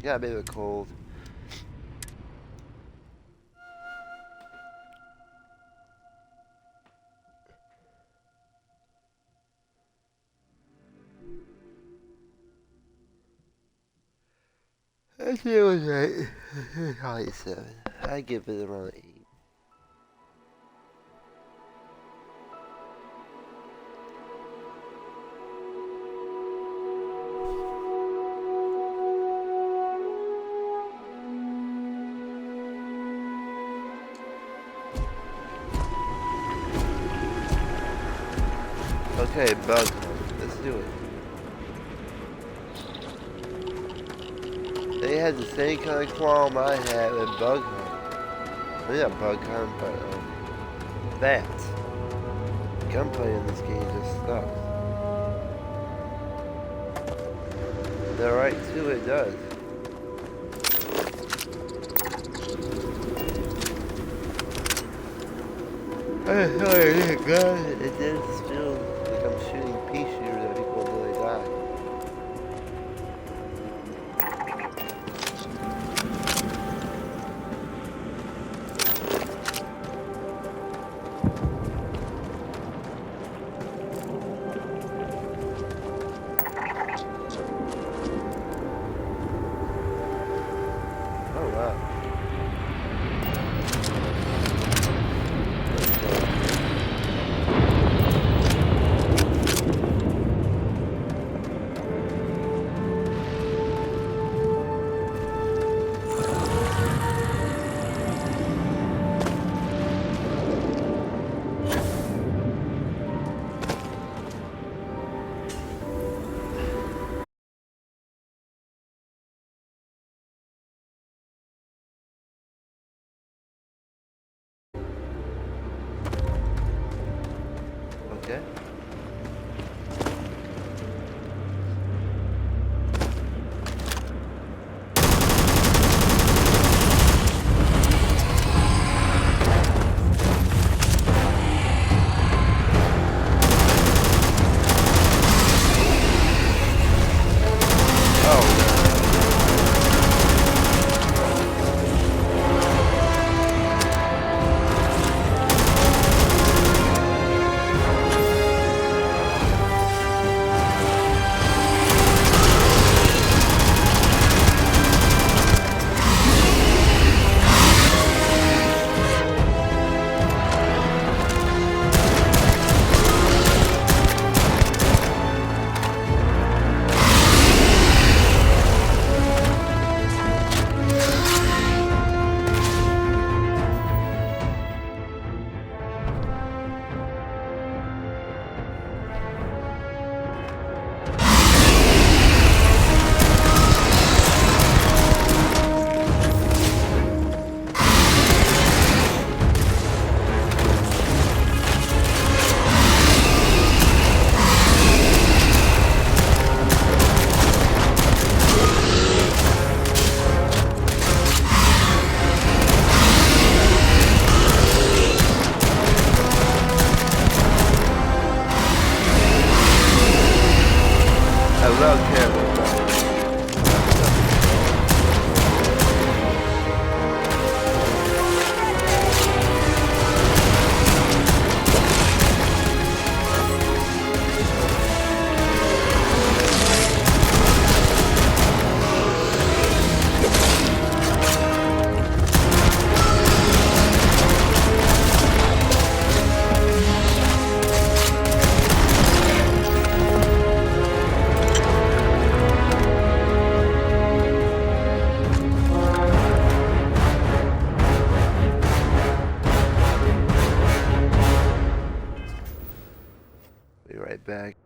Got a bit of a cold. I think it was right. Probably 7. I give it around 8. Okay, bug hunt. Let's do it. They had the same kind of qualm I had with bug hunt. Well, not bug hunt, but bats. Gunplay in this game just sucks. They're right too, it does. I thought it did good. It did feel like I'm shooting pea shooters at people until they die. Oh wow. Okay. I love cameras. Be right back.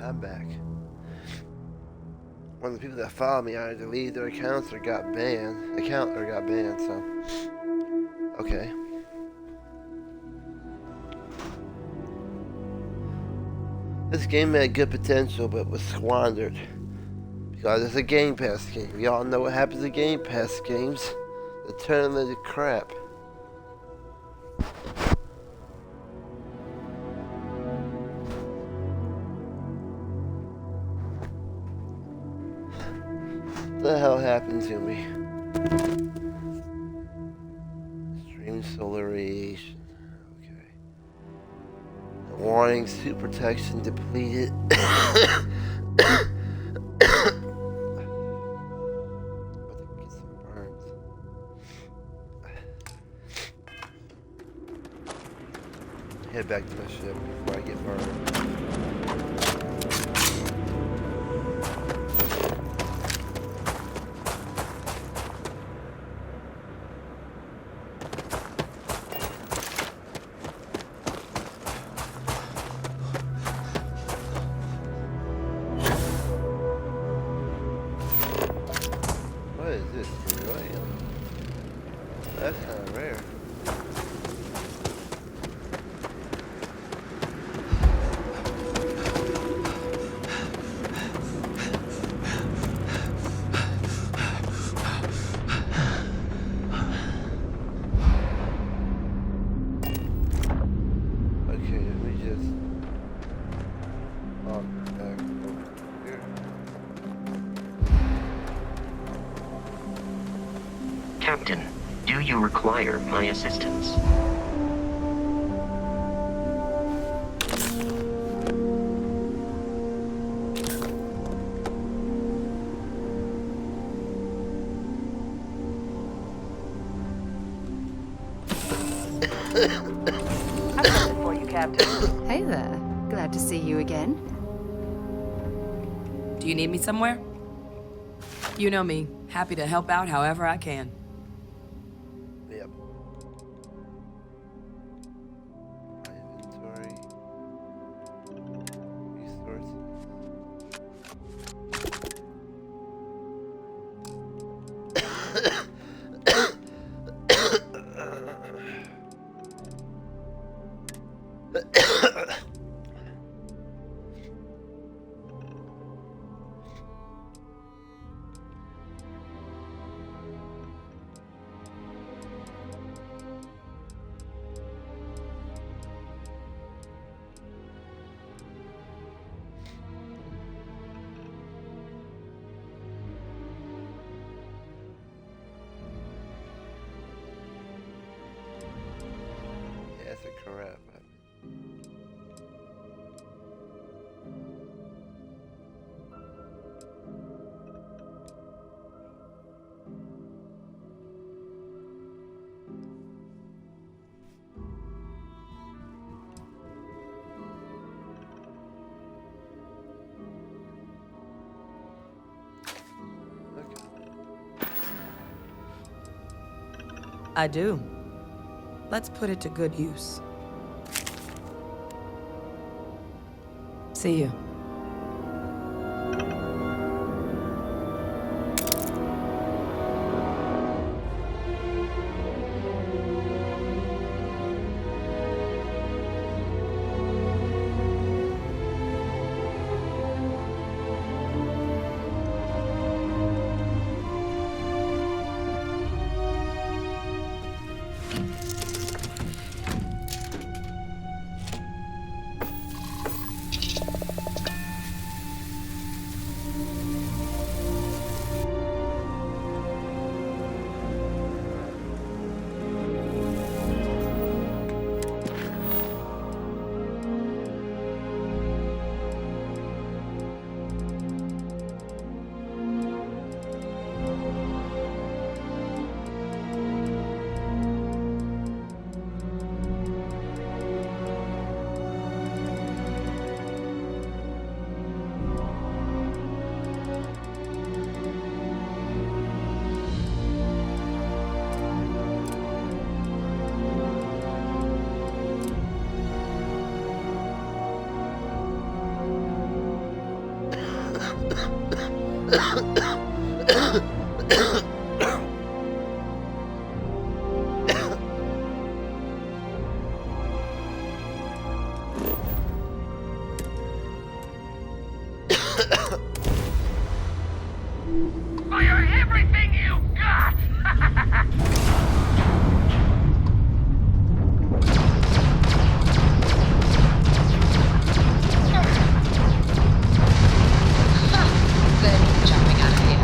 I'm back. One of the people that followed me either deleted their accounts or got banned. So okay. This game had good potential, but was squandered because it's a Game Pass game. We all know what happens to Game Pass games. They turn them into crap. What the hell happened to me? Extreme solar radiation. Okay. Warning, suit protection depleted. head back to my ship before I get burned. What is this? Beryllium? That's kind of rare. Okay, let me just walk back over here. Captain, do you require my assistance? I've got it for you, Captain. Hey there. Glad to see you again. Do you need me somewhere? You know me. Happy to help out however I can. Yep. My inventory. Resources. Yeah, that's a crap. I do. Let's put it to good use. See you. Fire everything you got! Then jumping out of the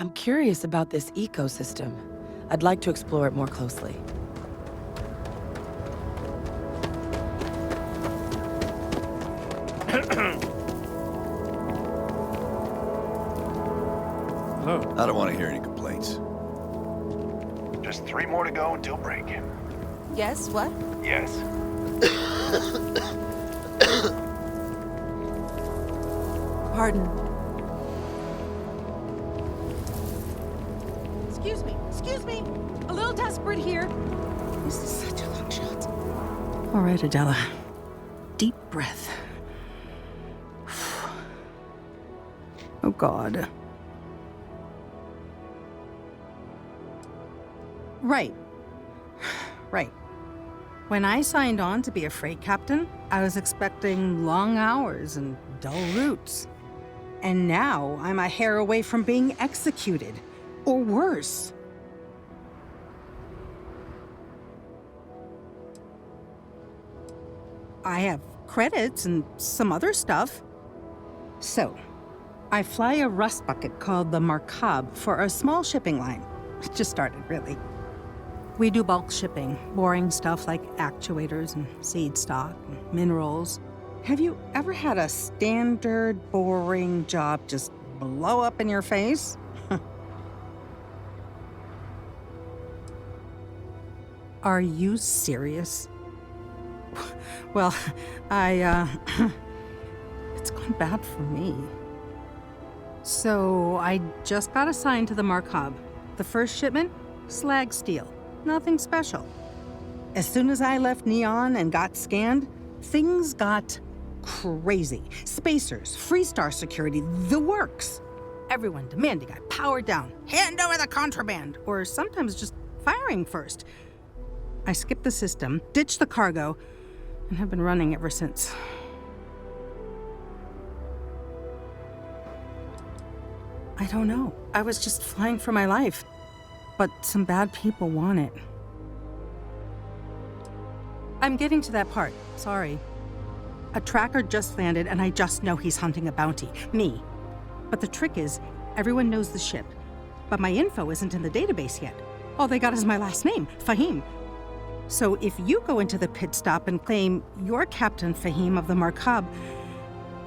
I'm curious about this ecosystem. I'd like to explore it more closely. Hello. I don't want to hear any complaints. Just 3 more to go until break. Yes, what? Yes. Pardon. Excuse me. A little desperate here. This is such a long shot. All right, Adela. Deep breath. Oh, God. Right. When I signed on to be a freight captain, I was expecting long hours and dull routes. And now I'm a hair away from being executed. Or worse. I have credits and some other stuff. So, I fly a rust bucket called the Markab for a small shipping line. It just started, really. We do bulk shipping, boring stuff like actuators and seed stock and minerals. Have you ever had a standard, boring job just blow up in your face? Are you serious? Well, it's gone bad for me. So I just got assigned to the Markab. The first shipment, slag steel. Nothing special. As soon as I left Neon and got scanned, things got crazy. Spacers, Freestar security, the works. Everyone demanding I power down, hand over the contraband, or sometimes just firing first. I skipped the system, ditched the cargo, and have been running ever since. I don't know. I was just flying for my life. But some bad people want it. I'm getting to that part. Sorry. A tracker just landed, and I just know he's hunting a bounty. Me. But the trick is, everyone knows the ship. But my info isn't in the database yet. All they got is my last name, Fahim. So if you go into the pit stop and claim you're Captain Fahim of the Markab,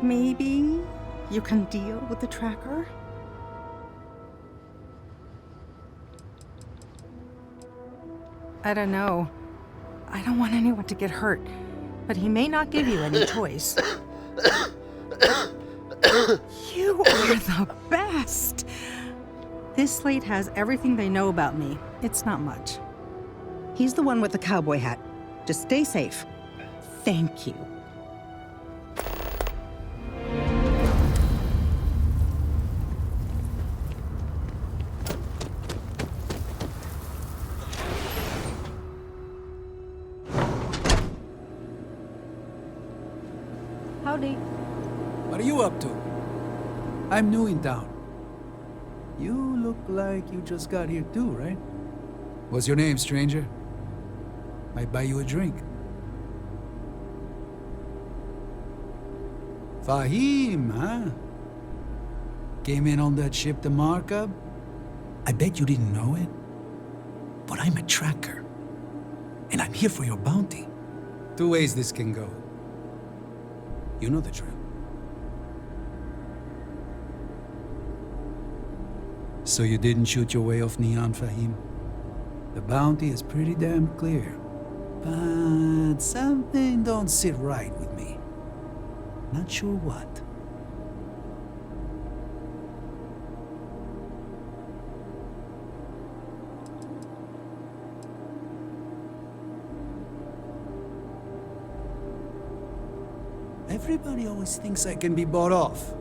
maybe you can deal with the tracker? I don't know. I don't want anyone to get hurt, but he may not give you any choice. You are the best! This slate has everything they know about me. It's not much. He's the one with the cowboy hat. Just stay safe. Thank you. Howdy. What are you up to? I'm new in town. You look like you just got here too, right? What's your name, stranger? Might buy you a drink. Fahim, huh? Came in on that ship, the Markab? I bet you didn't know it. But I'm a tracker. And I'm here for your bounty. 2 ways this can go. You know the drill. So you didn't shoot your way off Neon, Fahim? The bounty is pretty damn clear. But something don't sit right with me. Not sure what. Everybody always thinks I can be bought off.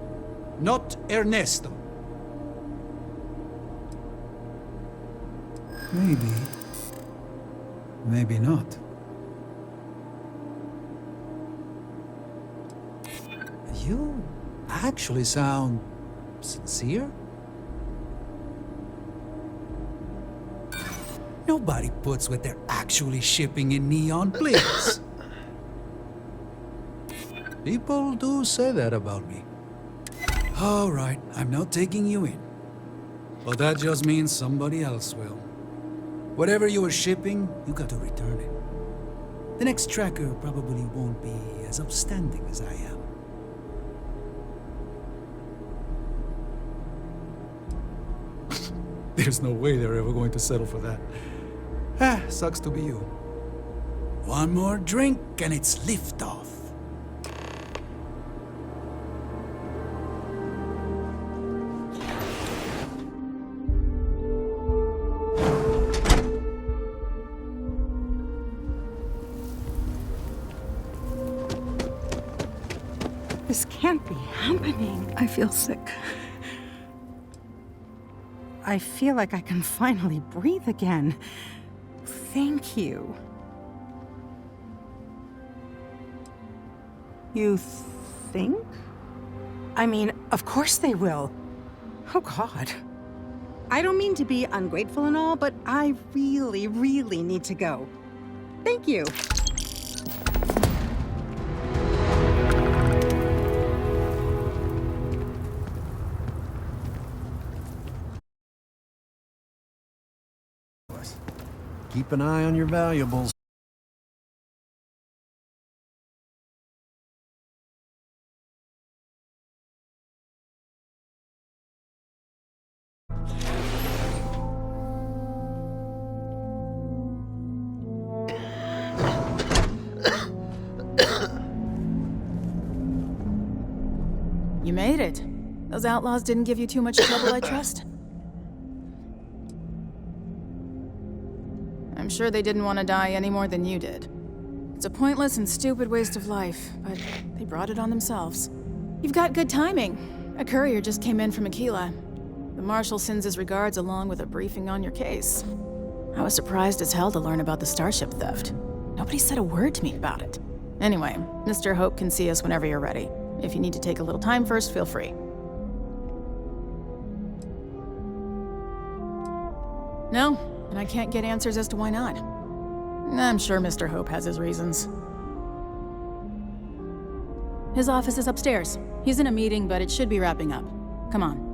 Not Ernesto. Maybe. Maybe not. You actually sound sincere? Nobody puts what they're actually shipping in Neon, please. People do say that about me. All right, I'm not taking you in. But that just means somebody else will. Whatever you were shipping, you got to return it. The next tracker probably won't be as upstanding as I am. There's no way they're ever going to settle for that. Sucks to be you. One more drink and it's liftoff. This can't be happening. I feel sick. I feel like I can finally breathe again. Thank you. You think? I mean, of course they will. Oh, God. I don't mean to be ungrateful and all, but I really, really need to go. Thank you. Keep an eye on your valuables. You made it. Those outlaws didn't give you too much trouble, I trust? I'm sure they didn't want to die any more than you did. It's a pointless and stupid waste of life, but they brought it on themselves. You've got good timing. A courier just came in from Aquila. The Marshal sends his regards along with a briefing on your case. I was surprised as hell to learn about the starship theft. Nobody said a word to me about it. Anyway, Mr. Hope can see us whenever you're ready. If you need to take a little time first, feel free. No, and I can't get answers as to why not. I'm sure Mr. Hope has his reasons. His office is upstairs. He's in a meeting, but it should be wrapping up. Come on.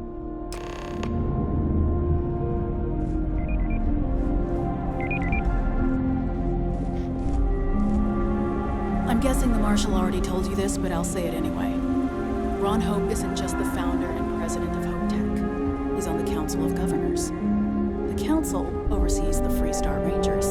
I'm guessing the Marshal already told you this, but I'll say it anyway. Ron Hope isn't just the founder and president of Hope Tech. He's on the Council of Governors. The Council oversees the Freestar Rangers,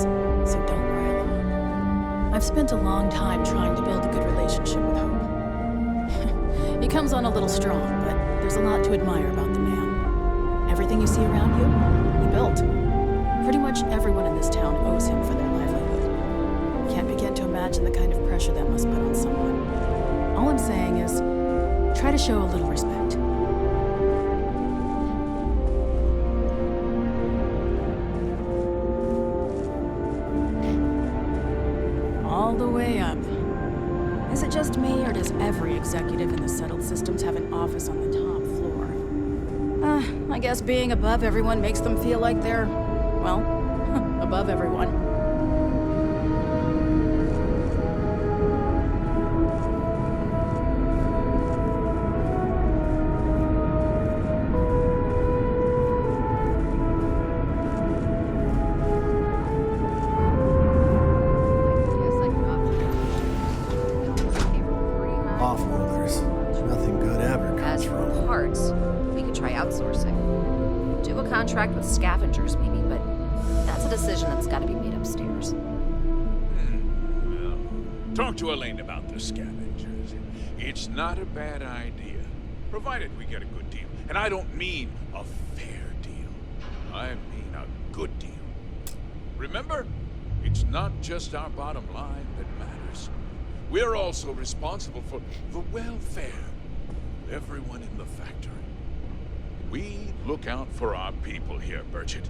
so don't worry alone. I've spent a long time trying to build a good relationship with Hope. He comes on a little strong, but there's a lot to admire about the man. Everything you see around you, he built. Pretty much everyone in this town owes him for their livelihood. Can't begin to imagine the kind of pressure that must put on someone. All I'm saying is, try to show a little respect. All the way up. Is it just me, or does every executive in the settled systems have an office on the top floor? I guess being above everyone makes them feel like they're, well, above everyone. Off-worlders. Nothing good ever comes As for from. parts, we could try outsourcing. Do a contract with scavengers, maybe, but that's a decision that's got to be made upstairs. Well, talk to Elaine about the scavengers. It's not a bad idea, provided we get a good deal. And I don't mean a fair deal. I mean a good deal. Remember, it's not just our bottom line that matters. We're also responsible for the welfare of everyone in the factory. We look out for our people here, Burchett.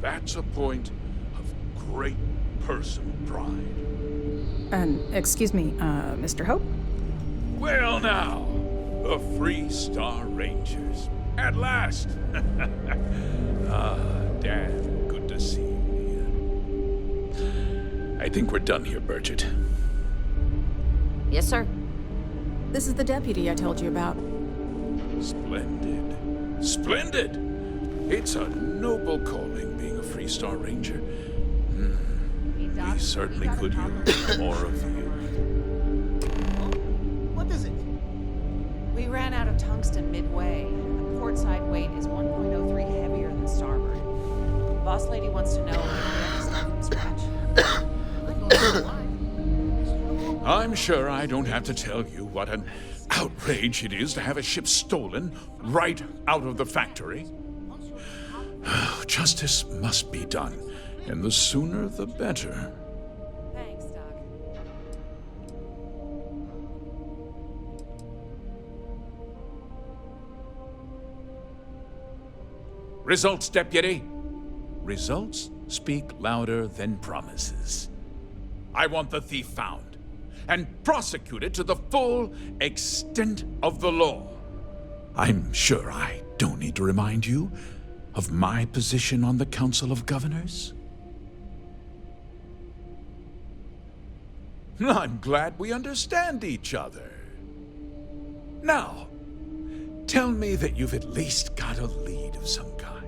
That's a point of great personal pride. Excuse me, Mr. Hope? Well now, the Freestar Rangers. At last! Dan, good to see you here. I think we're done here, Burchett. Yes, sir. This is the deputy I told you about. Splendid. Splendid! It's a noble calling being a Freestar Ranger. We certainly could use more of you. What is it? We ran out of tungsten midway. The portside weight is 1.03 heavier than starboard. Boss lady wants to know if we have to start from scratch. I'm sure I don't have to tell you what an outrage it is to have a ship stolen right out of the factory. Justice must be done, and the sooner the better. Thanks, Doc. Results, Deputy. Results speak louder than promises. I want the thief found and prosecuted to the full extent of the law. I'm sure I don't need to remind you of my position on the Council of Governors. I'm glad we understand each other. Now, tell me that you've at least got a lead of some kind.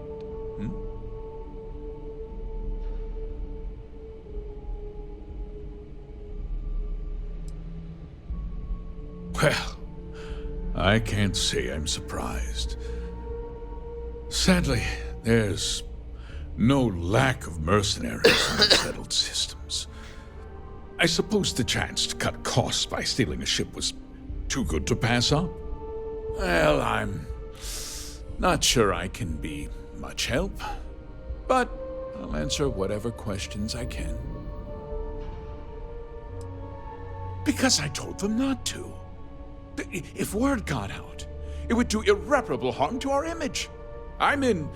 Well, I can't say I'm surprised. Sadly, there's no lack of mercenaries in the settled systems. I suppose the chance to cut costs by stealing a ship was too good to pass up. Well, I'm not sure I can be much help, but I'll answer whatever questions I can. Because I told them not to. If word got out, it would do irreparable harm to our image. I'm in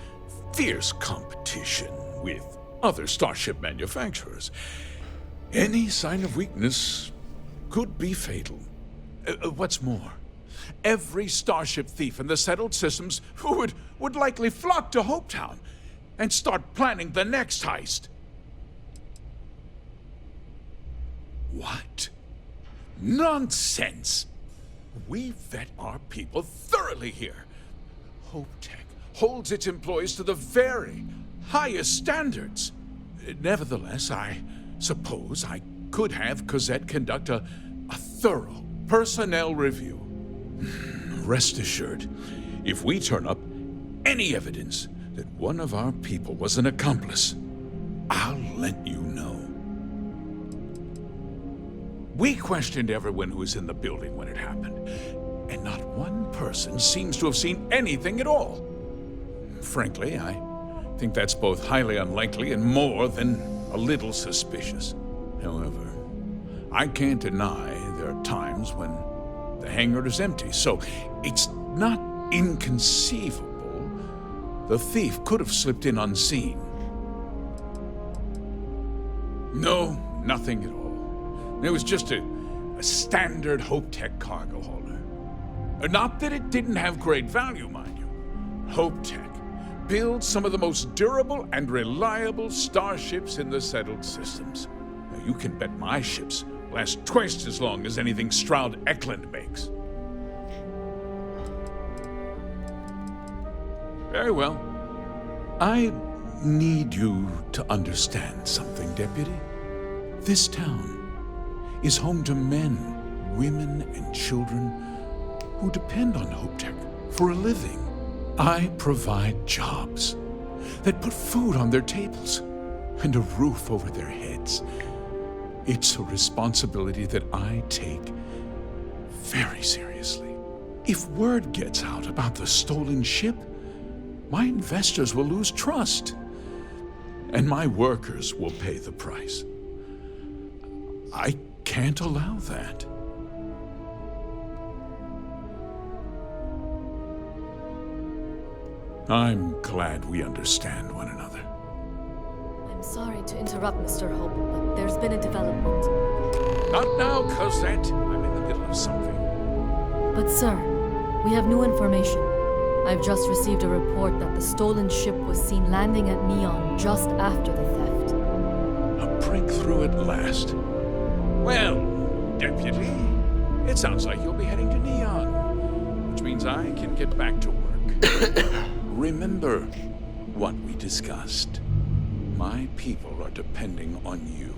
fierce competition with other starship manufacturers. Any sign of weakness could be fatal. What's more, every starship thief in the settled systems would likely flock to Hopetown and start planning the next heist. What? Nonsense! We vet our people thoroughly here. HopeTech holds its employees to the very highest standards. Nevertheless, I suppose I could have Cosette conduct a thorough personnel review. Rest assured, if we turn up any evidence that one of our people was an accomplice, I'll let you know. We questioned everyone who was in the building when it happened, and not one person seems to have seen anything at all. Frankly, I think that's both highly unlikely and more than a little suspicious. However, I can't deny there are times when the hangar is empty, so it's not inconceivable the thief could have slipped in unseen. No, nothing at all. It was just a standard HopeTech cargo hauler. Not that it didn't have great value, mind you. HopeTech builds some of the most durable and reliable starships in the settled systems. Now, you can bet my ships last twice as long as anything Stroud Eklund makes. Very well. I need you to understand something, Deputy. This town is home to men, women, and children who depend on HopeTech for a living. I provide jobs that put food on their tables and a roof over their heads. It's a responsibility that I take very seriously. If word gets out about the stolen ship, my investors will lose trust, and my workers will pay the price. I can't allow that. I'm glad we understand one another. I'm sorry to interrupt, Mr. Hope, but there's been a development. Not now, Cosette. I'm in the middle of something. But sir, we have new information. I've just received a report that the stolen ship was seen landing at Neon just after the theft. A breakthrough at last. Well, Deputy, it sounds like you'll be heading to Neon, which means I can get back to work. Remember, what we discussed. My people are depending on you.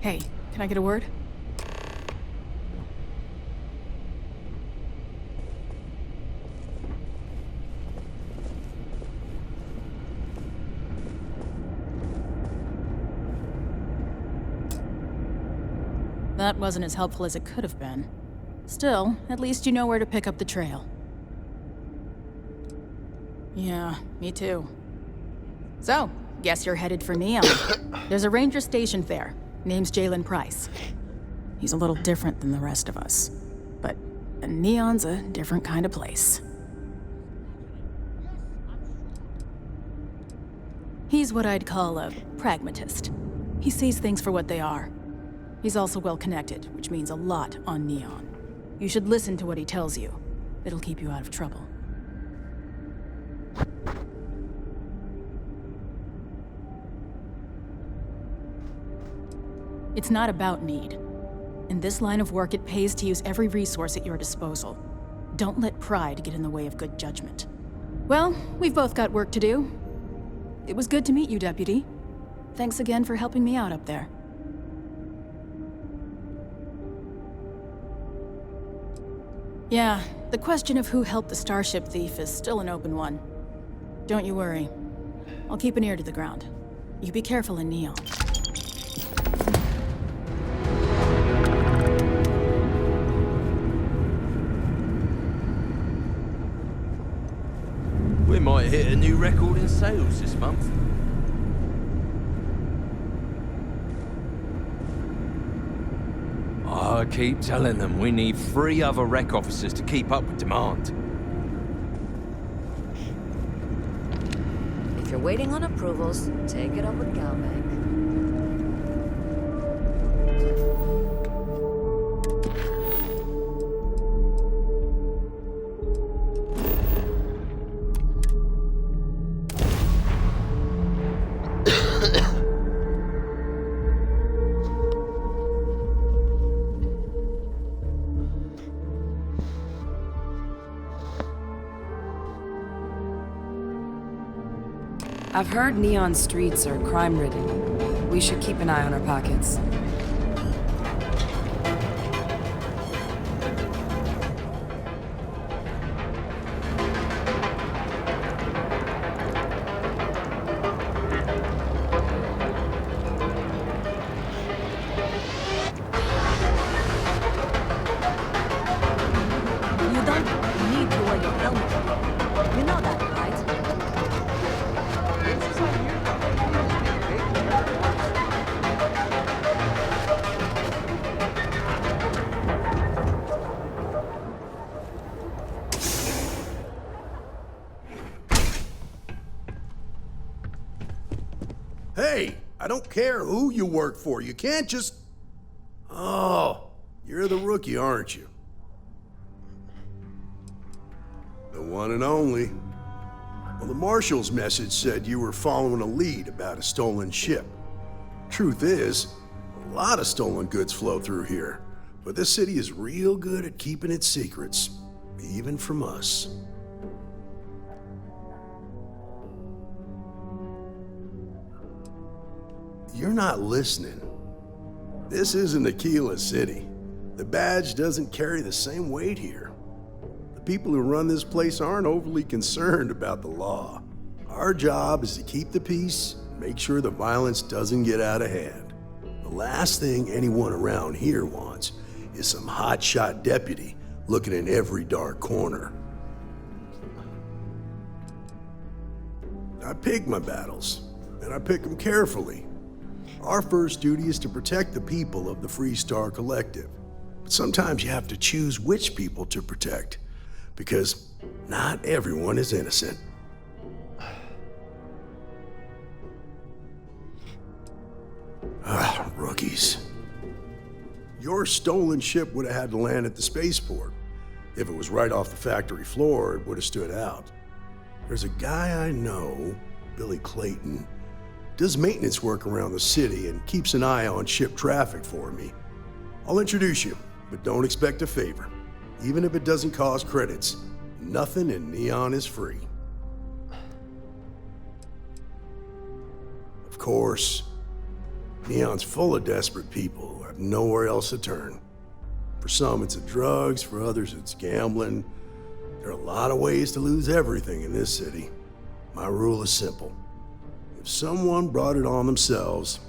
Hey, can I get a word? That wasn't as helpful as it could have been. Still, at least you know where to pick up the trail. Yeah, me too. So, guess you're headed for Neon. There's a ranger stationed there. Name's Jalen Price. He's a little different than the rest of us. But Neon's a different kind of place. He's what I'd call a pragmatist. He sees things for what they are. He's also well-connected, which means a lot on Neon. You should listen to what he tells you. It'll keep you out of trouble. It's not about need. In this line of work, it pays to use every resource at your disposal. Don't let pride get in the way of good judgment. Well, we've both got work to do. It was good to meet you, Deputy. Thanks again for helping me out up there. Yeah, the question of who helped the Starship thief is still an open one. Don't you worry. I'll keep an ear to the ground. You be careful in Neon. We might hit a new record in sales this month. I keep telling them we need 3 other rec officers to keep up with demand. If you're waiting on approvals, take it up with Galbank. I've heard Neon streets are crime-ridden. We should keep an eye on our pockets. You don't need to wear your helmet. You know that, right? Hey, I don't care who you work for. You can't just... Oh, you're the rookie, aren't you? The one and only. Well, the Marshal's message said you were following a lead about a stolen ship. Truth is, a lot of stolen goods flow through here, but this city is real good at keeping its secrets, even from us. You're not listening. This isn't Aquila City. The badge doesn't carry the same weight here. The people who run this place aren't overly concerned about the law. Our job is to keep the peace and make sure the violence doesn't get out of hand. The last thing anyone around here wants is some hotshot deputy looking in every dark corner. I pick my battles, and I pick them carefully. Our first duty is to protect the people of the Freestar Collective. But sometimes you have to choose which people to protect, because not everyone is innocent. Ah, rookies. Your stolen ship would have had to land at the spaceport. If it was right off the factory floor, it would have stood out. There's a guy I know, Billy Clayton, does maintenance work around the city and keeps an eye on ship traffic for me. I'll introduce you, but don't expect a favor. Even if it doesn't cost credits, nothing in Neon is free. course, Neon's full of desperate people who have nowhere else to turn. For some, it's the drugs. For others, it's gambling. There are a lot of ways to lose everything in this city. My rule is simple. If someone brought it on themselves,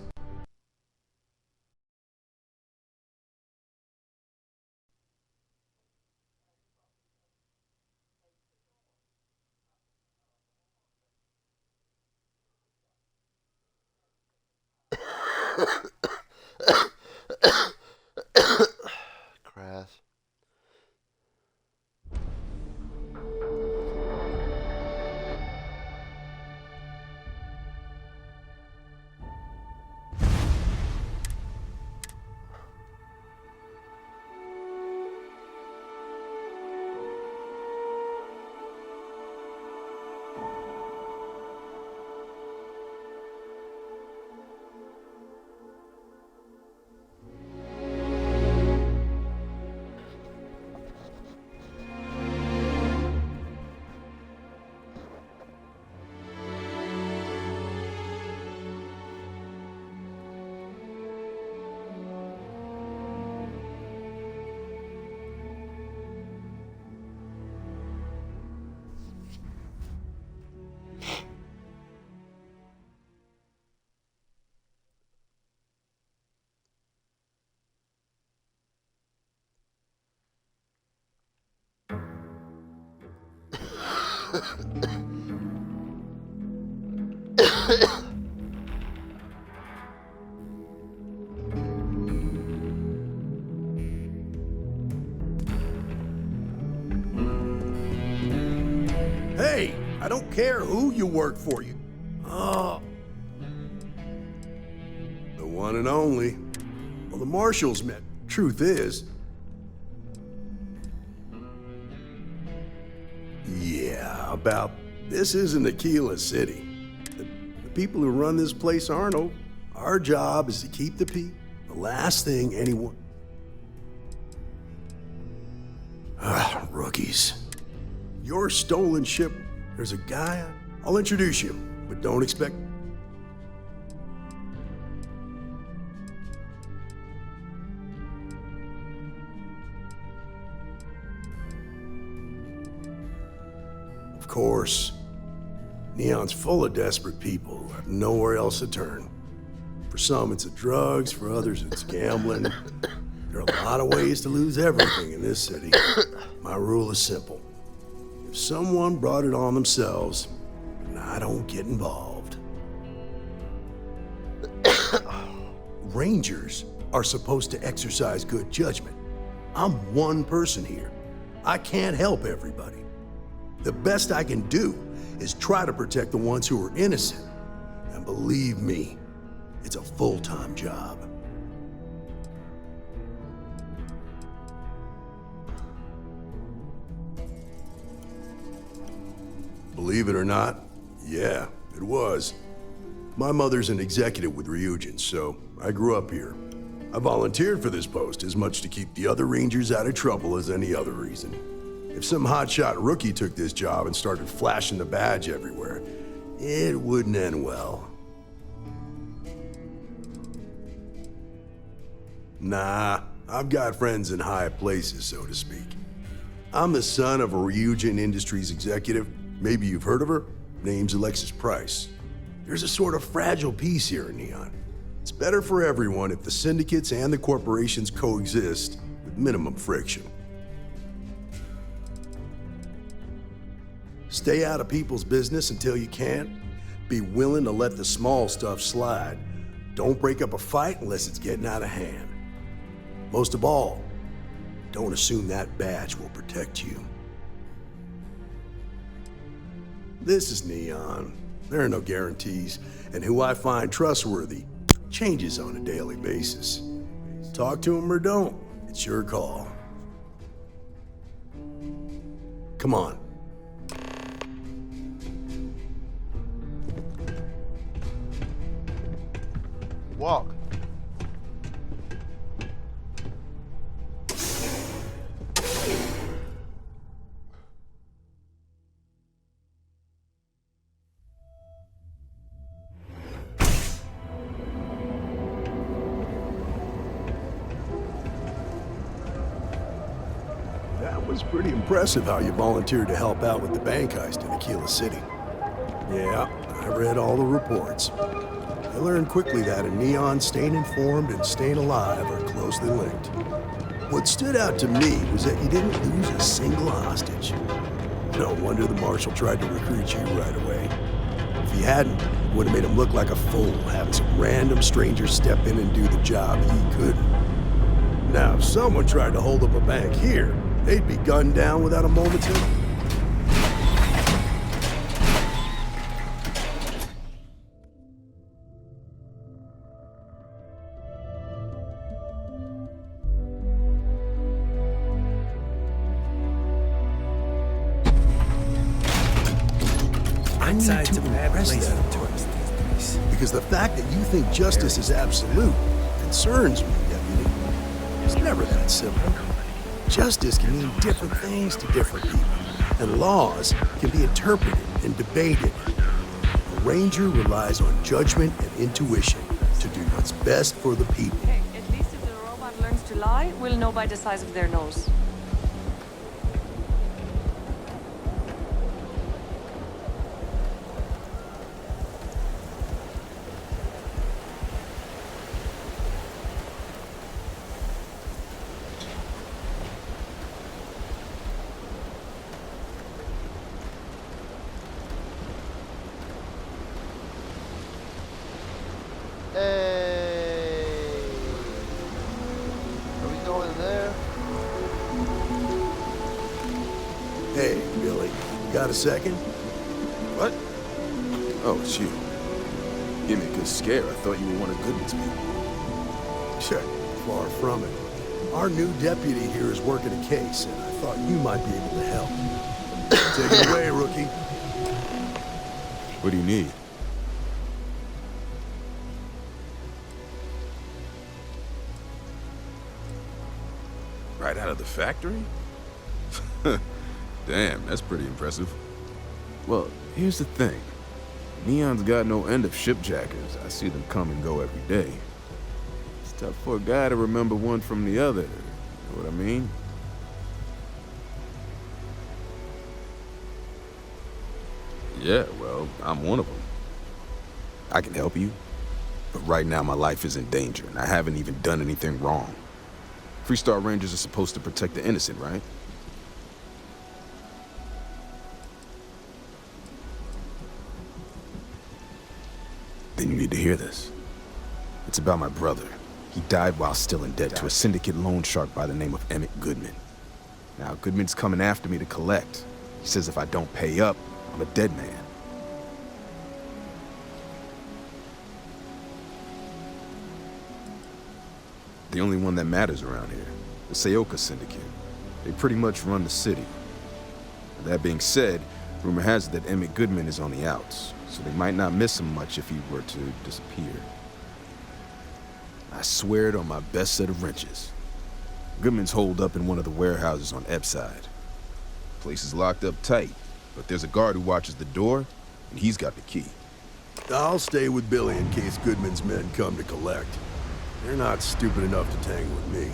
Crass. hey, I don't care who you work for, you. Oh. The one and only. Well, the Marshals met. Truth is, yeah, about this isn't Aquila City. The people who run this place aren't old. Our job is to keep the peace. The last thing anyone... rookies. Your stolen ship, there's a guy, I'll introduce you, but don't expect... Of course, Neon's full of desperate people who have nowhere else to turn. For some, it's the drugs. For others, it's gambling. There are a lot of ways to lose everything in this city. My rule is simple. If someone brought it on themselves, I don't get involved. Rangers are supposed to exercise good judgment. I'm one person here. I can't help everybody. The best I can do is try to protect the ones who are innocent. And believe me, it's a full-time job. Believe it or not, yeah, it was. My mother's an executive with Ryujin, so I grew up here. I volunteered for this post as much to keep the other Rangers out of trouble as any other reason. If some hotshot rookie took this job and started flashing the badge everywhere, it wouldn't end well. Nah, I've got friends in high places, so to speak. I'm the son of a Ryujin Industries executive. Maybe you've heard of her. Name's Alexis Price. There's a sort of fragile peace here in Neon. It's better for everyone if the syndicates and the corporations coexist with minimum friction. Stay out of people's business until you can. Be willing to let the small stuff slide. Don't break up a fight unless it's getting out of hand. Most of all, don't assume that badge will protect you. This is Neon. There are no guarantees, and who I find trustworthy changes on a daily basis. Talk to him or don't. It's your call. Come on. Walk. was pretty impressive how you volunteered to help out with the bank heist in Aquila City. Yeah, I read all the reports. I learned quickly that in Neon, staying informed and staying alive are closely linked. What stood out to me was that you didn't lose a single hostage. No wonder the Marshal tried to recruit you right away. If he hadn't, it would have made him look like a fool, having some random stranger step in and do the job he couldn't. Now, if someone tried to hold up a bank here, they'd be gunned down without a moment's hesitation. Hindsight's a bad place that to twist these days. Because the fact that you think justice is absolute concerns me, Deputy. It's never that simple. Justice can mean different things to different people, and laws can be interpreted and debated. A ranger relies on judgment and intuition to do what's best for the people. Hey, at least if the robot learns to lie, we'll know by the size of their nose. Hey! Are we going there? Hey, Billy, got a second? What? Oh, it's you. Give me a good scare. I thought you were one of Goodman's people. Sure, far from it. Our new deputy here is working a case, and I thought you might be able to help. Take it away, rookie. What do you need? Right out of the factory? Damn, that's pretty impressive. Well, here's the thing. Neon's got no end of shipjackers. I see them come and go every day. It's tough for a guy to remember one from the other. You know what I mean? Yeah, well, I'm one of them. I can help you, but right now my life is in danger, and I haven't even done anything wrong. Freestar Rangers are supposed to protect the innocent, right? Then you need to hear this. It's about my brother. He died while still in debt to a syndicate loan shark by the name of Emmett Goodman. Now, Goodman's coming after me to collect. He says if I don't pay up, I'm a dead man. The only one that matters around here, the Seoka Syndicate. They pretty much run the city. That being said, rumor has it that Emmett Goodman is on the outs, so they might not miss him much if he were to disappear. I swear it on my best set of wrenches. Goodman's holed up in one of the warehouses on Epside. Place is locked up tight, but there's a guard who watches the door, and he's got the key. I'll stay with Billy in case Goodman's men come to collect. They're not stupid enough to tangle with me.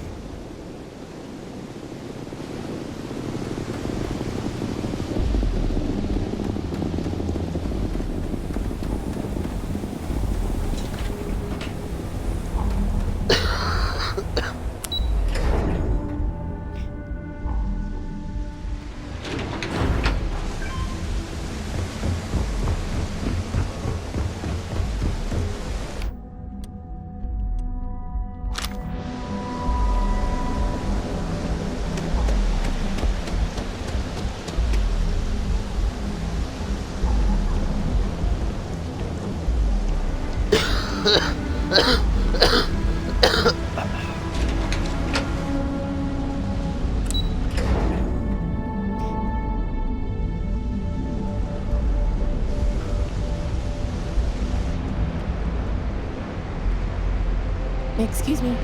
Excuse me.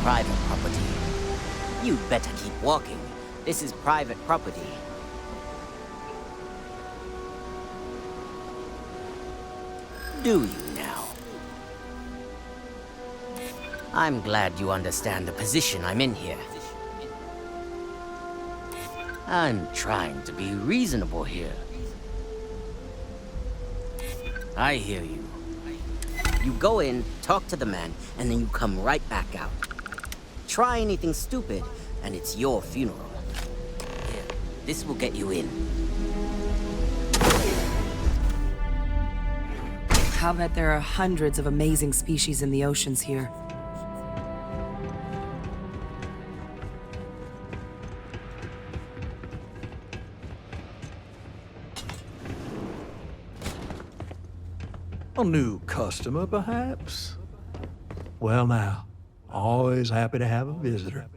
private property. You'd better keep walking. This is private property. Do you now? I'm glad you understand the position I'm in here. I'm trying to be reasonable here. I hear you. You go in, talk to the man, and then you come right back out. Try anything stupid, and it's your funeral. Here, this will get you in. I'll bet there are hundreds of amazing species in the oceans here. A new customer, perhaps? Well now, always happy to have a visitor.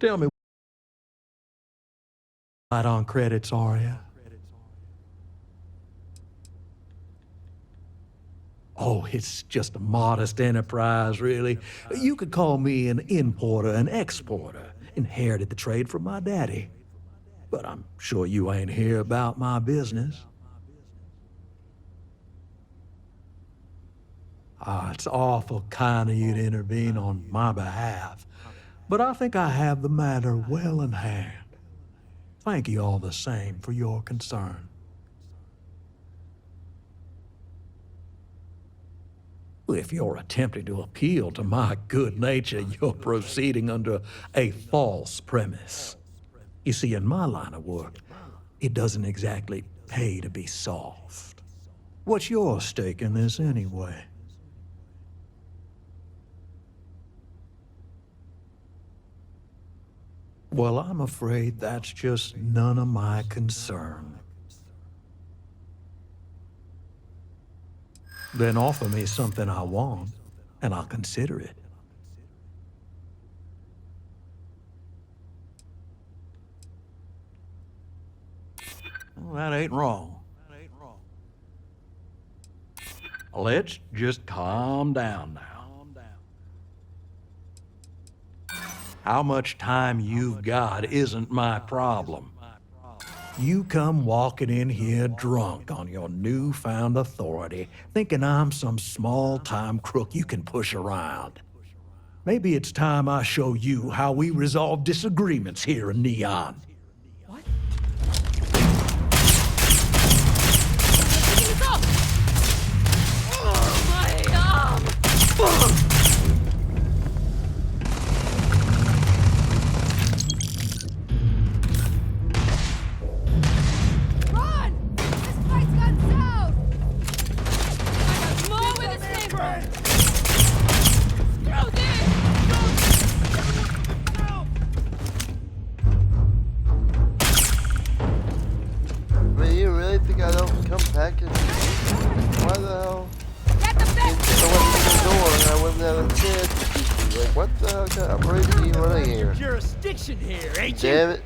Tell me, light on credits, are you? Oh, it's just a modest enterprise, really. You could call me an importer and exporter. Inherited the trade from my daddy. But I'm sure you ain't here about my business. It's awful kind of you to intervene on my behalf, but I think I have the matter well in hand. Thank you all the same for your concern. If you're attempting to appeal to my good nature, you're proceeding under a false premise. You see, in my line of work, it doesn't exactly pay to be soft. What's your stake in this anyway? Well, I'm afraid that's just none of my concern. Then offer me something I want, and I'll consider it. Well, that ain't wrong. Let's just calm down now. How much time you've got isn't my problem. You come walking in here drunk on your newfound authority, thinking I'm some small-time crook you can push around. Maybe it's time I show you how we resolve disagreements here in Neon. Damn it.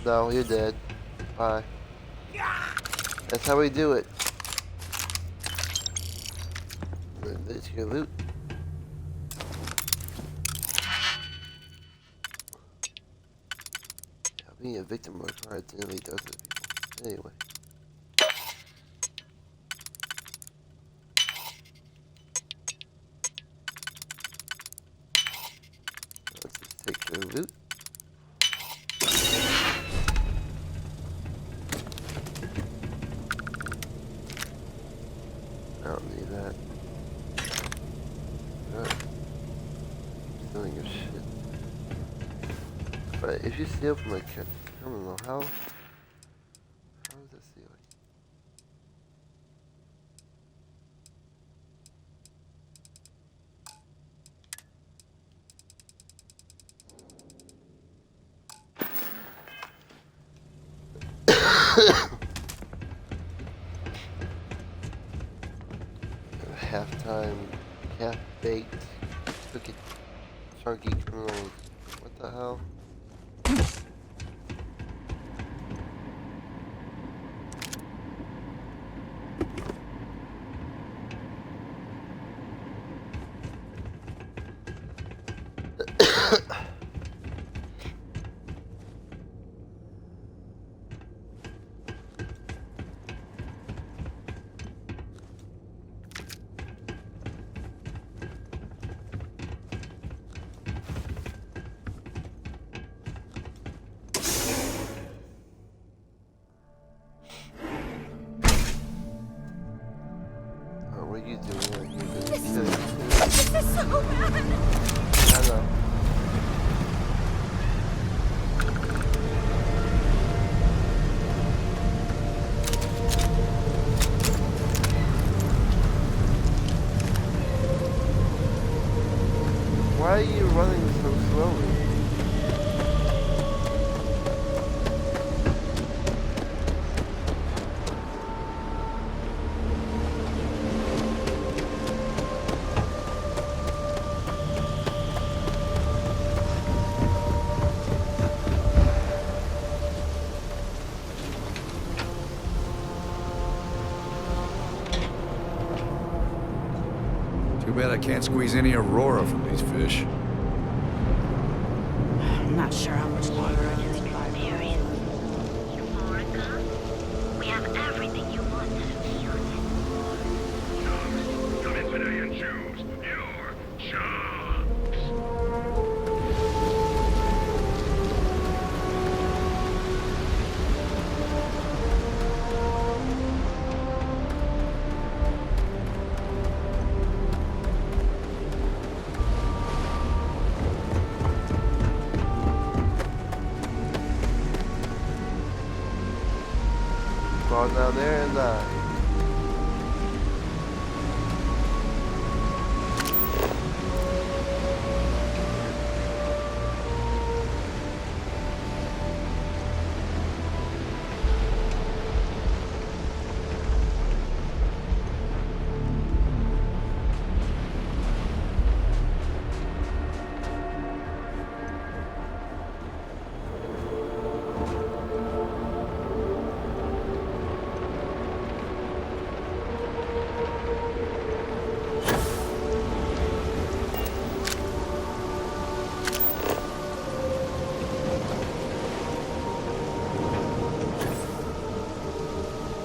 No, you're dead. Bye. That's how we do it. There's your loot. Being a victim of a crime generally does it. Anyway. Let's just take the loot. I don't need that. Stealing your shit. But if you steal from a kid, I don't know how is that stealing? Halftime, half-baked, cookie, chunky criminals. What the hell? what are you doing here? This is so bad. I know. Why are you running so slowly? Too bad I can't squeeze any Aurora from these fish. I'm not sure how much longer I can survive. We have everything you want out of Neon. Come in today and choose your jobs. Fall down there and die.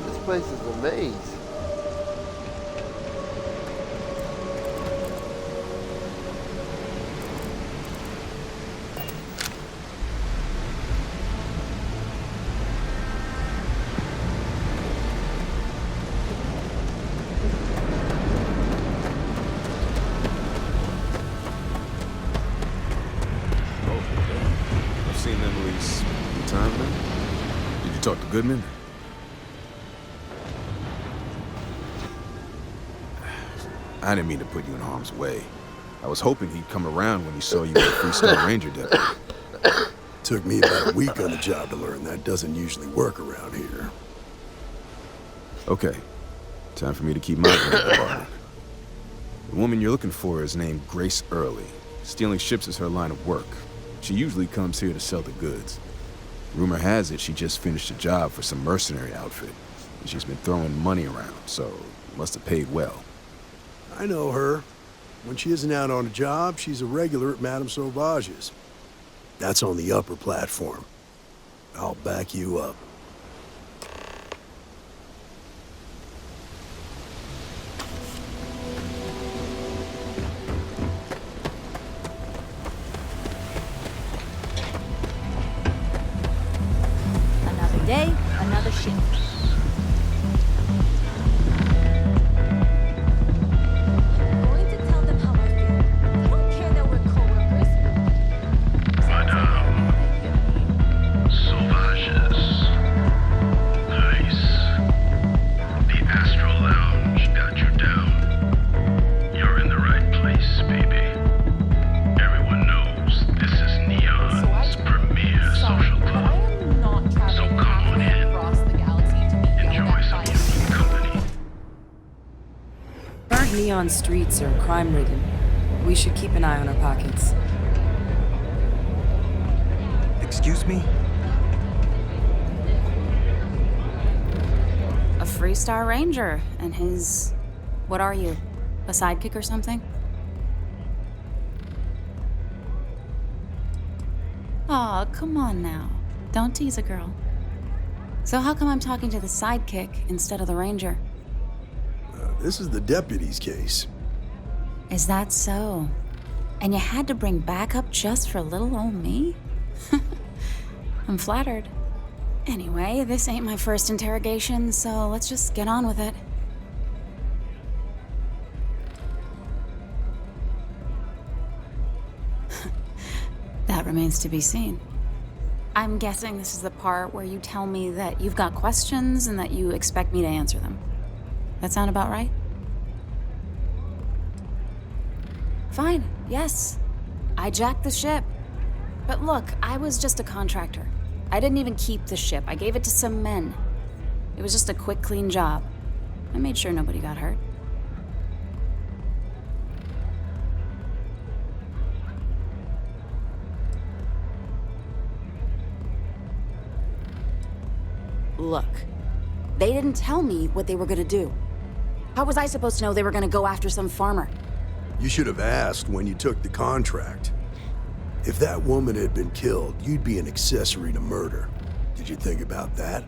This place is a maze. I've seen them at least 3 times now. Did you talk to Goodman? I didn't mean to put you in harm's way. I was hoping he'd come around when he saw you at the Freestone Ranger Depot. Took me about a week on the job to learn that doesn't usually work around here. Okay, time for me to keep my end of the bargain. The woman you're looking for is named Grace Early. Stealing ships is her line of work. She usually comes here to sell the goods. Rumor has it she just finished a job for some mercenary outfit, and she's been throwing money around, so must have paid well. I know her. When she isn't out on a job, she's a regular at Madame Sauvage's. That's on the upper platform. I'll back you up. Another day, another shift. Going to tell them how I feel. I don't care that we're co-workers. Madame Sauvage's. Nice. The Astral Lounge got you down. You're in the right place, baby. Everyone knows this is Neon's premier social club. So come on in. Enjoy some unique company. Heard Neon streets are crime-ridden. We should keep an eye on our pockets. Excuse me? A Freestar Ranger and his... What are you? A sidekick or something? Aw, come on now. Don't tease a girl. So how come I'm talking to the sidekick instead of the ranger? This is the deputy's case. Is that so? And you had to bring backup just for little old me? I'm flattered. Anyway, this ain't my first interrogation, so let's just get on with it. that remains to be seen. I'm guessing this is the part where you tell me that you've got questions and that you expect me to answer them. That sound about right? Fine, yes. I jacked the ship. But look, I was just a contractor. I didn't even keep the ship. I gave it to some men. It was just a quick, clean job. I made sure nobody got hurt. Look, they didn't tell me what they were gonna do. How was I supposed to know they were gonna go after some farmer? You should have asked when you took the contract. If that woman had been killed, you'd be an accessory to murder. Did you think about that?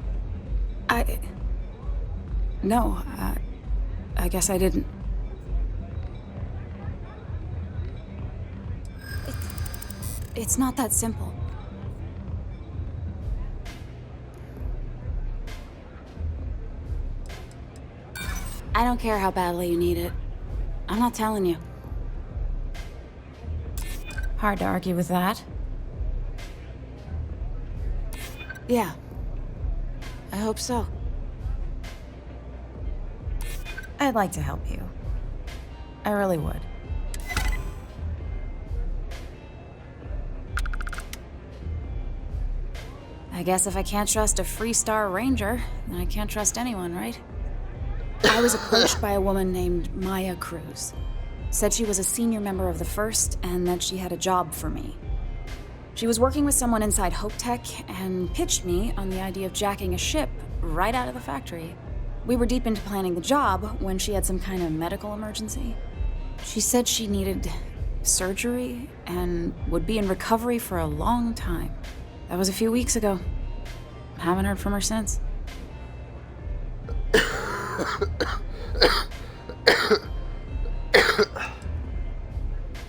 No, I guess I didn't. It's not that simple. I don't care how badly you need it. I'm not telling you. Hard to argue with that. Yeah. I hope so. I'd like to help you. I really would. I guess if I can't trust a Freestar Ranger, then I can't trust anyone, right? I was approached by a woman named Maya Cruz. Said she was a senior member of the First and that she had a job for me. She was working with someone inside Hope Tech and pitched me on the idea of jacking a ship right out of the factory. We were deep into planning the job when she had some kind of medical emergency. She said she needed surgery and would be in recovery for a long time. That was a few weeks ago. Haven't heard from her since.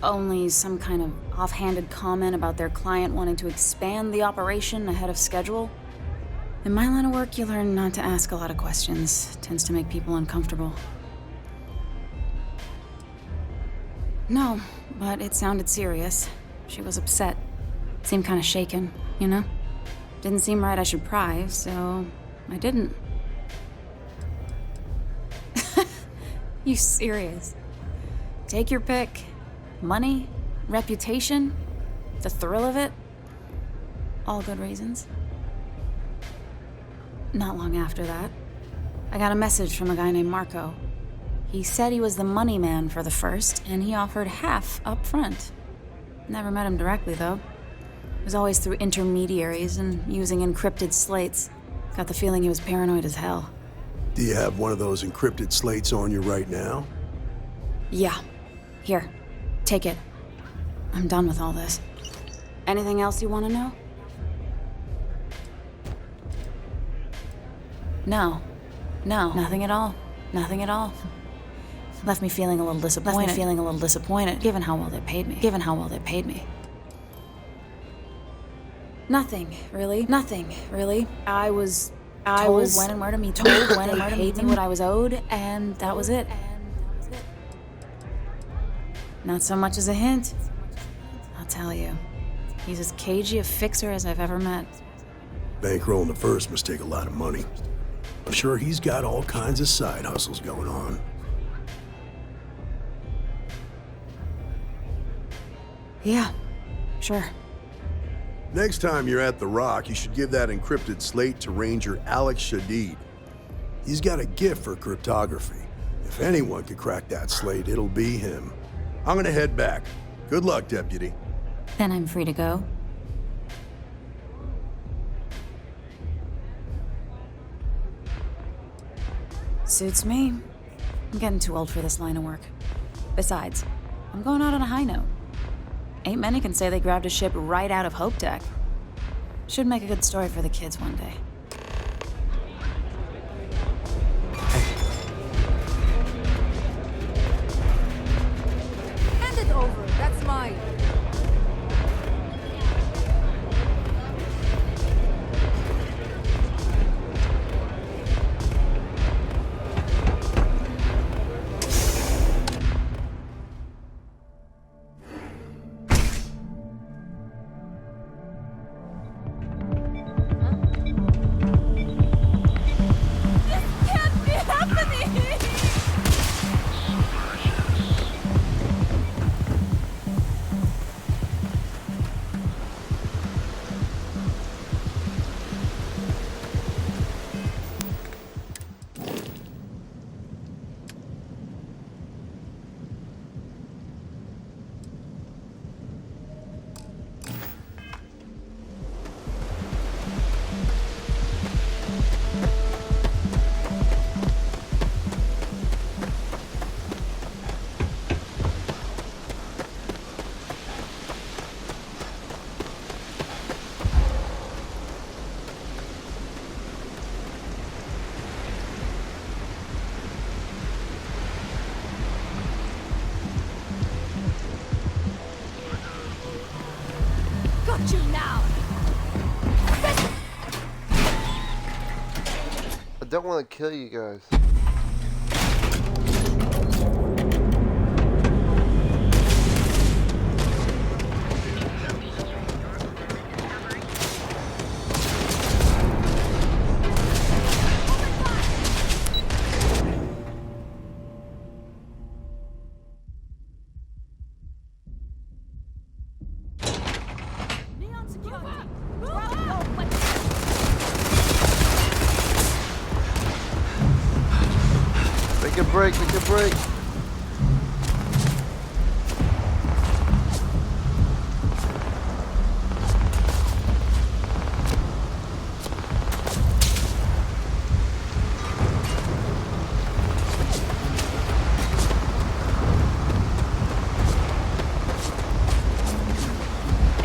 Only some kind of offhanded comment about their client wanting to expand the operation ahead of schedule. In my line of work, you learn not to ask a lot of questions. It tends to make people uncomfortable. No, but it sounded serious. She was upset. Seemed kind of shaken, you know? Didn't seem right I should pry, so I didn't. You serious? Take your pick. Money, reputation, the thrill of it. All good reasons. Not long after that, I got a message from a guy named Marco. He said he was the money man for the First, and he offered half up front. Never met him directly, though. It was always through intermediaries and using encrypted slates. Got the feeling he was paranoid as hell. Do you have one of those encrypted slates on you right now? Yeah. Here. Take it. I'm done with all this. Anything else you want to know? No. No. Nothing at all. Nothing at all. Left me feeling a little disappointed. Given how well they paid me. Nothing, really. I was told when and where to meet them. They paid me what I was owed, and that was it. Not so much as a hint. I'll tell you. He's as cagey a fixer as I've ever met. Bankrolling the First must take a lot of money. I'm sure he's got all kinds of side hustles going on. Yeah, sure. Next time you're at the Rock, you should give that encrypted slate to Ranger Alex Shadid. He's got a gift for cryptography. If anyone could crack that slate, it'll be him. I'm gonna head back. Good luck, Deputy. Then I'm free to go. Suits me. I'm getting too old for this line of work. Besides, I'm going out on a high note. Ain't many can say they grabbed a ship right out of Hope Tech. Should make a good story for the kids one day. Hand it over. That's mine. got you now. I don't want to kill you guys. Take a break, take a break.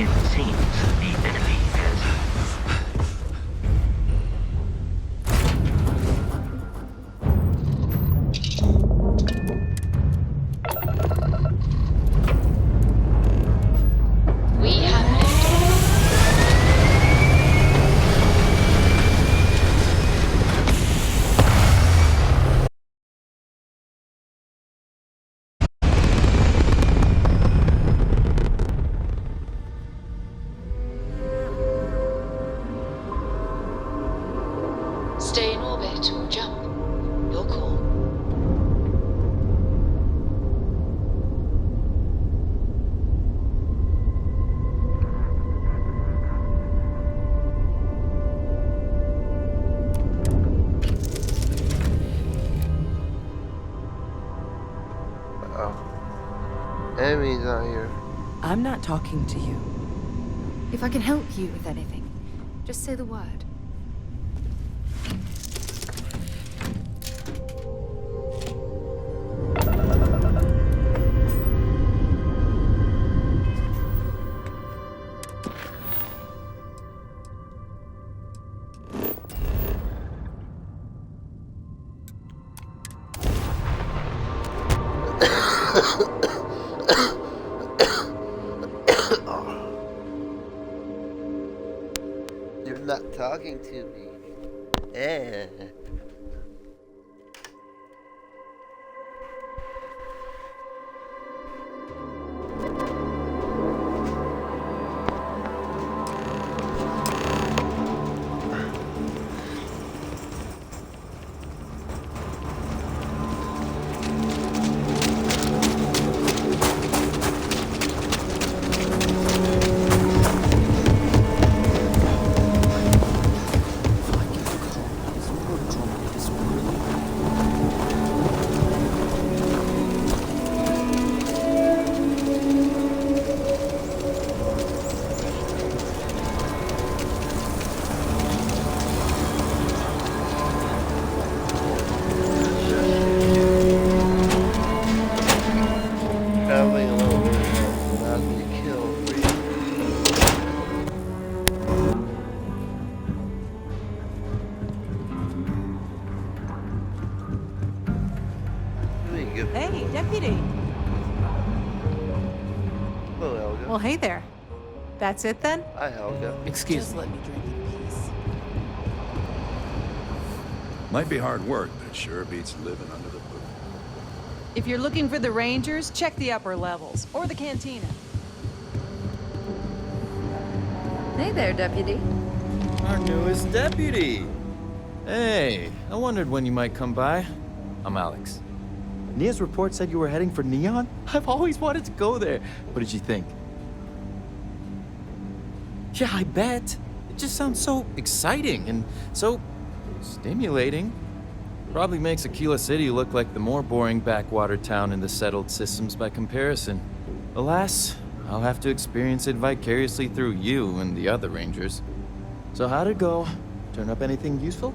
It seems the enemy has We have Stay in orbit or jump. Your call. Enemy's not here. I'm not talking to you. If I can help you with anything, just say the word. You're not talking to me. Eh. Traveling alone allows me to kill Hey, deputy. Hello, Helga. Well, hey there. That's it then? Hi, Helga. Just let me drink in peace. Might be hard work, but it sure beats living under the boot. If you're looking for the Rangers, check the upper levels or the cantina. Hey there, deputy. Our newest deputy. Hey, I wondered when you might come by. I'm Alex. Nia's report said you were heading for Neon? I've always wanted to go there. What did you think? Yeah, I bet. It just sounds so exciting and so stimulating. Probably makes Aquila City look like the more boring backwater town in the settled systems by comparison. Alas, I'll have to experience it vicariously through you and the other Rangers. So how'd it go? Turn up anything useful?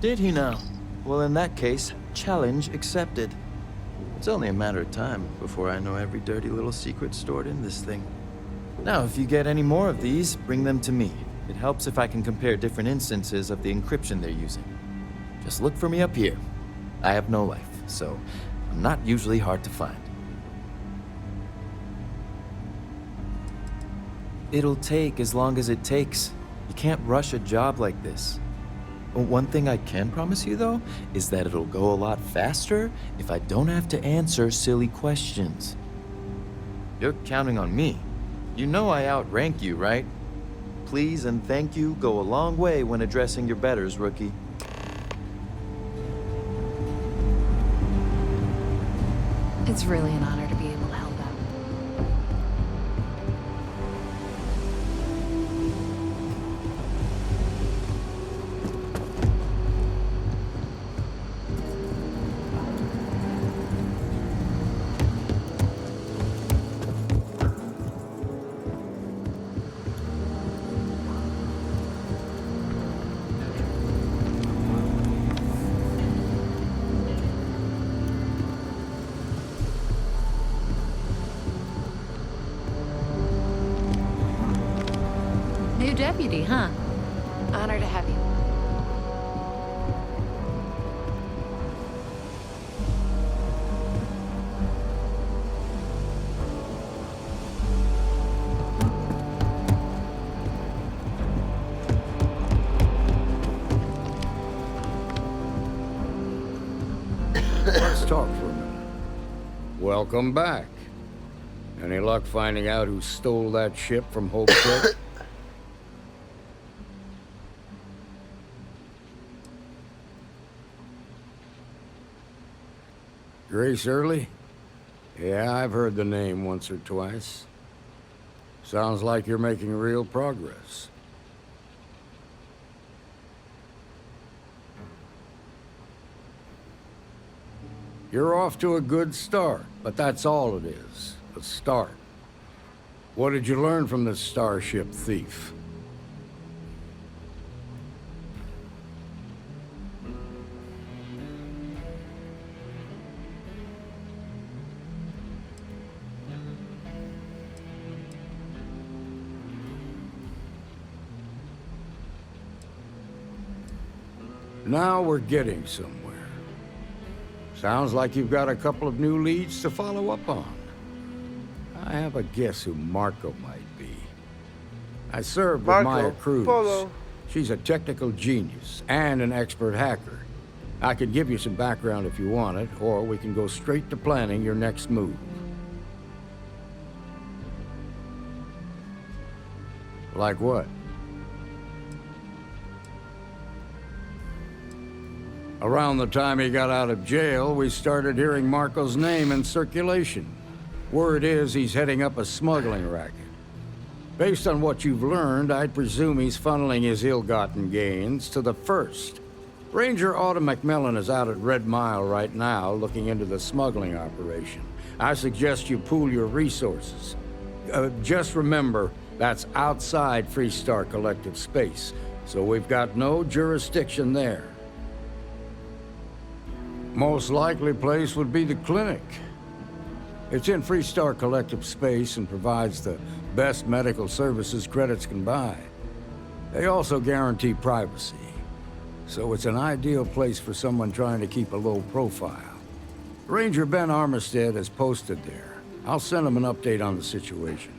Did he now? Well, in that case, challenge accepted. It's only a matter of time before I know every dirty little secret stored in this thing. Now, if you get any more of these, bring them to me. It helps if I can compare different instances of the encryption they're using. Just look for me up here. I have no life, so I'm not usually hard to find. It'll take as long as it takes. You can't rush a job like this. One thing I can promise you, though, is that it'll go a lot faster if I don't have to answer silly questions. You're counting on me. You know I outrank you, right? Please and thank you go a long way when addressing your betters, rookie. It's really an honor to be able to help out. New deputy, huh? Honor to have you. Let's talk for a minute. Welcome back. Any luck finding out who stole that ship from Hope Tech? Grace Early? Yeah, I've heard the name once or twice. Sounds like you're making real progress. You're off to a good start, but that's all it is. A start. What did you learn from this starship thief? Now we're getting somewhere. Sounds like you've got a couple of new leads to follow up on. I have a guess who Marco might be. I served with Maya Cruz. Polo. She's a technical genius and an expert hacker. I could give you some background if you want it, or we can go straight to planning your next move. Like what? Around the time he got out of jail, we started hearing Marco's name in circulation. Word is he's heading up a smuggling racket. Based on what you've learned, I'd presume he's funneling his ill-gotten gains to the First. Ranger Autumn McMillan is out at Red Mile right now, looking into the smuggling operation. I suggest you pool your resources. Just remember, that's outside Freestar Collective space, so we've got no jurisdiction there. Most likely place would be the clinic. It's in Freestar Collective space and provides the best medical services credits can buy. They also guarantee privacy, so it's an ideal place for someone trying to keep a low profile. Ranger Ben Armistead is posted there. I'll send him an update on the situation.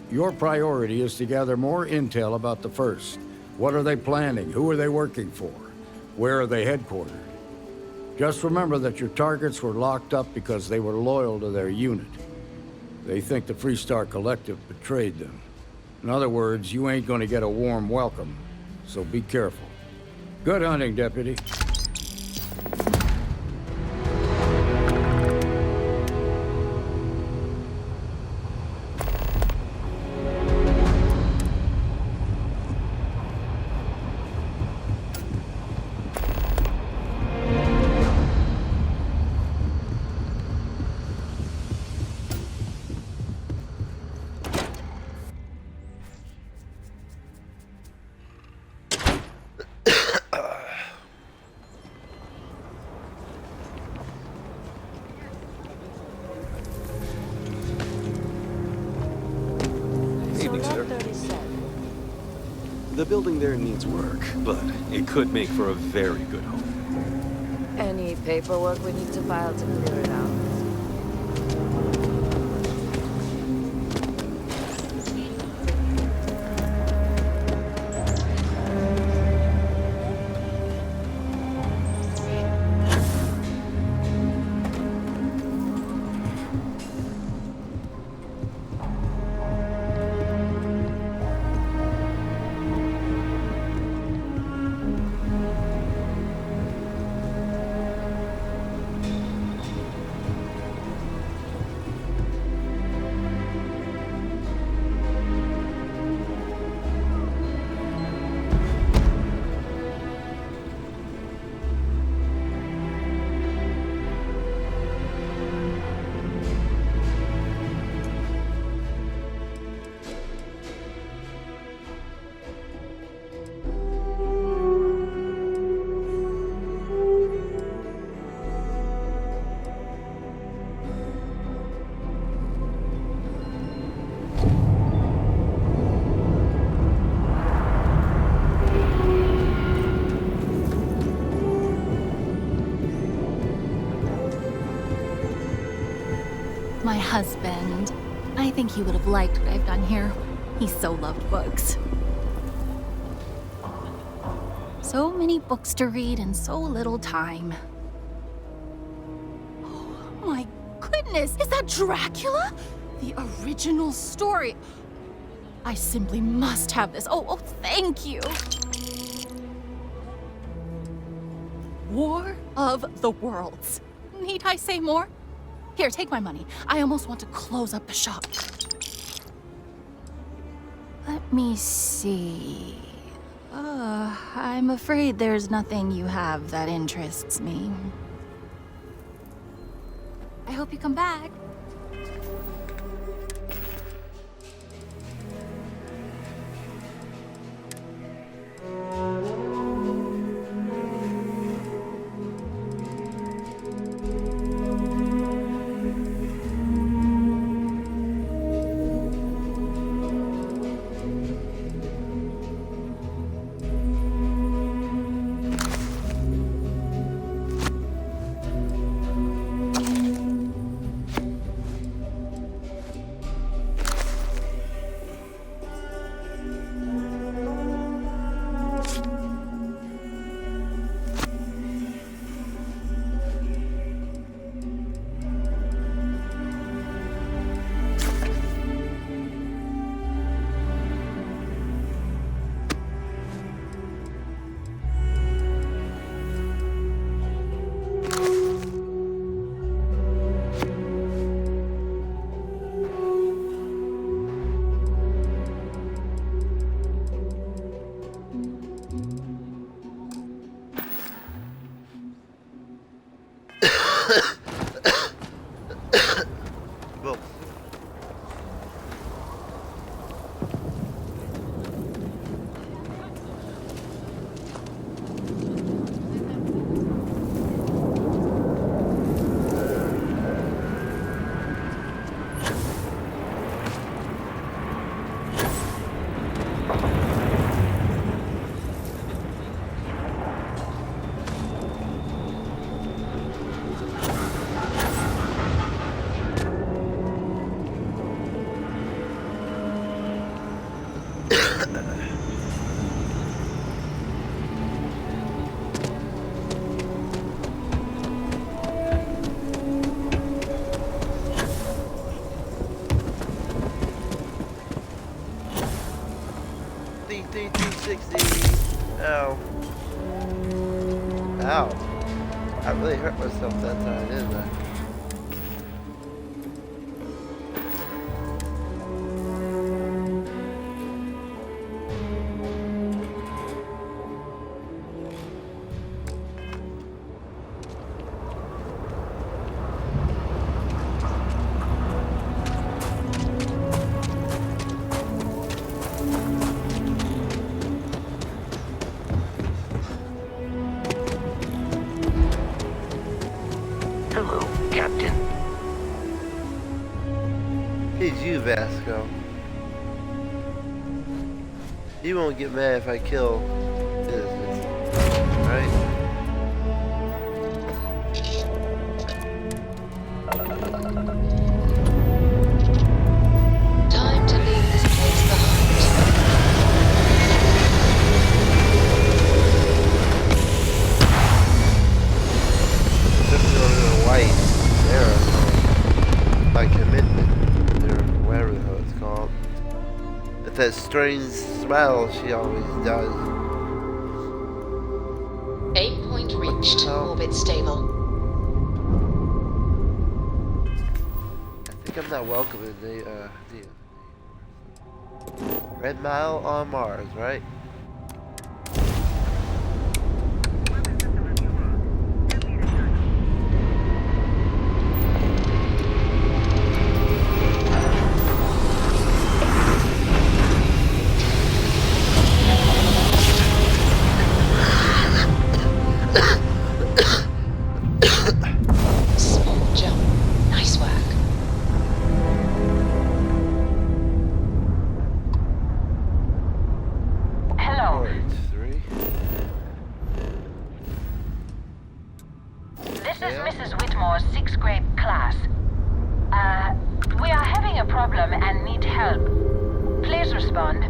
Your priority is to gather more intel about the First. What are they planning? Who are they working for? Where are they headquartered? Just remember that your targets were locked up because they were loyal to their unit. They think the Freestar Collective betrayed them. In other words, you ain't gonna get a warm welcome, so be careful. Good hunting, Deputy. The building there needs work, but it could make for a very good home. Any paperwork we need to file to clear it out? My husband. I think he would have liked what I've done here. He so loved books. So many books to read and so little time. Oh my goodness, is that Dracula? The original story. I simply must have this. Oh, thank you. War of the Worlds. Need I say more? Here, take my money. I almost want to close up the shop. Let me see. I'm afraid there's nothing you have that interests me. I hope you come back. Ow. Ow. I really hurt myself that time, didn't I? Vasco. He won't get mad if I kill innocents, right? strange smell she always does. Aim point reached. Orbit stable. I think I'm not welcome in the Red Mile on Mars, right? Small jump. Nice work. Hello. Three. This is Mrs. Whitmore's 6th grade class. We are having a problem and need help. Please respond.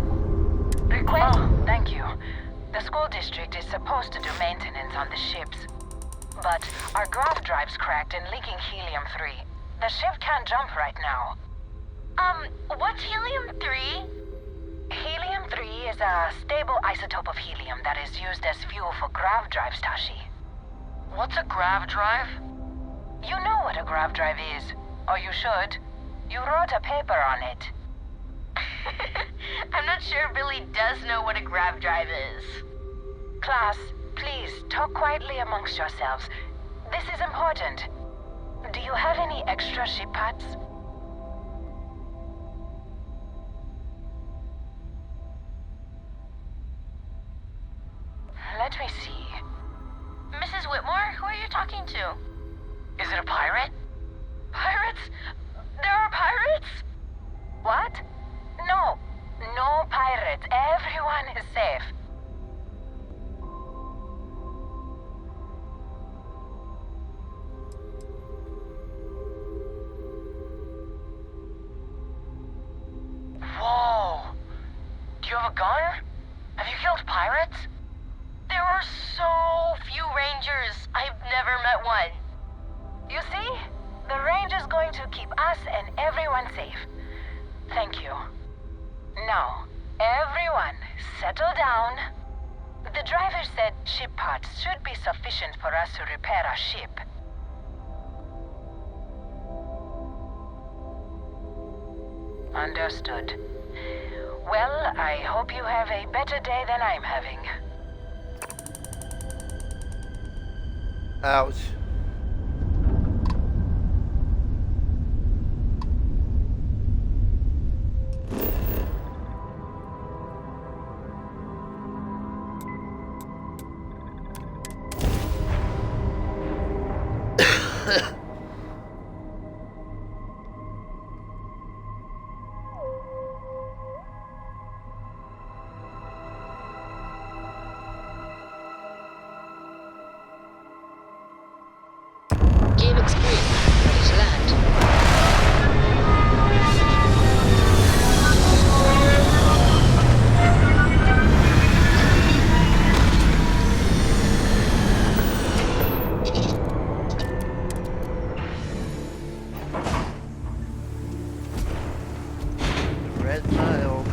Request? Oh, thank you. The school district is supposed to do maintenance on the ships. But our grav drive's cracked and leaking helium-3. The ship can't jump right now. What's helium-3? Helium-3 is a stable isotope of helium that is used as fuel for grav drives, Tashi. What's a grav drive? You know what a grav drive is, or you should. You wrote a paper on it. I'm not sure Billy does know what a grav drive is. Class, please talk quietly amongst yourselves. This is important. Do you have any extra ship parts? Let me see. Mrs. Whitmore, who are you talking to? Is it a pirate? Pirates? There are pirates? What? No. No pirates. Everyone is safe. Whoa. Do you have a gun? Have you killed pirates? There are so few rangers. I've never met one. You see? The range is going to keep us and everyone safe. Thank you. Now, everyone, settle down. The driver said ship parts should be sufficient for us to repair our ship. Understood. Well, I hope you have a better day than I'm having. Ouch. Gearbox green. Ready to land. Red Mile.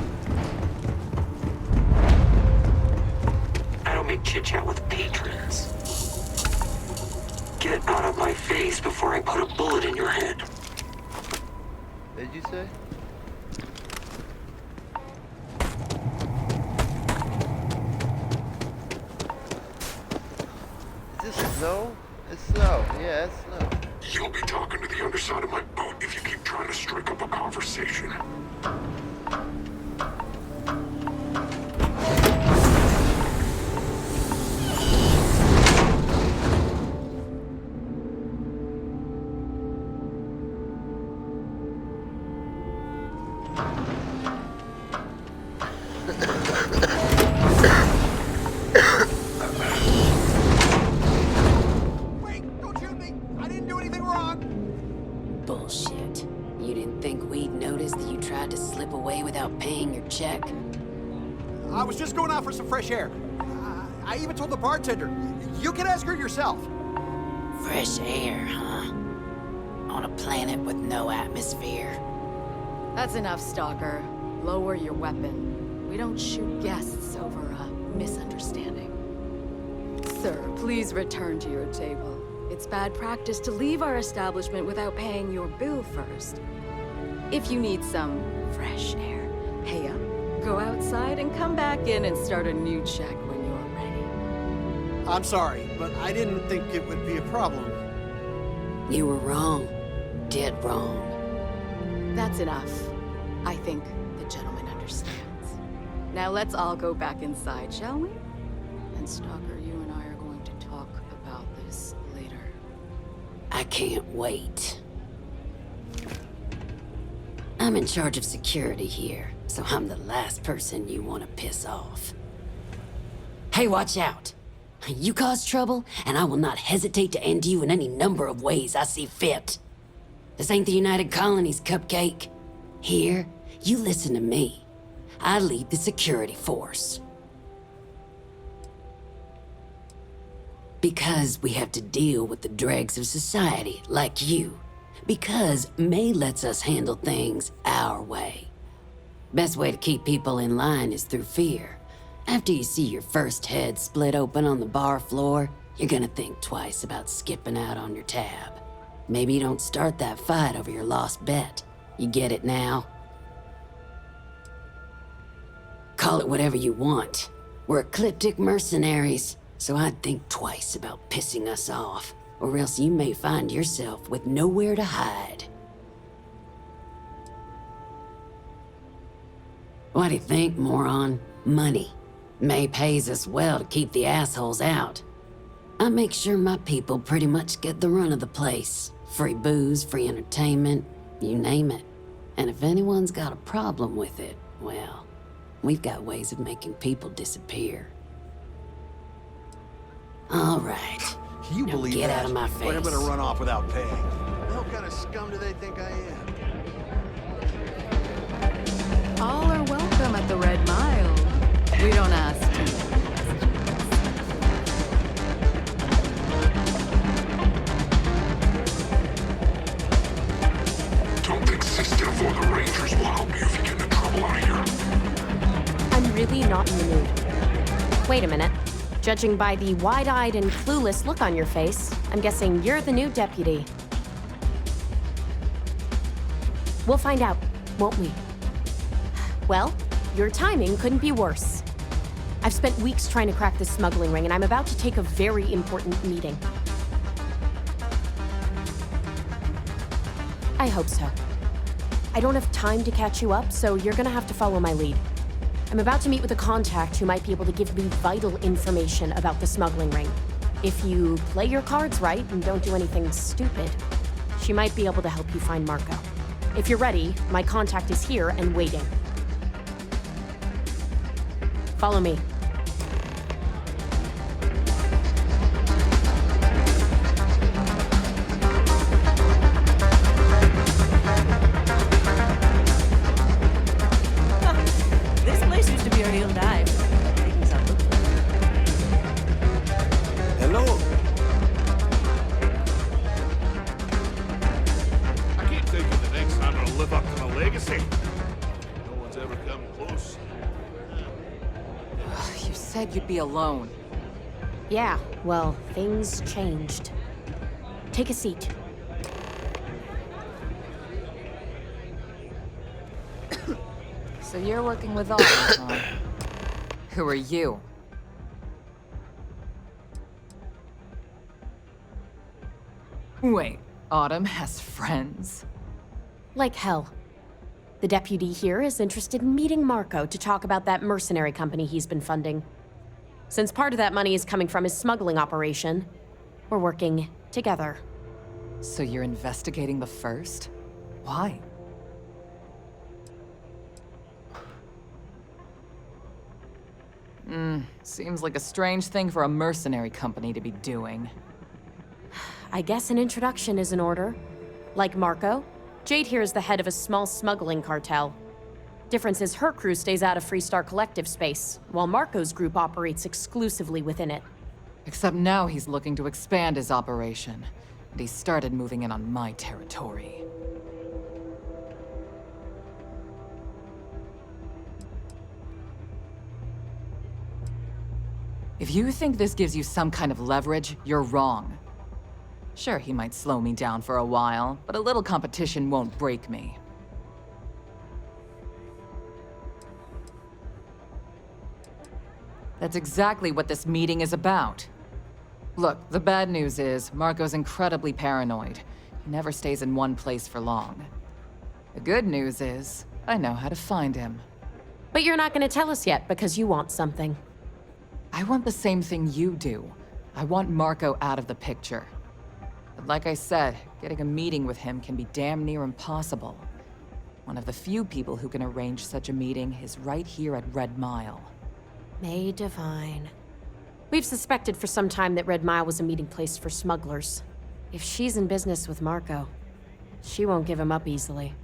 I don't make chit-chat with patrons. Get out of my face before I put a bullet in your head. Did you say? Is this snow? It's snow. Yeah, it's snow. You'll be talking to the underside of my boat if you keep trying to strike up a conversation. Bullshit. You didn't think we'd notice that you tried to slip away without paying your check? I was just going out for some fresh air. I even told the bartender. You can ask her yourself. Fresh air, huh? On a planet with no atmosphere. That's enough, Stalker. Lower your weapon. We don't shoot guests over a misunderstanding. Sir, please return to your table. It's bad practice to leave our establishment without paying your bill first. If you need some fresh air, pay up, go outside, and come back in and start a new check when you're ready. I'm sorry, but I didn't think it would be a problem. You were wrong. Dead wrong. That's enough. I think the gentleman understands. Now let's all go back inside, shall we? And Stalker, you and I are going to talk about this later. I can't wait. I'm in charge of security here, so I'm the last person you want to piss off. Hey, watch out! You cause trouble, and I will not hesitate to end you in any number of ways I see fit. This ain't the United Colonies, Cupcake. Here, you listen to me. I lead the security force. Because we have to deal with the dregs of society, like you. Because May lets us handle things our way. Best way to keep people in line is through fear. After you see your first head split open on the bar floor, you're gonna think twice about skipping out on your tab. Maybe you don't start that fight over your lost bet. You get it now? Call it whatever you want. We're ecliptic mercenaries, so I'd think twice about pissing us off, or else you may find yourself with nowhere to hide. What do you think, moron? Money. May pays us well to keep the assholes out. I make sure my people pretty much get the run of the place. Free booze, free entertainment, you name it. And if anyone's got a problem with it, well, we've got ways of making people disappear. All right. You now believe get that? out of my face. Like I'm gonna run off without paying. What kind of scum do they think I am? All are welcome at the Red Mile. We don't ask too much. Don't think Sister or the Rangers will help you if you get into trouble out here. I'm really not in the mood. Wait a minute. Judging by the wide-eyed and clueless look on your face, I'm guessing you're the new deputy. We'll find out, won't we? Well, your timing couldn't be worse. I've spent weeks trying to crack this smuggling ring, and I'm about to take a very important meeting. I hope so. I don't have time to catch you up, so you're gonna have to follow my lead. I'm about to meet with a contact who might be able to give me vital information about the smuggling ring. If you play your cards right and don't do anything stupid, she might be able to help you find Marco. If you're ready, my contact is here and waiting. Follow me. This place used to be a real dive. Hello. I can't think of the next time I'll live up to my legacy. No one's ever come close. You said you'd be alone. Yeah, well, things changed. Take a seat. So you're working with Autumn, huh? Who are you? Wait, Autumn has friends? Like hell. The deputy here is interested in meeting Marco to talk about that mercenary company he's been funding. Since part of that money is coming from his smuggling operation, we're working together. So you're investigating the first? Why? Seems like a strange thing for a mercenary company to be doing. I guess an introduction is in order. Like Marco, Jade here is the head of a small smuggling cartel. Difference is her crew stays out of Freestar Collective space, while Marco's group operates exclusively within it. Except now he's looking to expand his operation, and he started moving in on my territory. If you think this gives you some kind of leverage, you're wrong. Sure, he might slow me down for a while, but a little competition won't break me. That's exactly what this meeting is about. Look, the bad news is, Marco's incredibly paranoid. He never stays in one place for long. The good news is, I know how to find him. But you're not going to tell us yet because you want something. I want the same thing you do. I want Marco out of the picture. But like I said, getting a meeting with him can be damn near impossible. One of the few people who can arrange such a meeting is right here at Red Mile. May Devine. We've suspected for some time that Red Mile was a meeting place for smugglers. If she's in business with Marco, she won't give him up easily.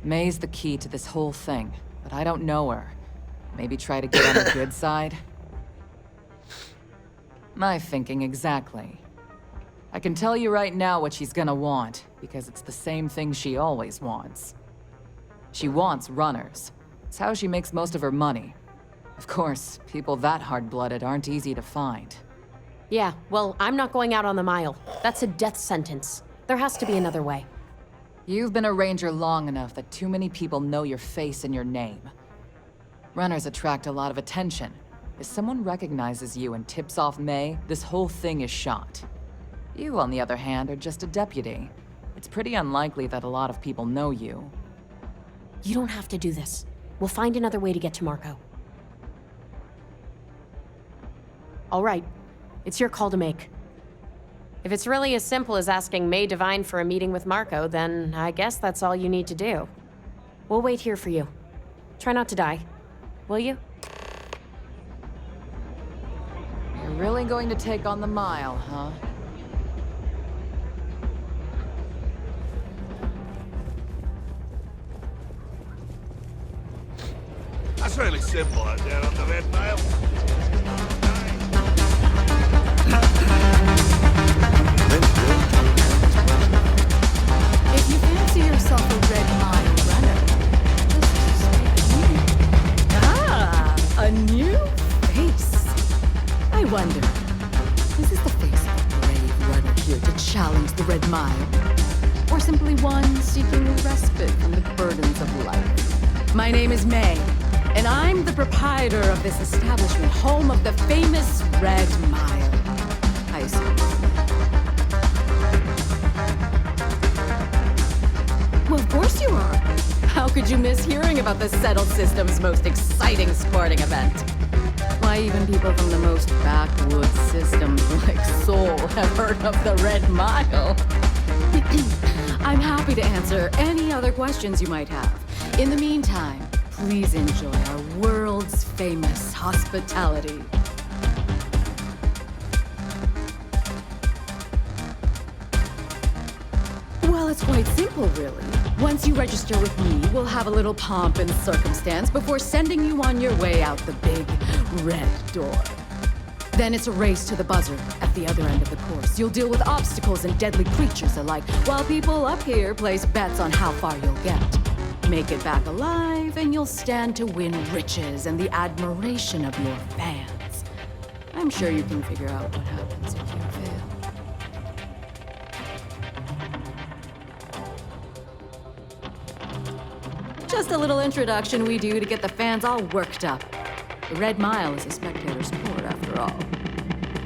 May's the key to this whole thing, but I don't know her. Maybe try to get on the good side? My thinking exactly. I can tell you right now what she's gonna want, because it's the same thing she always wants. She wants runners. It's how she makes most of her money. Of course, people that hard-blooded aren't easy to find. Yeah, well, I'm not going out on the mile. That's a death sentence. There has to be another way. You've been a ranger long enough that too many people know your face and your name. Runners attract a lot of attention. If someone recognizes you and tips off May, this whole thing is shot. You, on the other hand, are just a deputy. It's pretty unlikely that a lot of people know you. You don't have to do this. We'll find another way to get to Marco. All right. It's your call to make. If it's really as simple as asking May Devine for a meeting with Marco, then I guess that's all you need to do. We'll wait here for you. Try not to die. Will you? You're really going to take on the mile, huh? That's really simple out there on the Red Mile. If you fancy yourself a Red Mile runner, just stay tuned. Ah, a new face. I wonder, is this the face of a brave runner here to challenge the Red Mile? Or simply one seeking respite from the burdens of life? My name is May, and I'm the proprietor of this establishment, home of the famous Red Mile. I see. Well, of course you are. How could you miss hearing about the Settled System's most exciting sporting event? Why, even people from the most backwoods systems like Seoul have heard of the Red Mile. I'm happy to answer any other questions you might have. In the meantime, please enjoy our world's famous hospitality. Well, it's quite simple, really. Once you register with me, we'll have a little pomp and circumstance before sending you on your way out the big red door. Then it's a race to the buzzer at the other end of the course. You'll deal with obstacles and deadly creatures alike, while people up here place bets on how far you'll get. Make it back alive, and you'll stand to win riches and the admiration of your fans. I'm sure you can figure out what happens if you fail. Just a little introduction we do to get the fans all worked up. The Red Mile is a spectator sport, after all.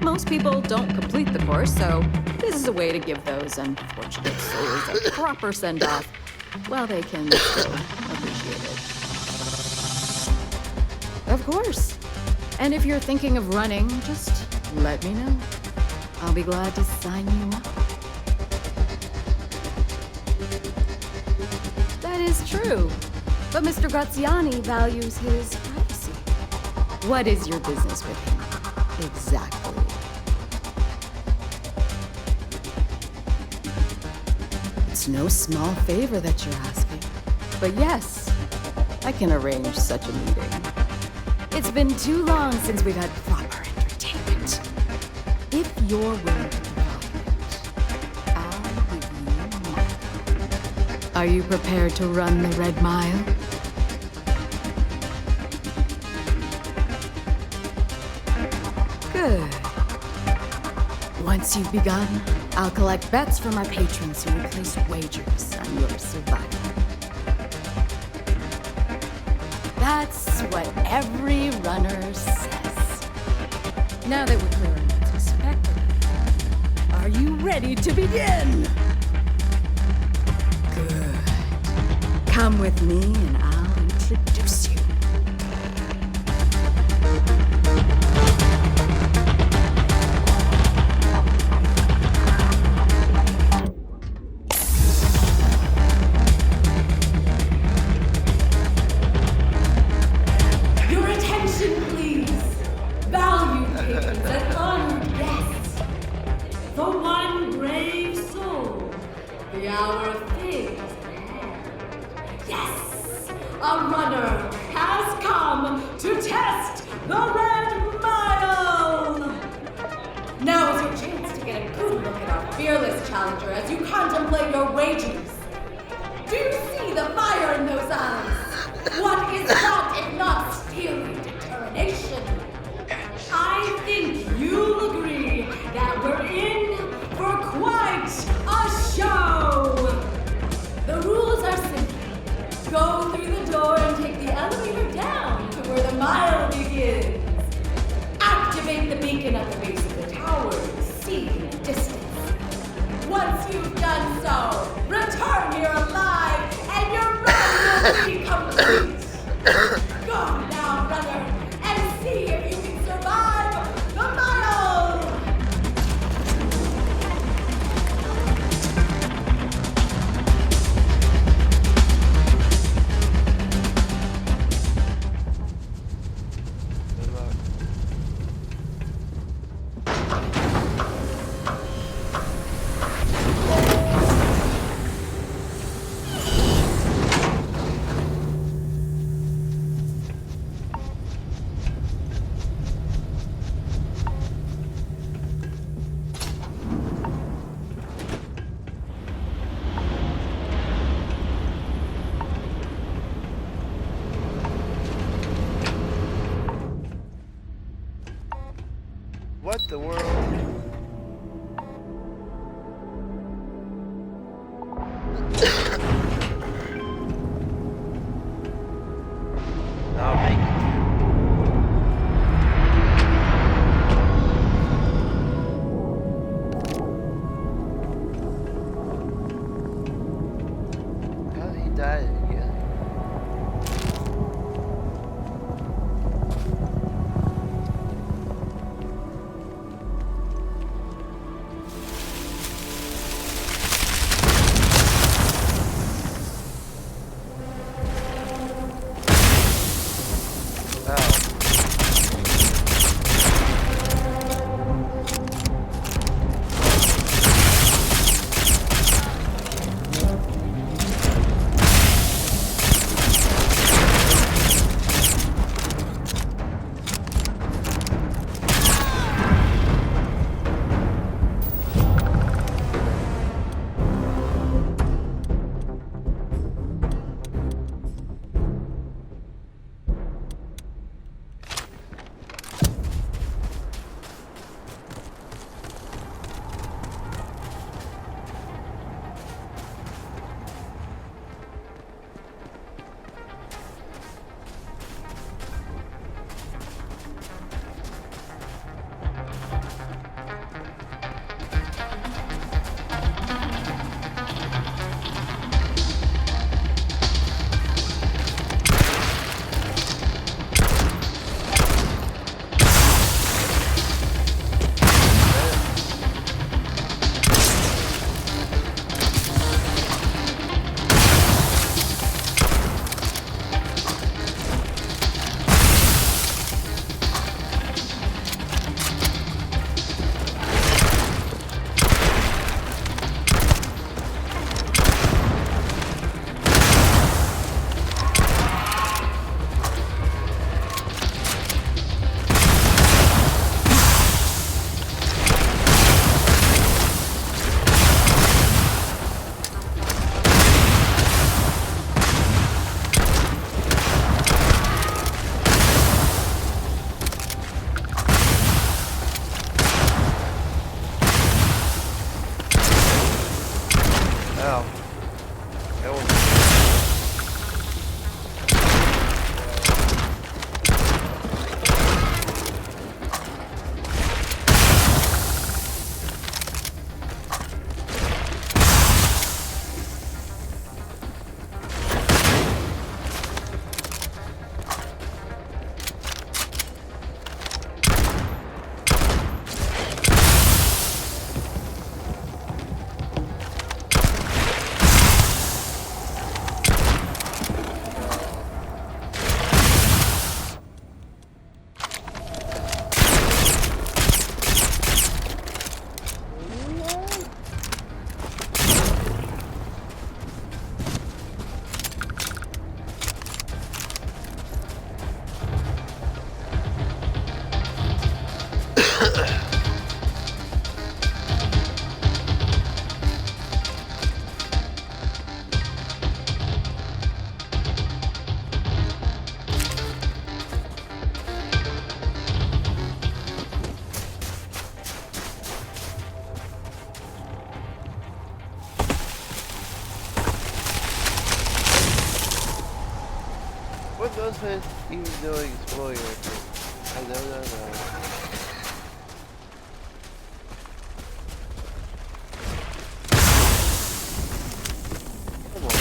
Most people don't complete the course, so this is a way to give those unfortunate souls a proper send-off while they can still appreciate it. Of course. And if you're thinking of running, just let me know. I'll be glad to sign you up. That is true. But Mr. Graziani values his privacy. What is your business with him? Exactly. It's no small favor that you're asking. But yes, I can arrange such a meeting. It's been too long since we've had proper entertainment. If you're willing to provide it, I'll give you more. Are you prepared to run the Red Mile? Good. Once you've begun, I'll collect bets from our patrons who will place wagers on your survival. That's what every runner says. Now that we're clear on what's expected, are you ready to begin? Good. Come with me and I'll introduce you. What the world? I'll make it. How did he die again? What was I even doing exploring everything? I don't know. Come on.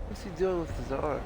What's he doing with his arm?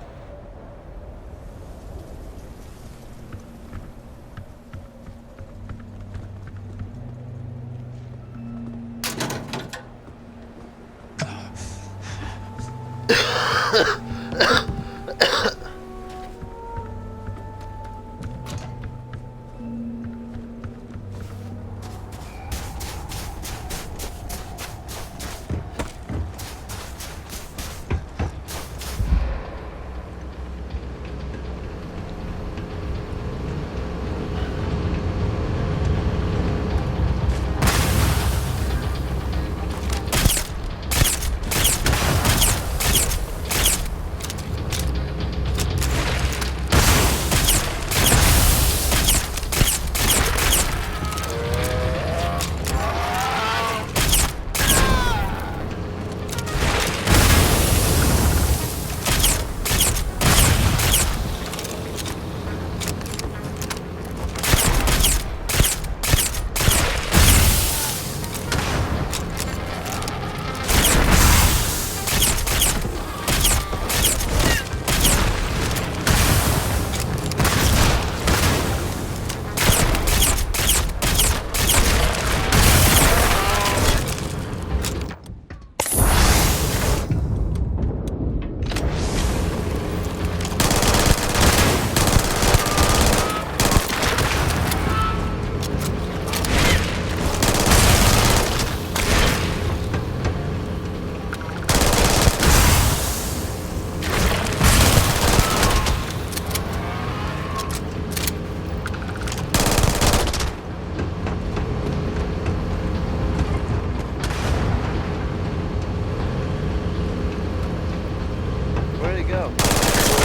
Where'd he go?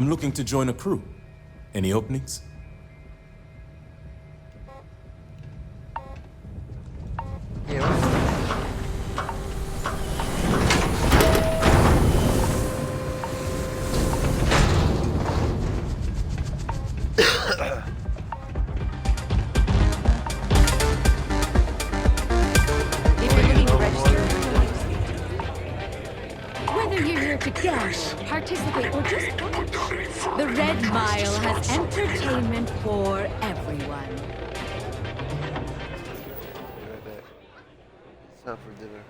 I'm looking to join a crew. Any openings? Whether you're here to guess, participate, or just watch, the Red Mile has entertainment for everyone. It's time for dinner.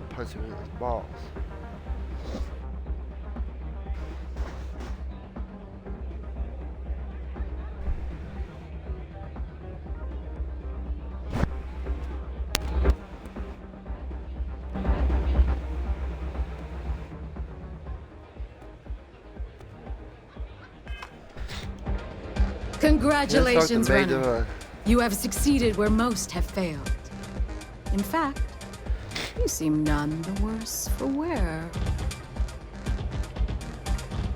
punch him in his balls. Congratulations, Let's talk to Runner. Maida. You have succeeded where most have failed. In fact, you seem none the worse for wear.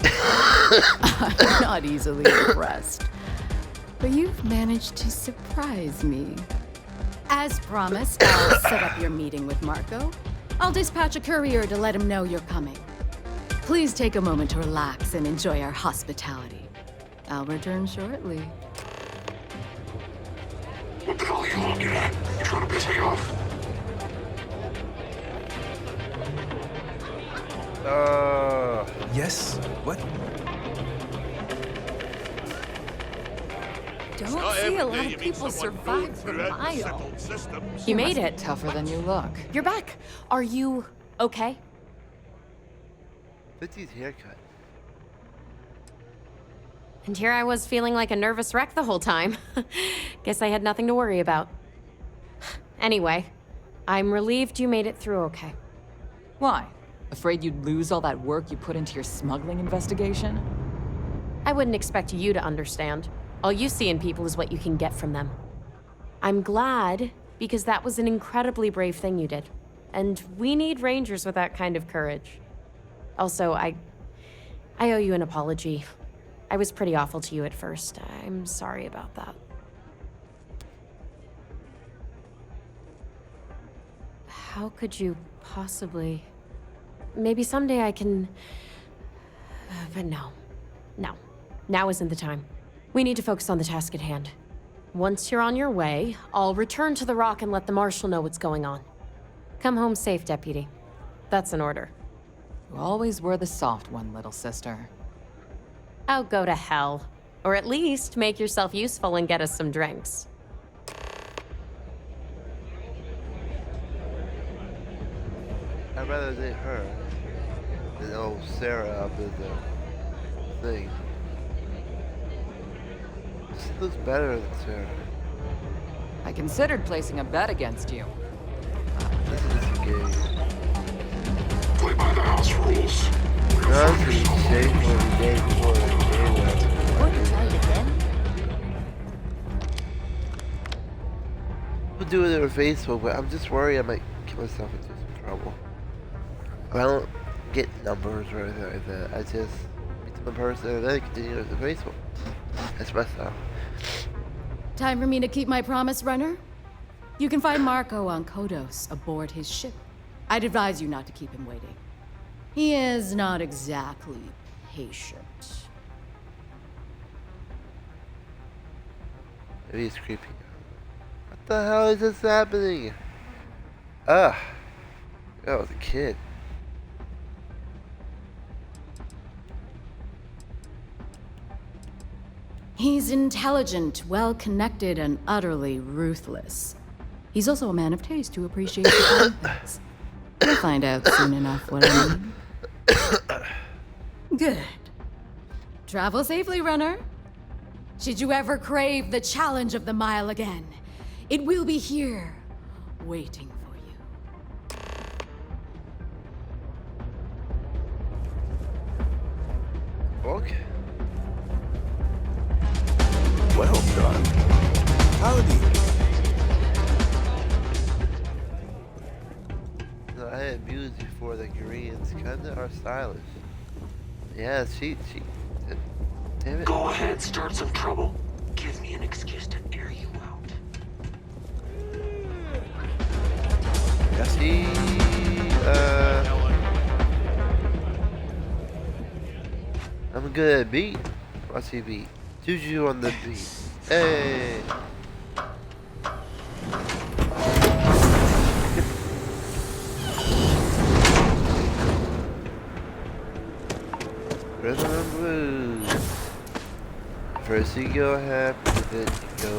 I'm not easily impressed, but you've managed to surprise me. As promised, I'll set up your meeting with Marco. I'll dispatch a courier to let him know you're coming. Please take a moment to relax and enjoy our hospitality. I'll return shortly. What the hell are you looking at? You trying to piss me off? Yes? What? Don't see a lot of people survive the mile. You made it. Tougher than you look. You're back. Are you okay? 50's haircut. And here I was feeling like a nervous wreck the whole time. Guess I had nothing to worry about. Anyway, I'm relieved you made it through okay. Why? Afraid you'd lose all that work you put into your smuggling investigation? I wouldn't expect you to understand. All you see in people is what you can get from them. I'm glad, because that was an incredibly brave thing you did. And we need rangers with that kind of courage. Also, I owe you an apology. I was pretty awful to you at first. I'm sorry about that. How could you possibly... Maybe someday I can... But no. No. Now isn't the time. We need to focus on the task at hand. Once you're on your way, I'll return to the Rock and let the Marshal know what's going on. Come home safe, Deputy. That's an order. You always were the soft one, little sister. Oh, go to hell. Or at least make yourself useful and get us some drinks. I'd rather than her than old Sarah up at the thing. She looks better than Sarah. I considered placing a bet against you. This is a game. Play by the house rules. This is shameful the game before the game was. Want to try it again? We'll do it on Facebook, but I'm just worried I might get myself into some trouble. I don't get numbers or anything like that. I just meet some person and then continue with the Facebook. That's my style. Time for me to keep my promise, Runner. You can find Marco on Kodos aboard his ship. I'd advise you not to keep him waiting. He is not exactly patient. Maybe he's creepy. What the hell is this happening? Ugh. That was a kid. He's intelligent, well-connected, and utterly ruthless. He's also a man of taste to appreciate the things. You'll find out soon enough what I mean. Good. Travel safely, Runner. Should you ever crave the challenge of the mile again, it will be here, waiting for you. Okay. Well done. Howdy. No, I had views before the Koreans kinda are stylish. Yeah, she damn it. Go ahead, start some trouble. Give me an excuse to air you out. She, I'm good at beat. What's he beat? Juju on the beat. Hey. Rhythm and blues. First you go happy, then you go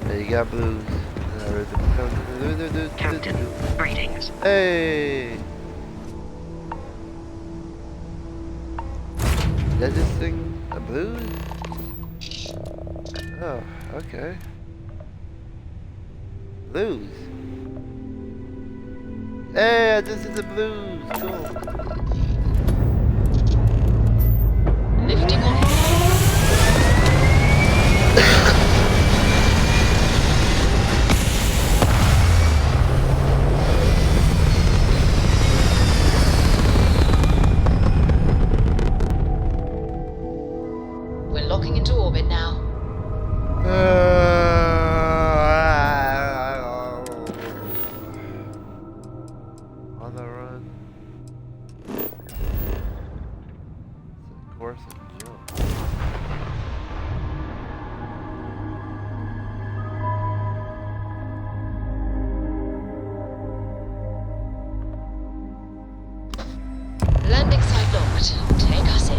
then you got blues. Captain, greetings. Hey! Did I just sing a blues? Oh, okay. Blues. Hey, I just did the blues. Cool. Lifting off. We're locking into orbit now. On the run. Course and jump. Landing site locked. Take us in.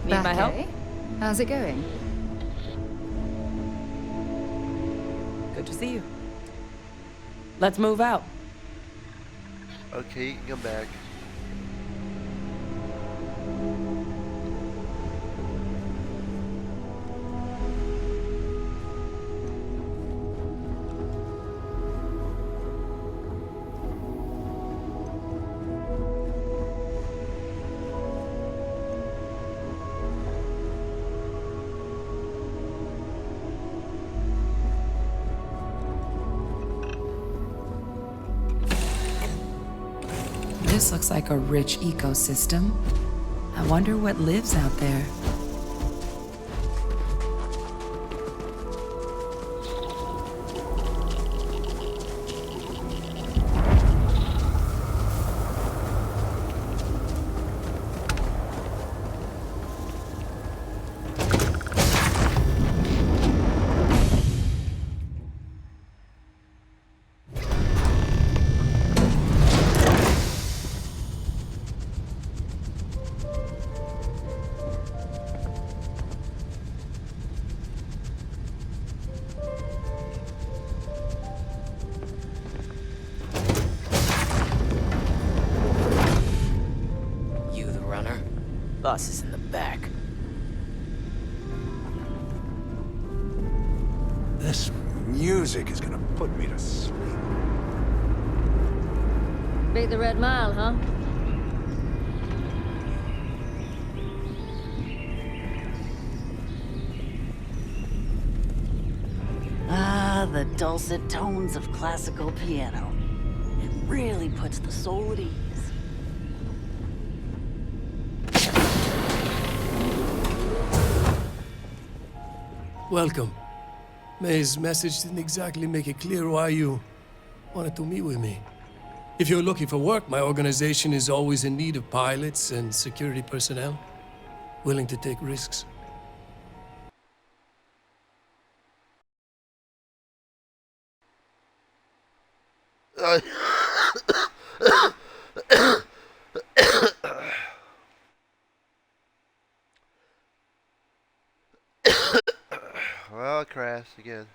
Need my help? How's it going? Good to see you. Let's move out. Okay, you can come back. This looks like a rich ecosystem. I wonder what lives out there. Boss is in the back. This music is gonna put me to sleep. Beat the Red Mile, huh? Ah, the dulcet tones of classical piano. It really puts the soul at ease. Welcome. May's message didn't exactly make it clear why you wanted to meet with me. If you're looking for work, my organization is always in need of pilots and security personnel, willing to take risks. Well, I crashed again.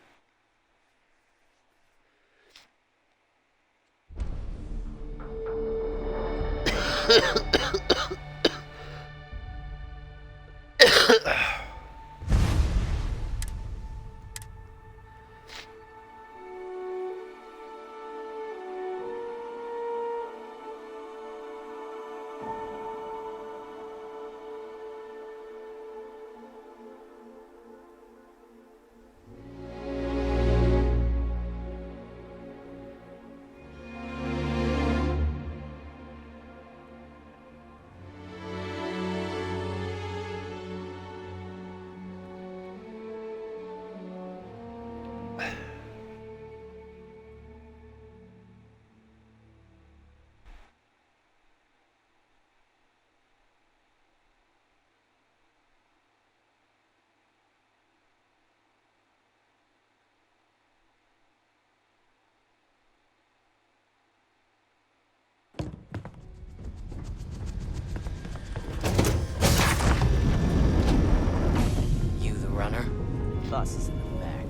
bus is in the back.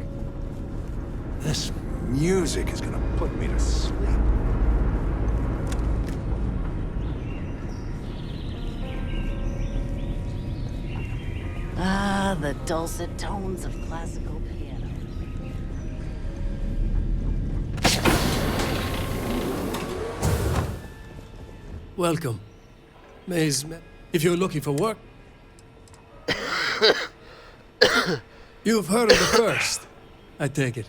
This music is gonna put me to sleep. Ah, the dulcet tones of classical piano. Welcome. If you're looking for work... You've heard of the First, I take it.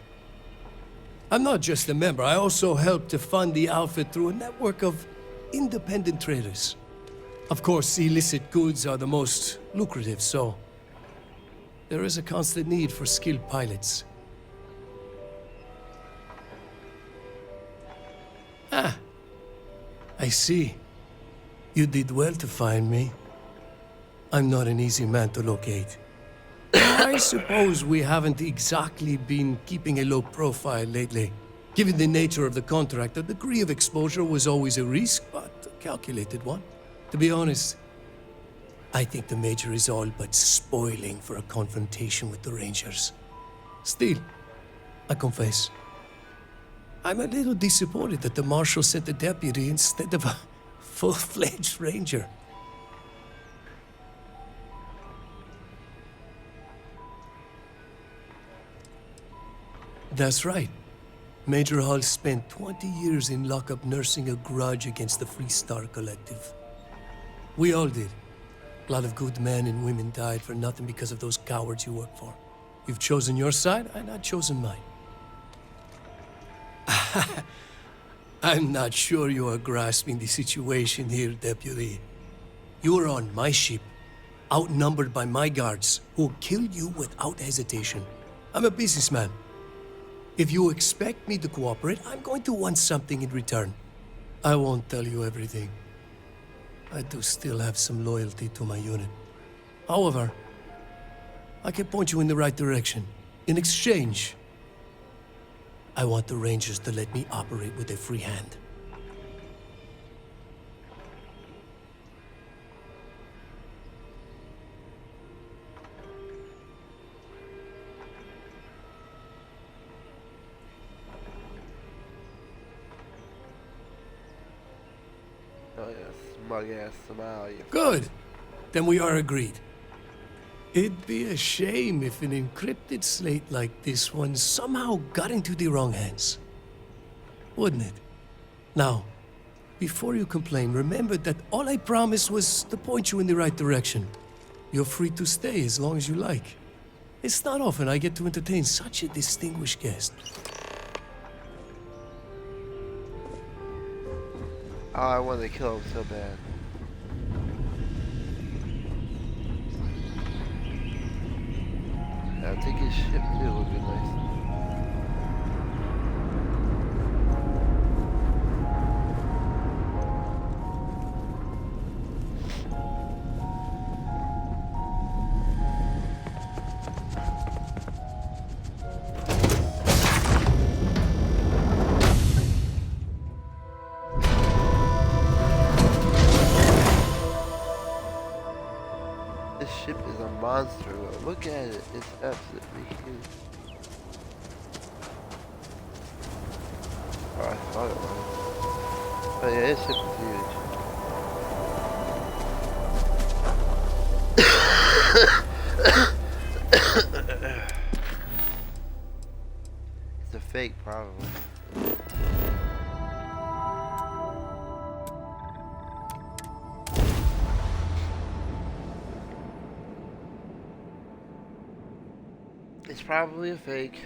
I'm not just a member, I also help to fund the outfit through a network of independent traders. Of course, illicit goods are the most lucrative, so there is a constant need for skilled pilots. Ah, I see. You did well to find me. I'm not an easy man to locate. I suppose we haven't exactly been keeping a low profile lately. Given the nature of the contract, a degree of exposure was always a risk, but a calculated one. To be honest, I think the Major is all but spoiling for a confrontation with the Rangers. Still, I confess, I'm a little disappointed that the Marshal sent a deputy instead of a full-fledged Ranger. That's right. Major Hall spent 20 years in lockup nursing a grudge against the Free Star Collective. We all did. A lot of good men and women died for nothing because of those cowards you work for. You've chosen your side, and I've chosen mine. I'm not sure you are grasping the situation here, Deputy. You are on my ship, outnumbered by my guards, who will kill you without hesitation. I'm a businessman. If you expect me to cooperate, I'm going to want something in return. I won't tell you everything. I do still have some loyalty to my unit. However, I can point you in the right direction. In exchange, I want the Rangers to let me operate with a free hand. Oh yeah, smug-ass smile. Good. Then we are agreed. It'd be a shame if an encrypted slate like this one somehow got into the wrong hands. Wouldn't it? Now, before you complain, remember that all I promised was to point you in the right direction. You're free to stay as long as you like. It's not often I get to entertain such a distinguished guest. Oh, I wanted to kill him so bad. I'll take his ship too, would be nice. This ship is a monster. Look at it. It's absolutely huge. Oh, I thought it was. Oh yeah, this ship is huge. It's a fake, probably. It's probably a fake.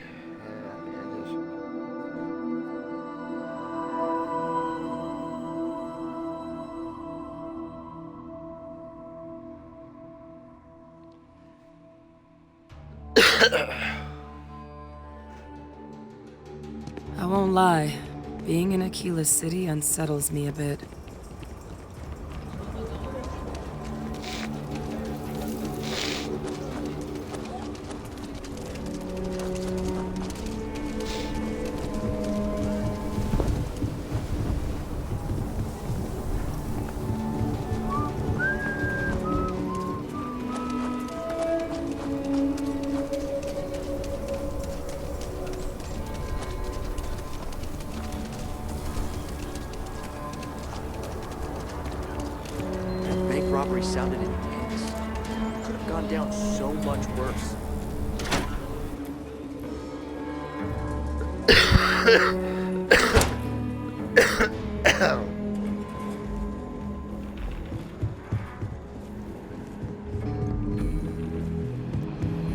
I won't lie. Being in Aquila City unsettles me a bit. robbery sounded intense. Could have gone down so much worse.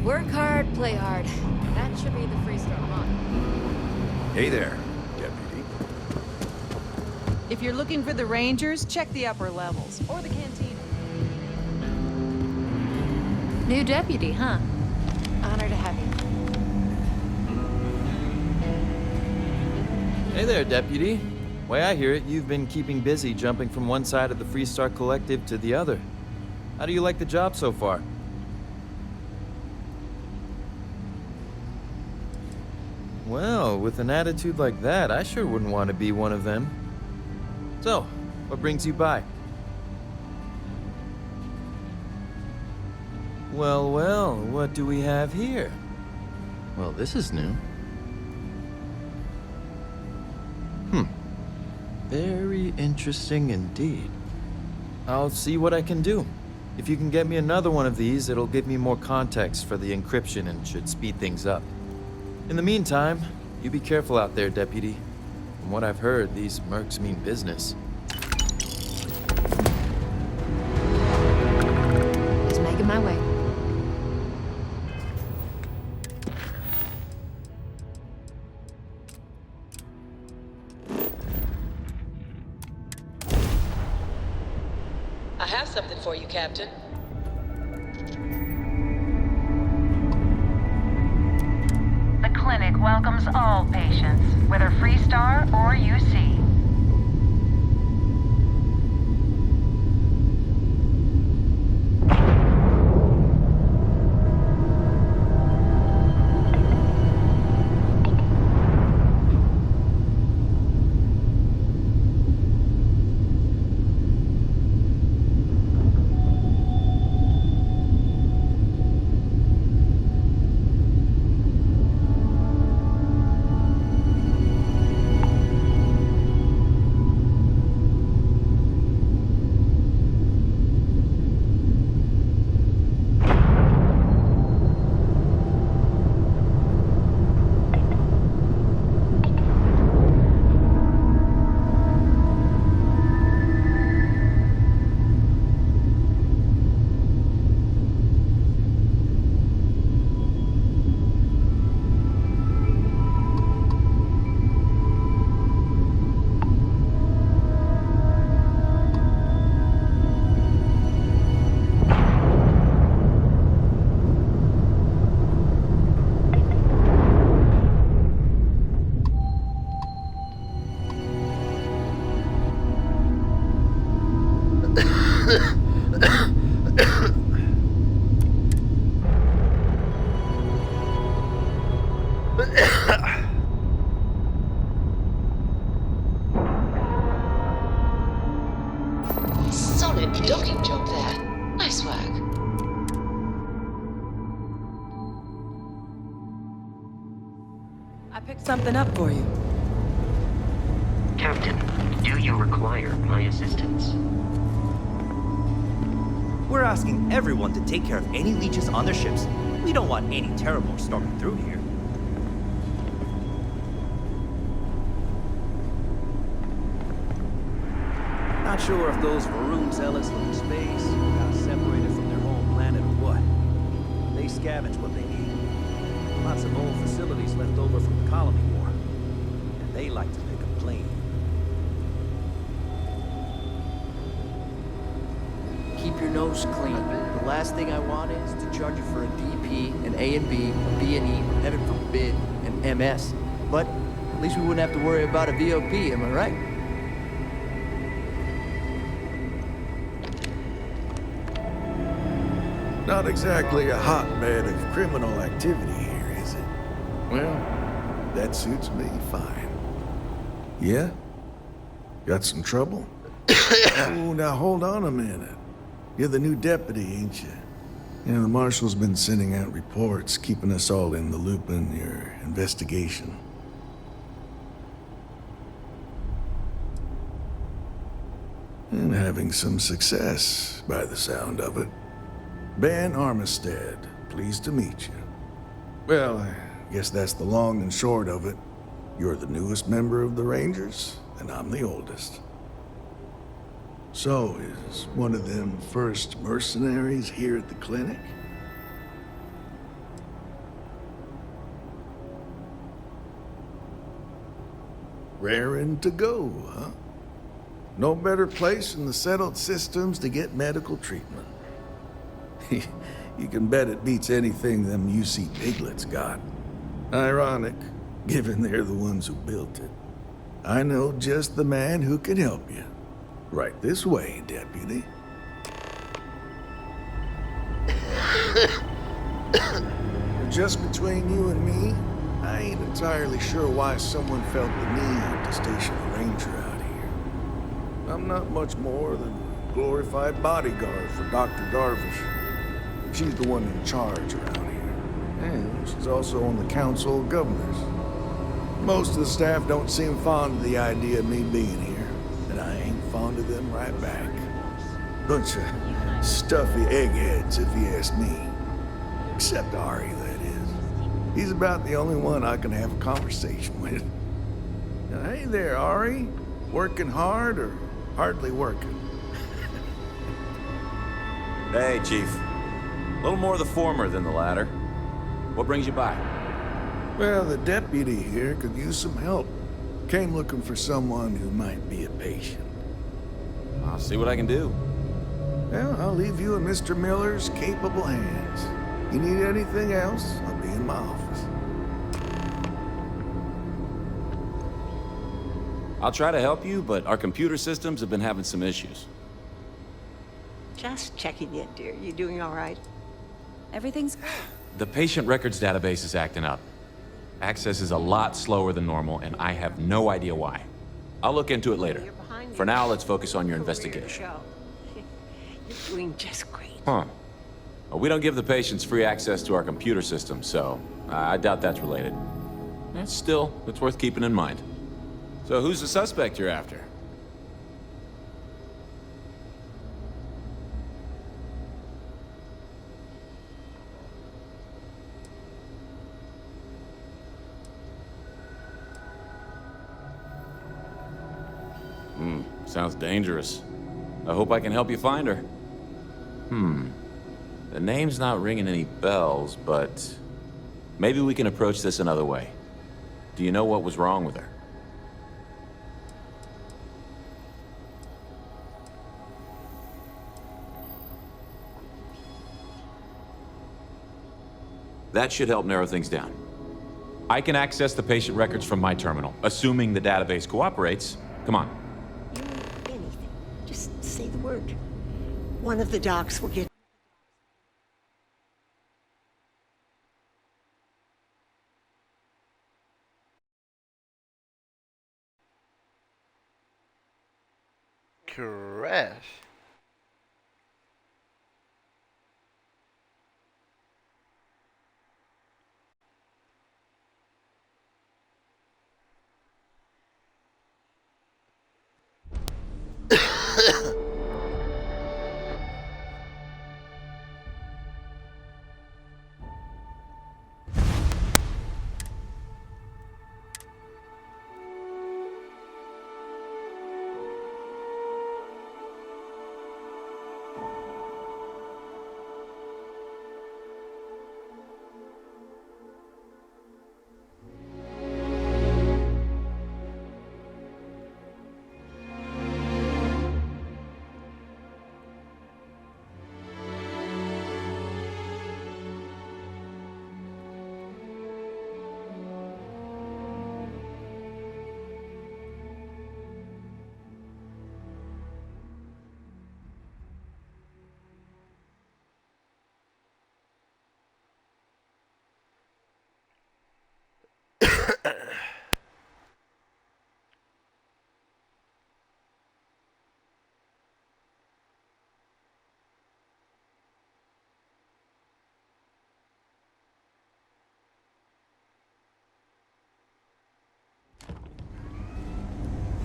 Work hard, play hard. That should be the Freestar motto. Hey there, deputy. If you're looking for the Rangers, check the upper levels or the canteen. New deputy, huh? Honor to have you. Hey there, deputy. Way I hear it, you've been keeping busy jumping from one side of the Freestar Collective to the other. How do you like the job so far? Well, with an attitude like that, I sure wouldn't want to be one of them. So, what brings you by? Well, well, what do we have here? Well, this is new. Very interesting indeed. I'll see what I can do. If you can get me another one of these, it'll give me more context for the encryption and should speed things up. In the meantime, you be careful out there, deputy. From what I've heard, these mercs mean business. Just making my way. I have something for you, Captain. The clinic welcomes all patients, whether Freestar or UC. Solid docking job there. Nice work. I picked something up for you. Captain, do you require my assistance? We're asking everyone to take care of any leeches on their ships. We don't want any terrible storming through here. Not sure if those Varun zealots from space got separated from their home planet or what. They scavenge what they need. Lots of old facilities left over from the colony war. And they like to pick up clean. Keep your nose clean. The last thing I want is to charge you for a DP, an A and B, a B and E, or heaven forbid, an MS. But at least we wouldn't have to worry about a VOP, am I right? Not exactly a hotbed of criminal activity here, is it? Well, that suits me fine. Yeah? Got some trouble? Oh, now hold on a minute. You're the new deputy, ain't you? Yeah, the marshal's been sending out reports, keeping us all in the loop in your investigation. And having some success, by the sound of it. Ben Armistead, pleased to meet you. Well, I guess that's the long and short of it. You're the newest member of the Rangers, and I'm the oldest. So, is one of them first mercenaries here at the clinic? Raring to go, huh? No better place in the settled systems to get medical treatment. You can bet it beats anything them UC piglets got. Ironic, given they're the ones who built it. I know just the man who can help you. Right this way, Deputy. Just between you and me, I ain't entirely sure why someone felt the need to station a ranger out here. I'm not much more than a glorified bodyguard for Dr. Darvish. She's the one in charge around here. And she's also on the Council of Governors. Most of the staff don't seem fond of the idea of me being here, and I ain't fond of them right back. Bunch of stuffy eggheads, if you ask me. Except Ari, that is. He's about the only one I can have a conversation with. Now, hey there, Ari. Working hard or hardly working? Hey, Chief. A little more the former than the latter. What brings you by? Well, the deputy here could use some help. Came looking for someone who might be a patient. I'll see what I can do. Well, I'll leave you in Mr. Miller's capable hands. You need anything else, I'll be in my office. I'll try to help you, but our computer systems have been having some issues. Just checking in, dear. You doing all right? Everything's great. The patient records database is acting up. Access is a lot slower than normal, and I have no idea why. I'll look into it later. For now, let's focus on your investigation. You're doing just great. Huh. Well, we don't give the patients free access to our computer system, so I doubt that's related. Still, it's worth keeping in mind. So who's the suspect you're after? Sounds dangerous. I hope I can help you find her. The name's not ringing any bells, but maybe we can approach this another way. Do you know what was wrong with her? That should help narrow things down. I can access the patient records from my terminal, assuming the database cooperates. Come on. Anything. Just say the word. One of the docs will get... Crash.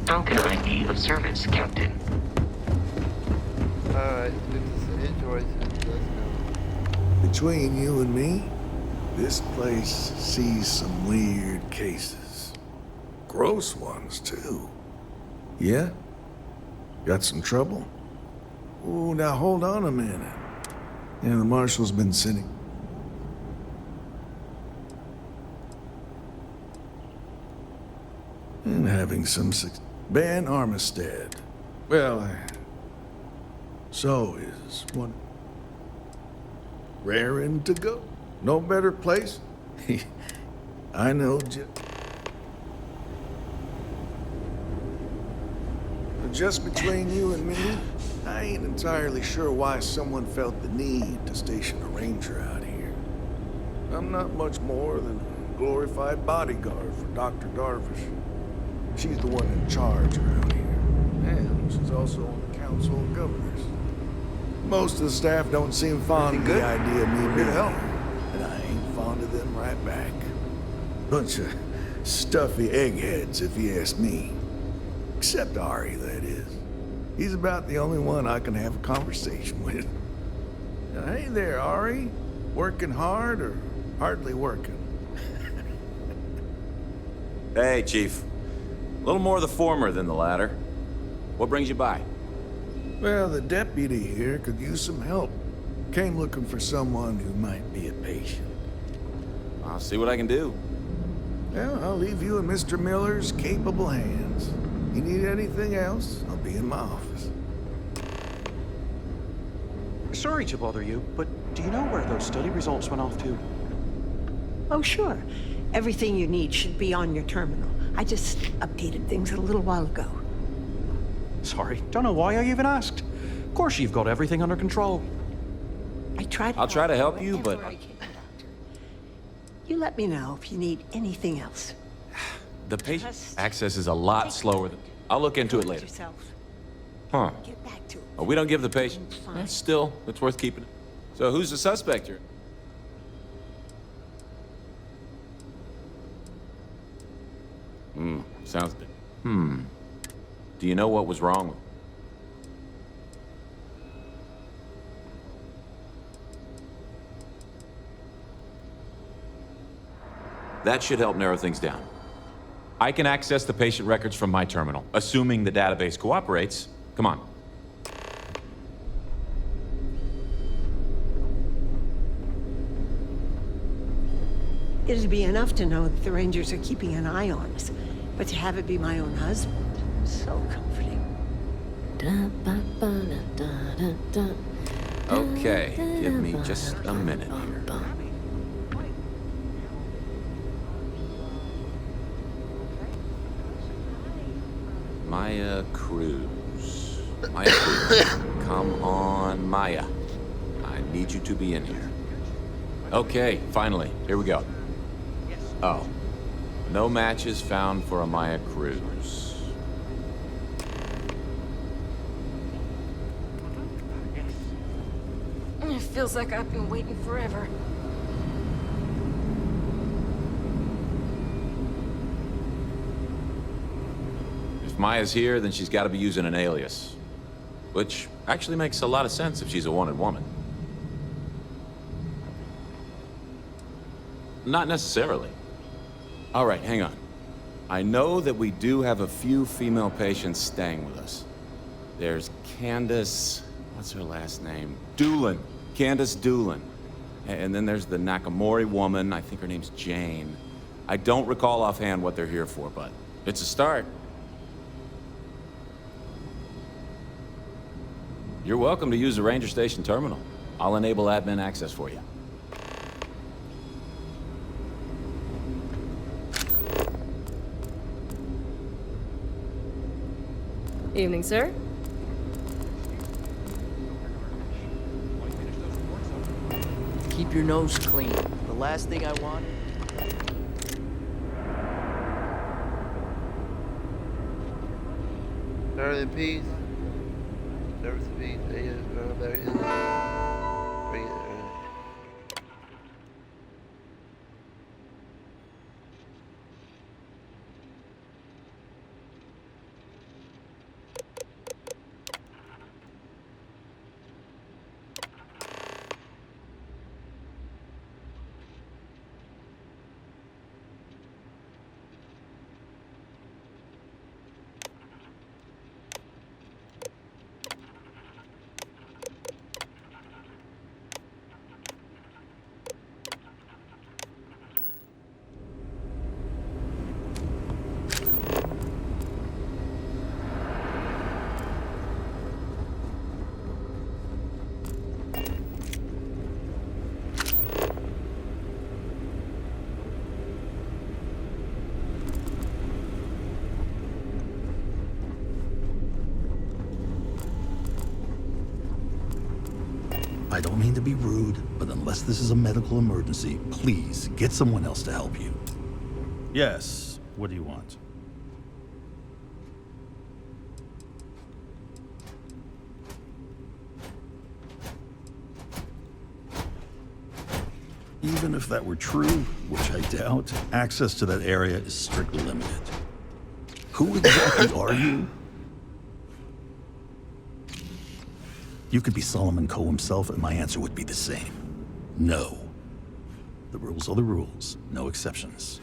Falcon ID of service, Captain. Androids, let's go. Between you and me, this place sees some weird cases. Gross ones, too. Yeah? Got some trouble? Oh, now hold on a minute. Yeah, the marshal's been sitting. And having some success. Ben Armistead. Well, so is one. Raring to go. No better place. I know. Just between you and me, I ain't entirely sure why someone felt the need to station a ranger out here. I'm not much more than a glorified bodyguard for Dr. Darvish. She's the one in charge around here. And she's also on the Council of Governors. Most of the staff don't seem fond of the idea of me being here, and I ain't fond of them right back. Bunch of stuffy eggheads, if you ask me. Except Ari, that is. He's about the only one I can have a conversation with. Now, hey there, Ari. Working hard or hardly working? Hey, Chief. A little more the former than the latter. What brings you by? Well, the deputy here could use some help. Came looking for someone who might be a patient. I'll see what I can do. Well, I'll leave you in Mr. Miller's capable hands. You need anything else, I'll be in my office. Sorry to bother you, but do you know where those study results went off to? Oh, sure. Everything you need should be on your terminal. I just updated things a little while ago. Sorry, don't know why I even asked. Of course you've got everything under control. I'll try to help you, but... You let me know if you need anything else. The patient access is a lot slower than... I'll look into it later. Huh. Get back to it. Oh, we don't give the patient... Still, it's worth keeping. So who's the suspect here? Sounds good. Do you know what was wrong with... That should help narrow things down. I can access the patient records from my terminal, assuming the database cooperates. Come on. It'd be enough to know that the Rangers are keeping an eye on us, but to have it be my own husband, so comforting. Okay, give me just a minute here. Maya Cruz. Maya Cruz. Come on, Maya. I need you to be in here. Okay, finally. Here we go. Oh. No matches found for a Maya Cruz. It feels like I've been waiting forever. If Maya's here, then she's got to be using an alias. Which actually makes a lot of sense if she's a wanted woman. Not necessarily. All right, hang on. I know that we do have a few female patients staying with us. There's Candace... what's her last name? Doolin. Candace Doolin. And then there's the Nakamori woman. I think her name's Jane. I don't recall offhand what they're here for, but it's a start. You're welcome to use the Ranger Station terminal. I'll enable admin access for you. Evening, sir. Keep your nose clean. The last thing I want... Service in peace. Service in peace. There it is. Bring it. I don't mean to be rude, but unless this is a medical emergency, please get someone else to help you. Yes, what do you want? Even if that were true, which I doubt, access to that area is strictly limited. Who exactly are you? You could be Solomon Coe himself, and my answer would be the same. No. The rules are the rules, no exceptions.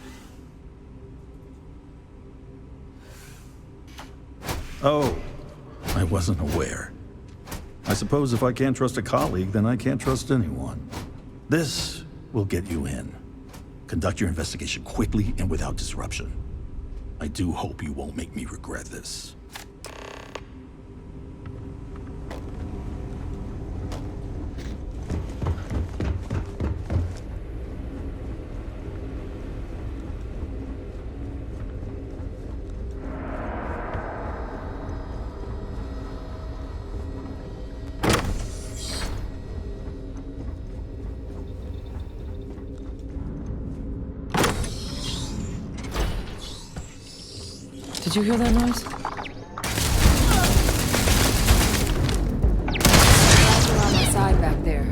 Oh, I wasn't aware. I suppose if I can't trust a colleague, then I can't trust anyone. This will get you in. Conduct your investigation quickly and without disruption. I do hope you won't make me regret this. Did you hear that noise? Guys are on my side back there.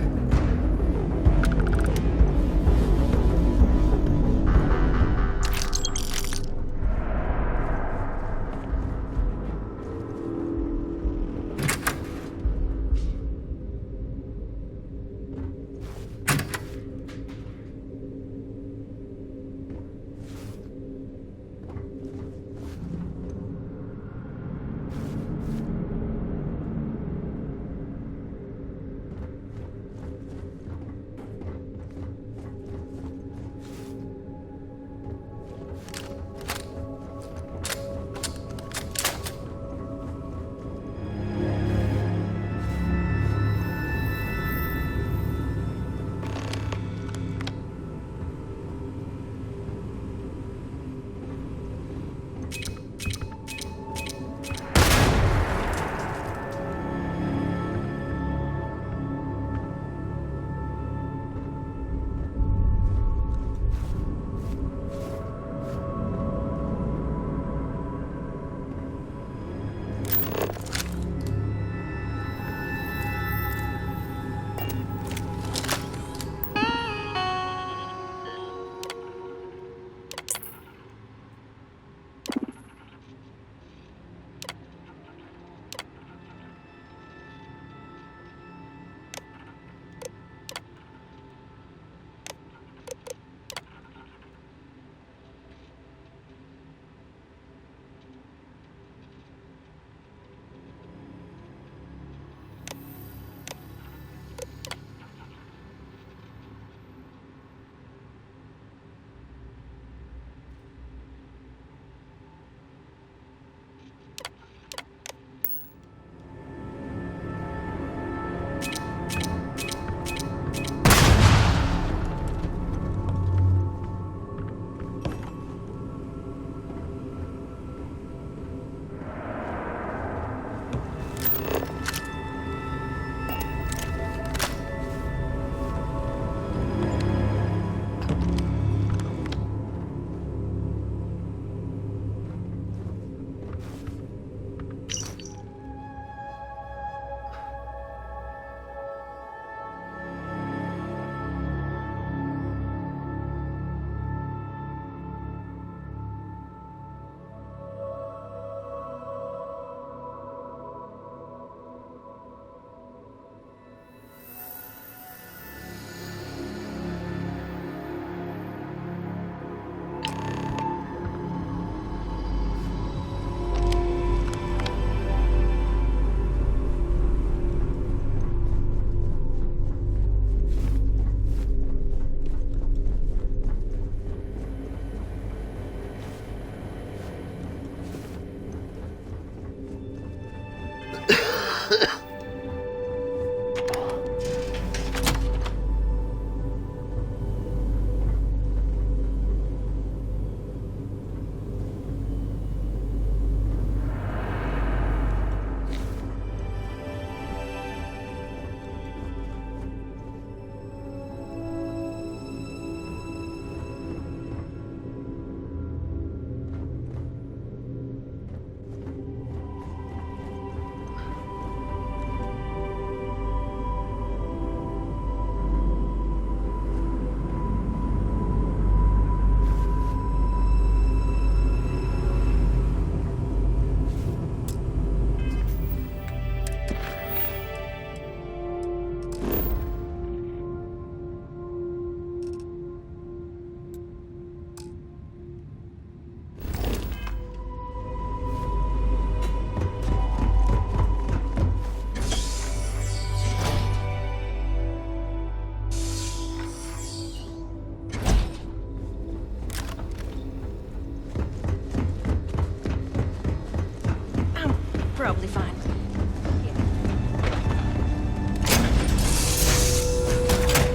probably fine.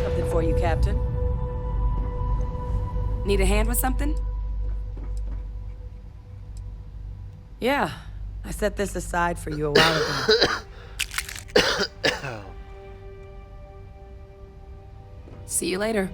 Something for you, Captain. Need a hand with something? Yeah, I set this aside for you a while ago. See you later.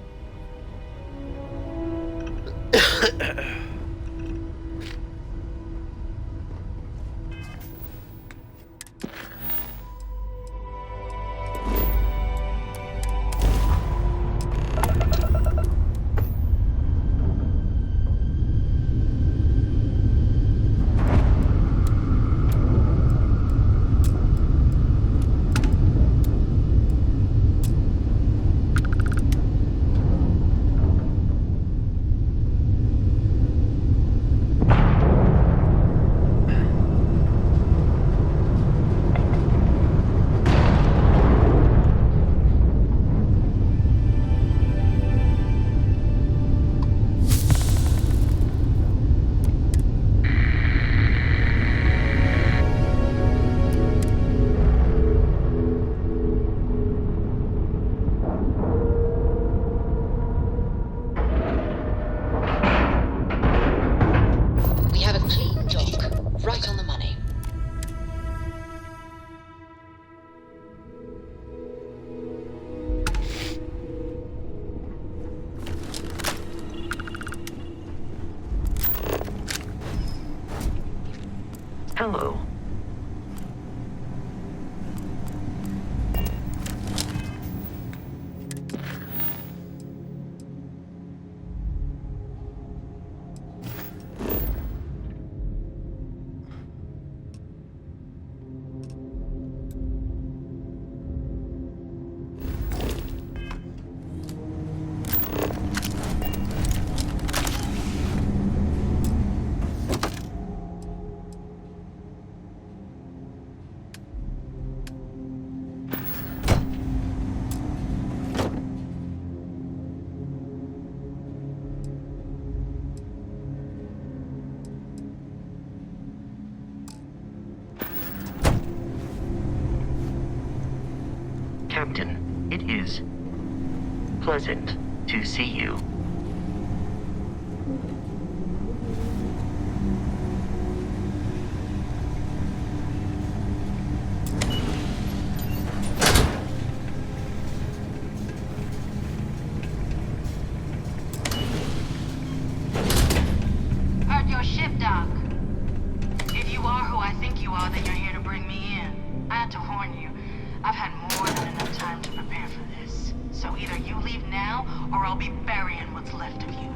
Hello. Captain, it is pleasant to see you. Heard your ship, Doc. If you are who I think you are, then you're here to bring me in. I had to warn you. I've had more than enough time to prepare for this. So either you leave now, or I'll be burying what's left of you.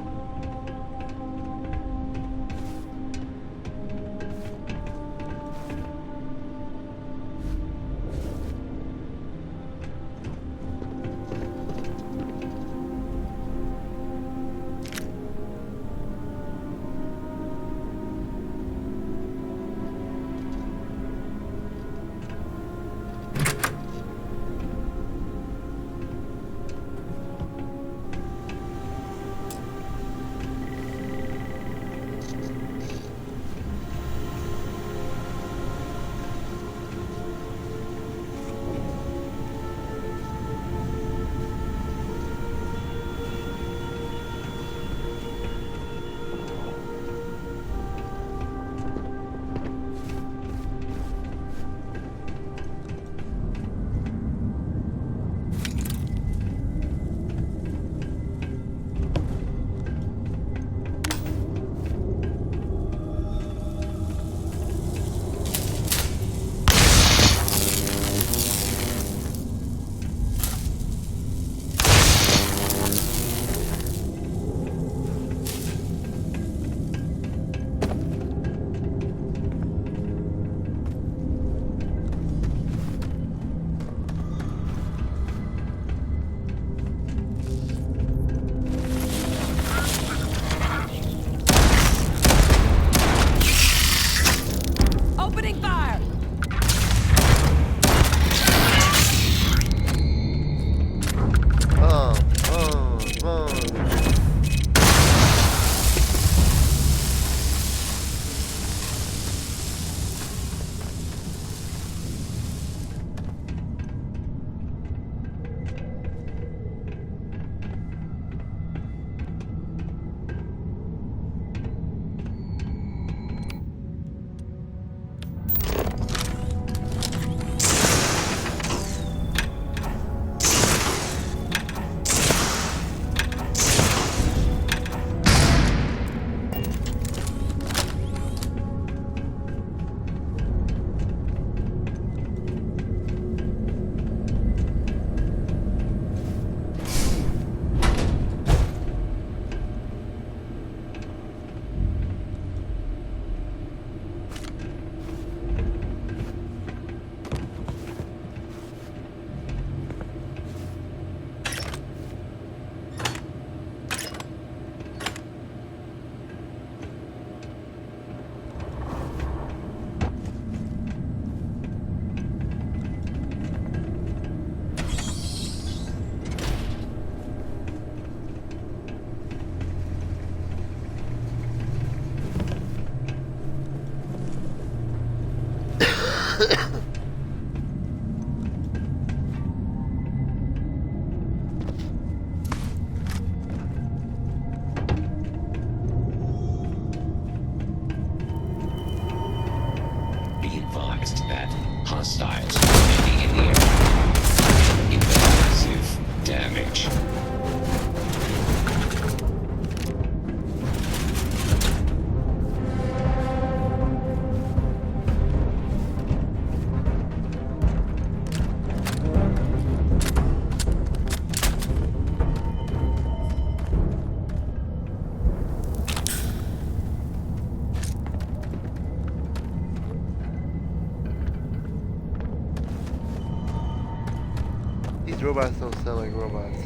These robots don't sound like robots.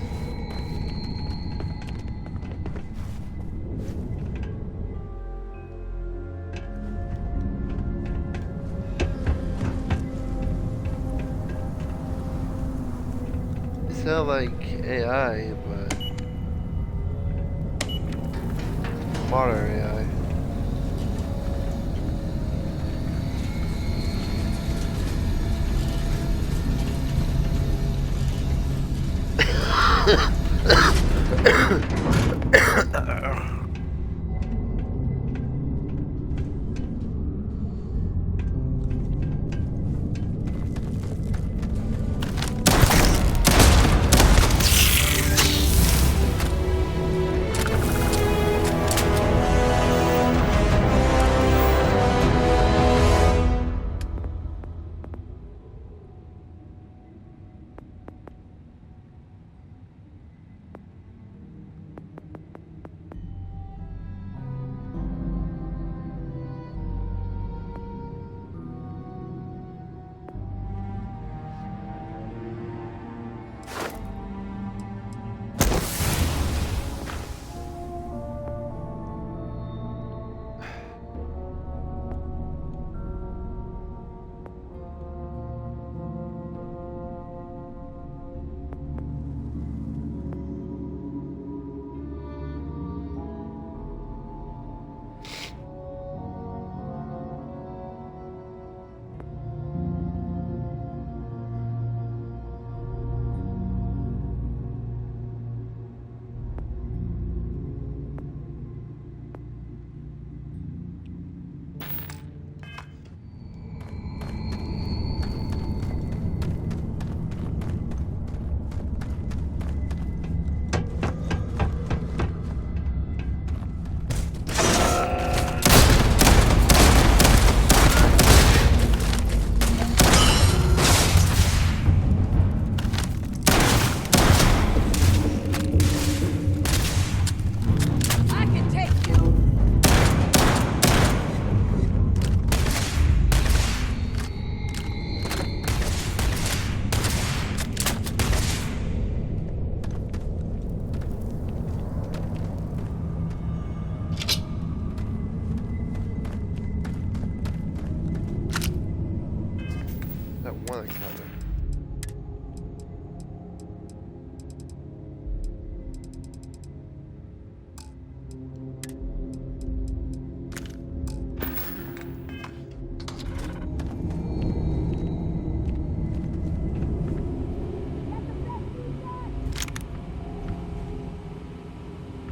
They sound like AI, but modern AI.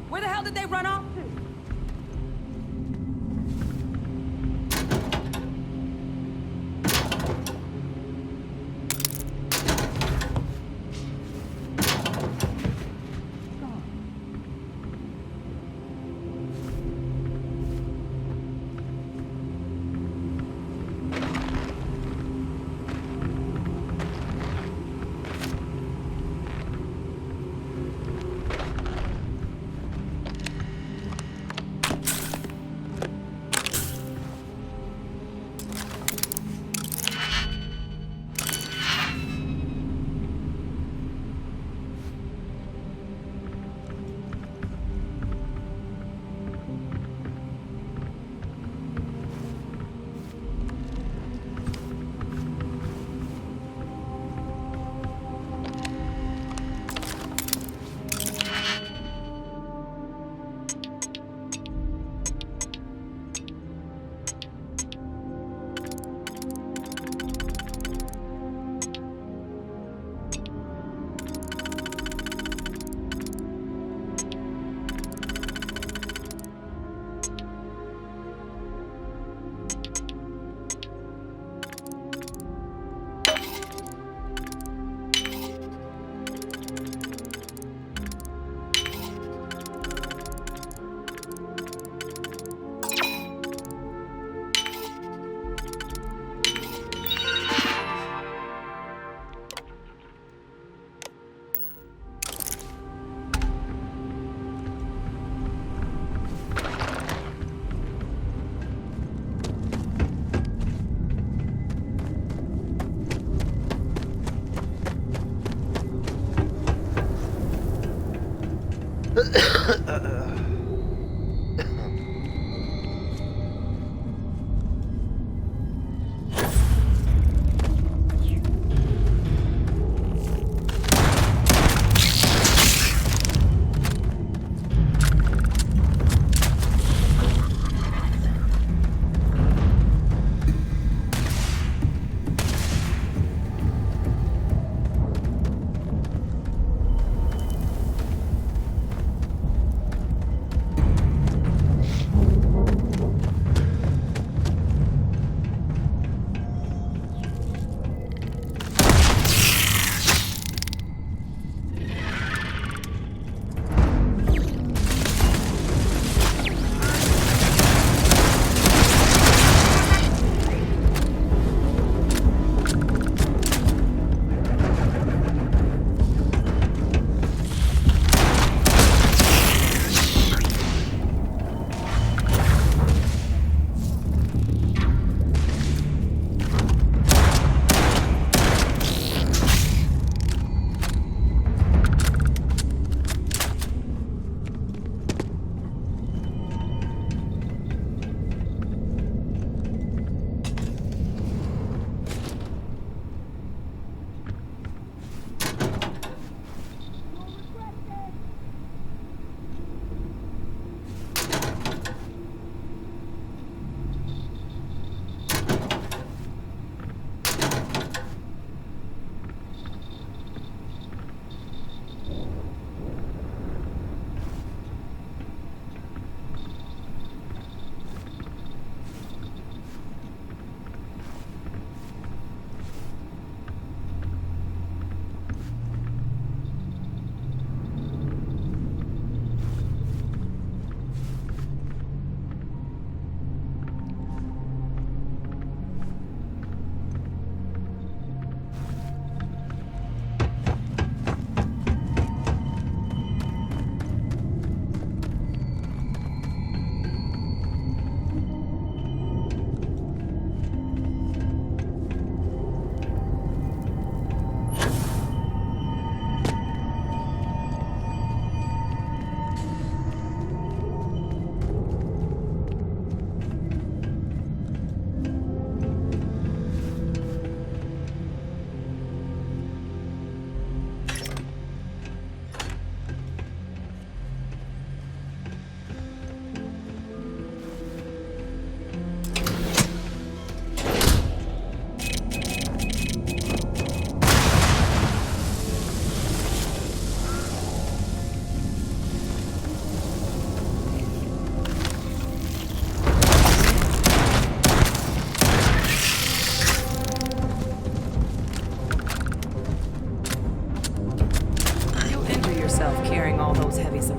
Where the hell did they run off to?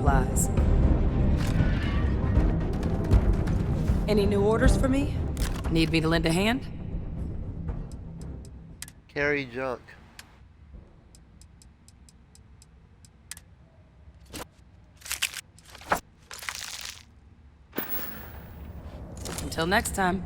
supplies. Any new orders for me? Need me to lend a hand? Carry junk. Until next time.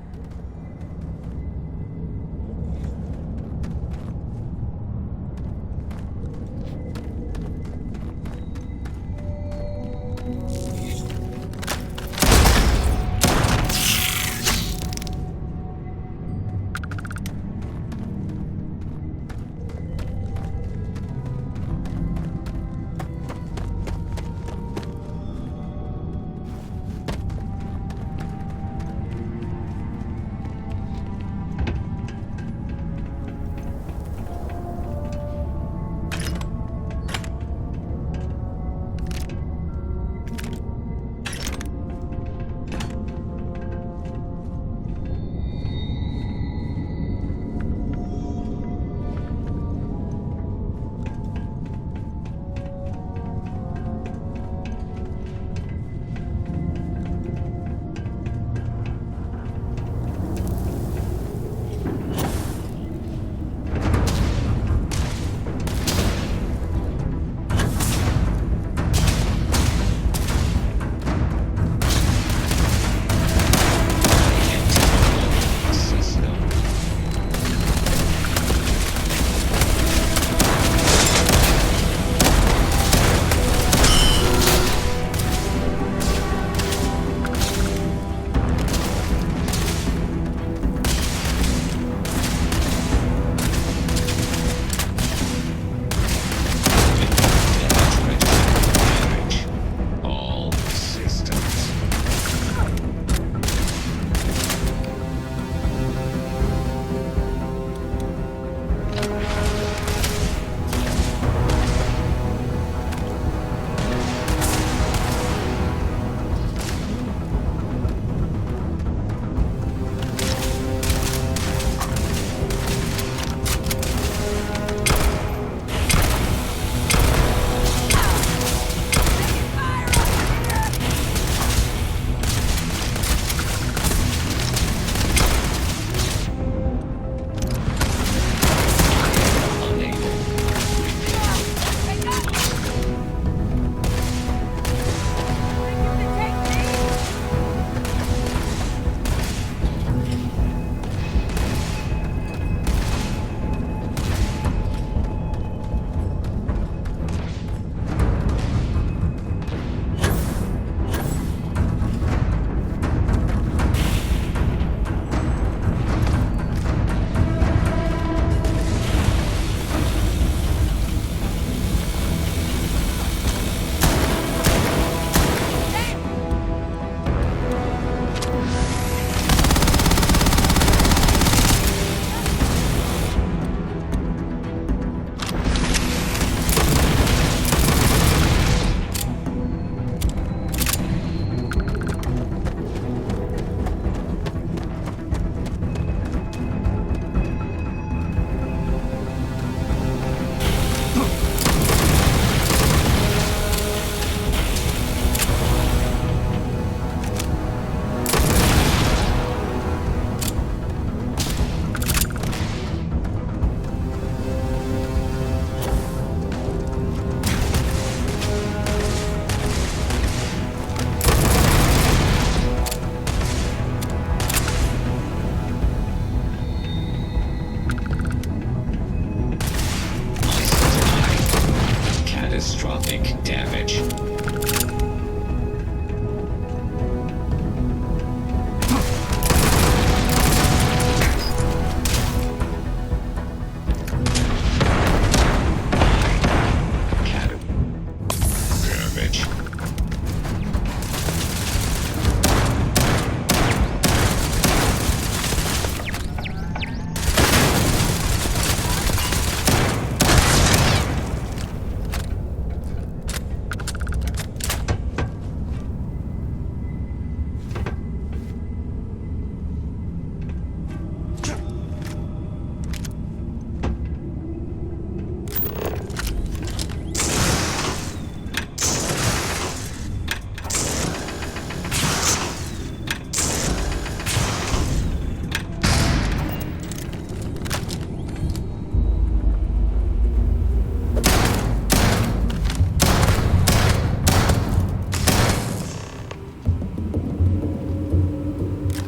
Catastrophic damage.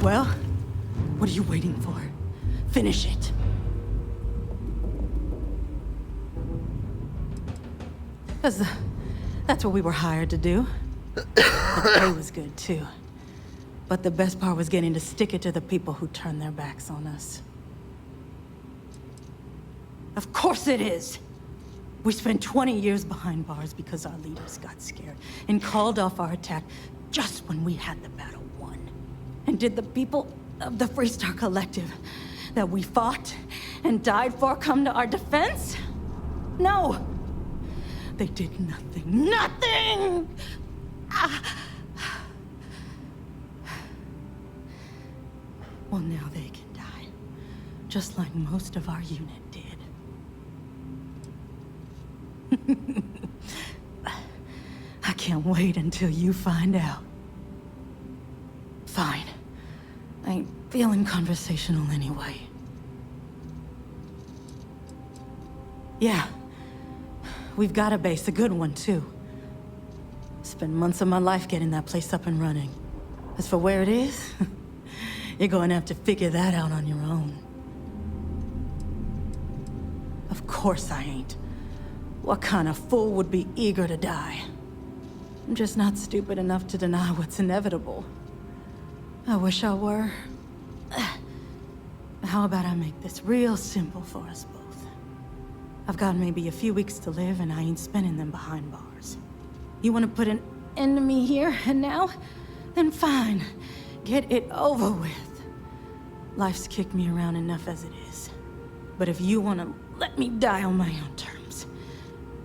Well, what are you waiting for? Finish it. That's what we were hired to do. The pay was good, too. But the best part was getting to stick it to the people who turned their backs on us. Of course it is! We spent 20 years behind bars because our leaders got scared and called off our attack just when we had the battle won. And did the people of the Freestar Collective that we fought and died for come to our defense? No! They did nothing. Nothing! Well, now they can die. Just like most of our unit did. I can't wait until you find out. Fine. I ain't feeling conversational anyway. Yeah. We've got a base, a good one, too. Spent months of my life getting that place up and running. As for where it is, you're going to have to figure that out on your own. Of course I ain't. What kind of fool would be eager to die? I'm just not stupid enough to deny what's inevitable. I wish I were. How about I make this real simple for us both? I've got maybe a few weeks to live, and I ain't spending them behind bars. You want to put an end to me here and now? Then fine. Get it over with. Life's kicked me around enough as it is. But if you want to let me die on my own terms,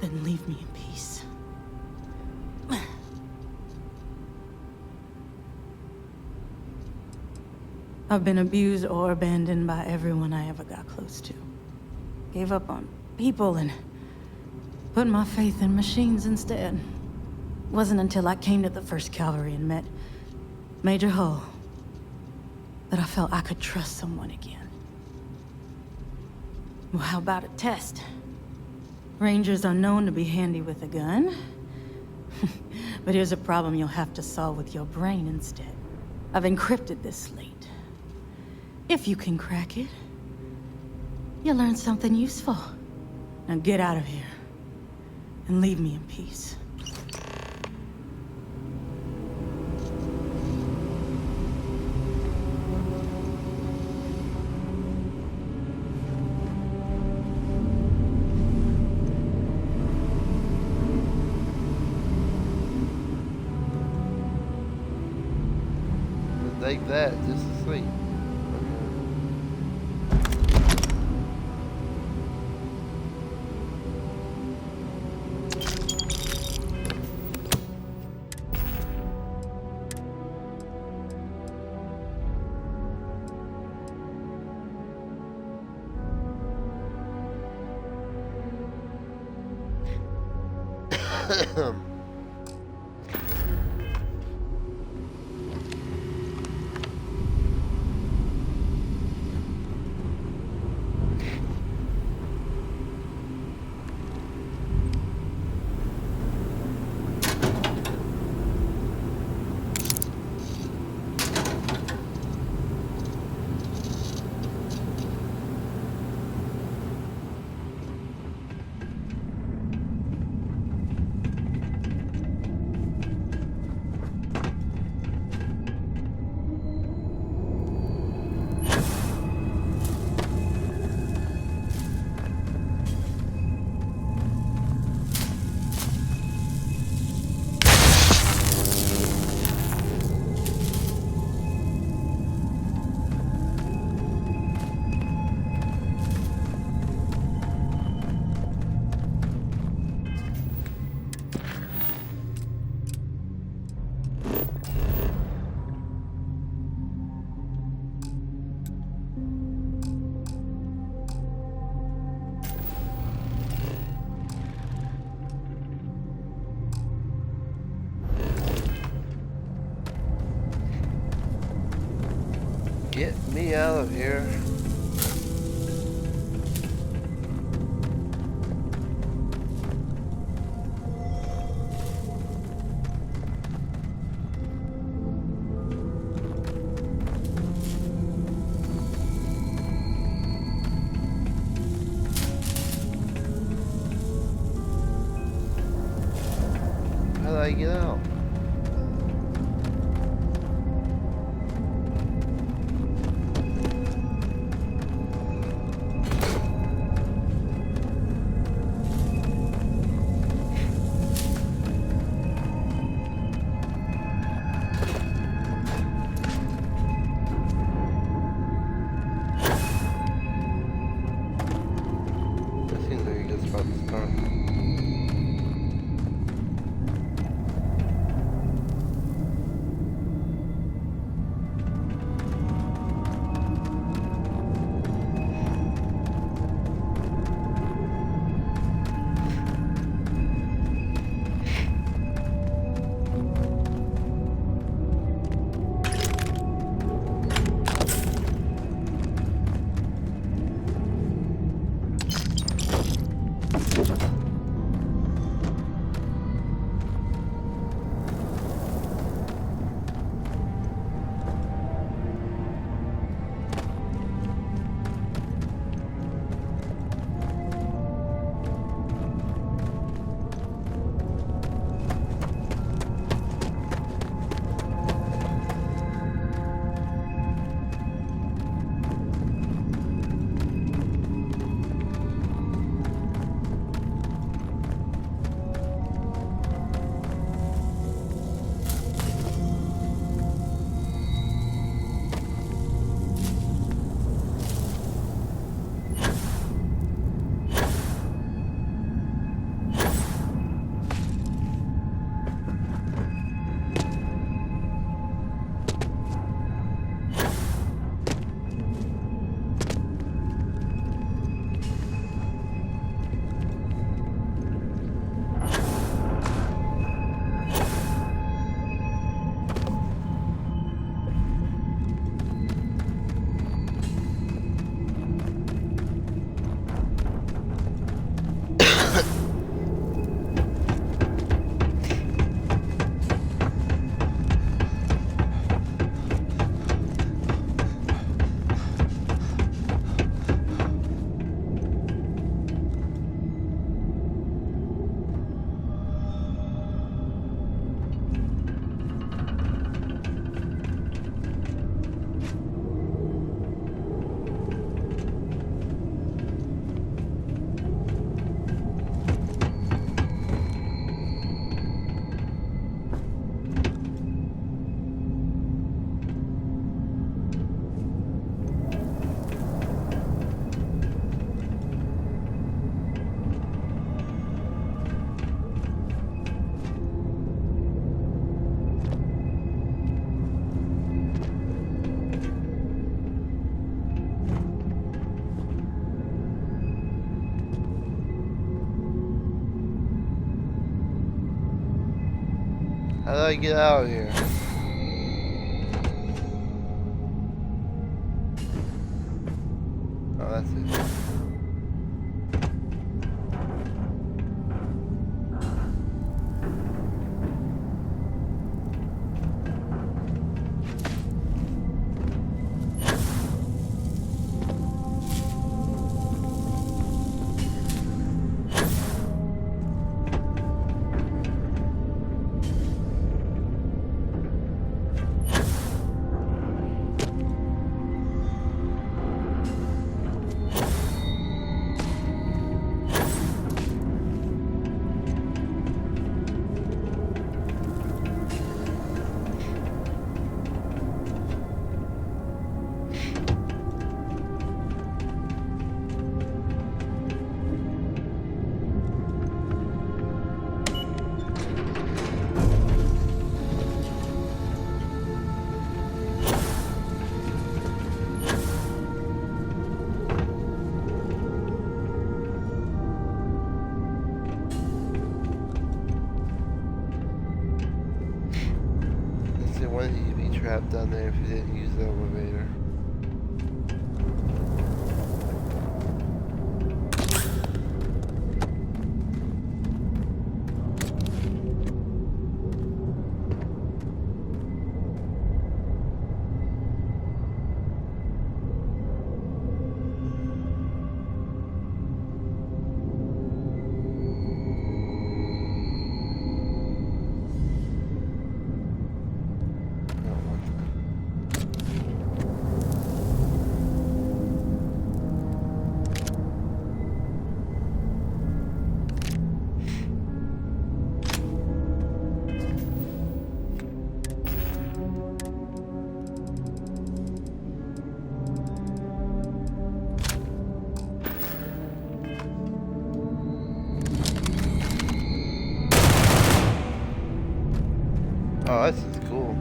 then leave me in peace. I've been abused or abandoned by everyone I ever got close to. Gave up on people and put my faith in machines instead. Wasn't until I came to the 1st Cavalry and met Major Hull that I felt I could trust someone again. Well, how about a test? Rangers are known to be handy with a gun. But here's a problem you'll have to solve with your brain instead. I've encrypted this slate. If you can crack it, you'll learn something useful. Now get out of here and leave me in peace. Like that, just asleep. get out of here? How do I get out? That seems like a good spot to start. How do I get out of here? Oh, that's it. Why did you be trapped down there if you didn't use the elevator? Oh, this is cool.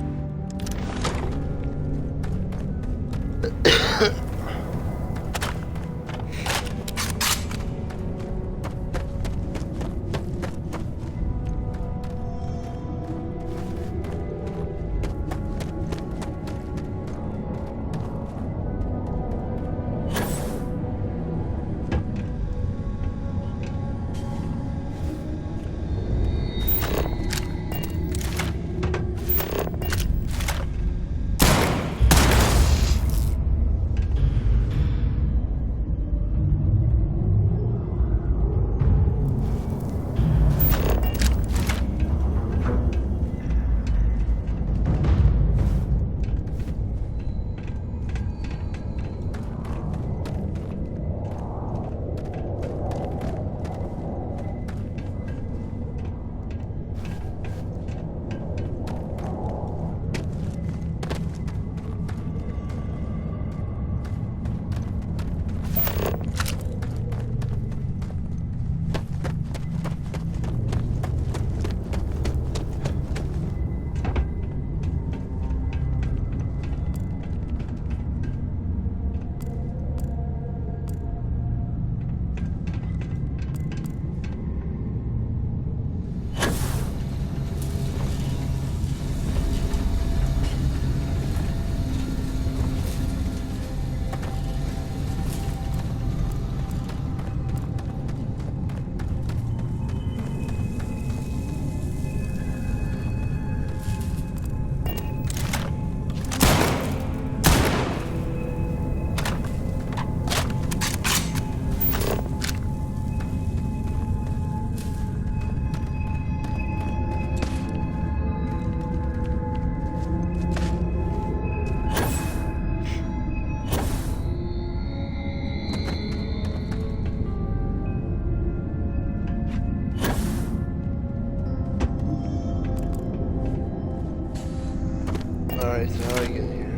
Alright, so how do I get here?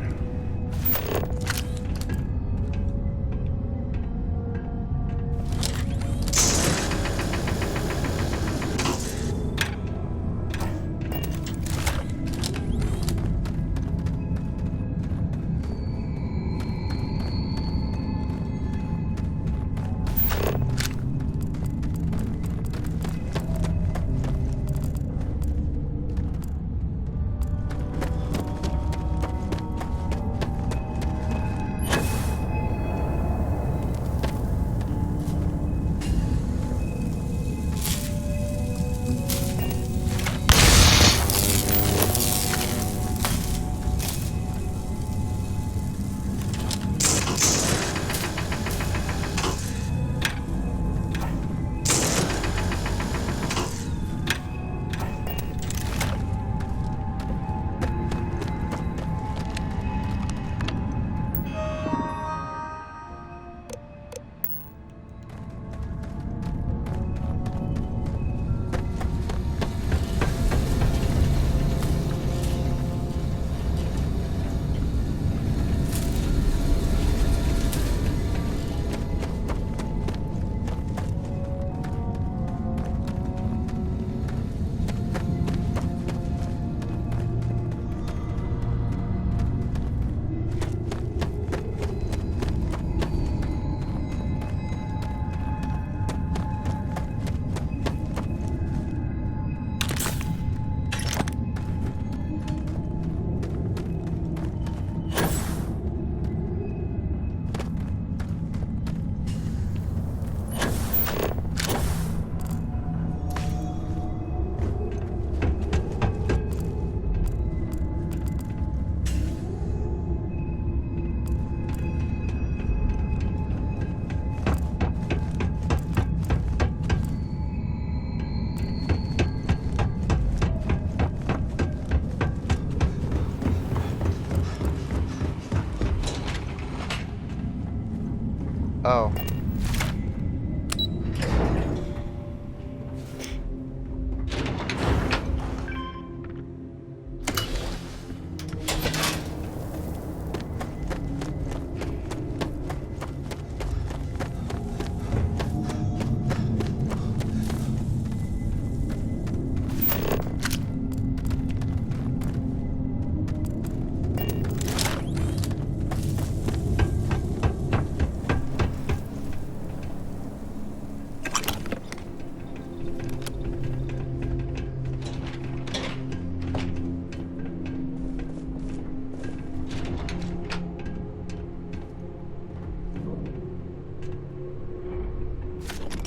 Oh.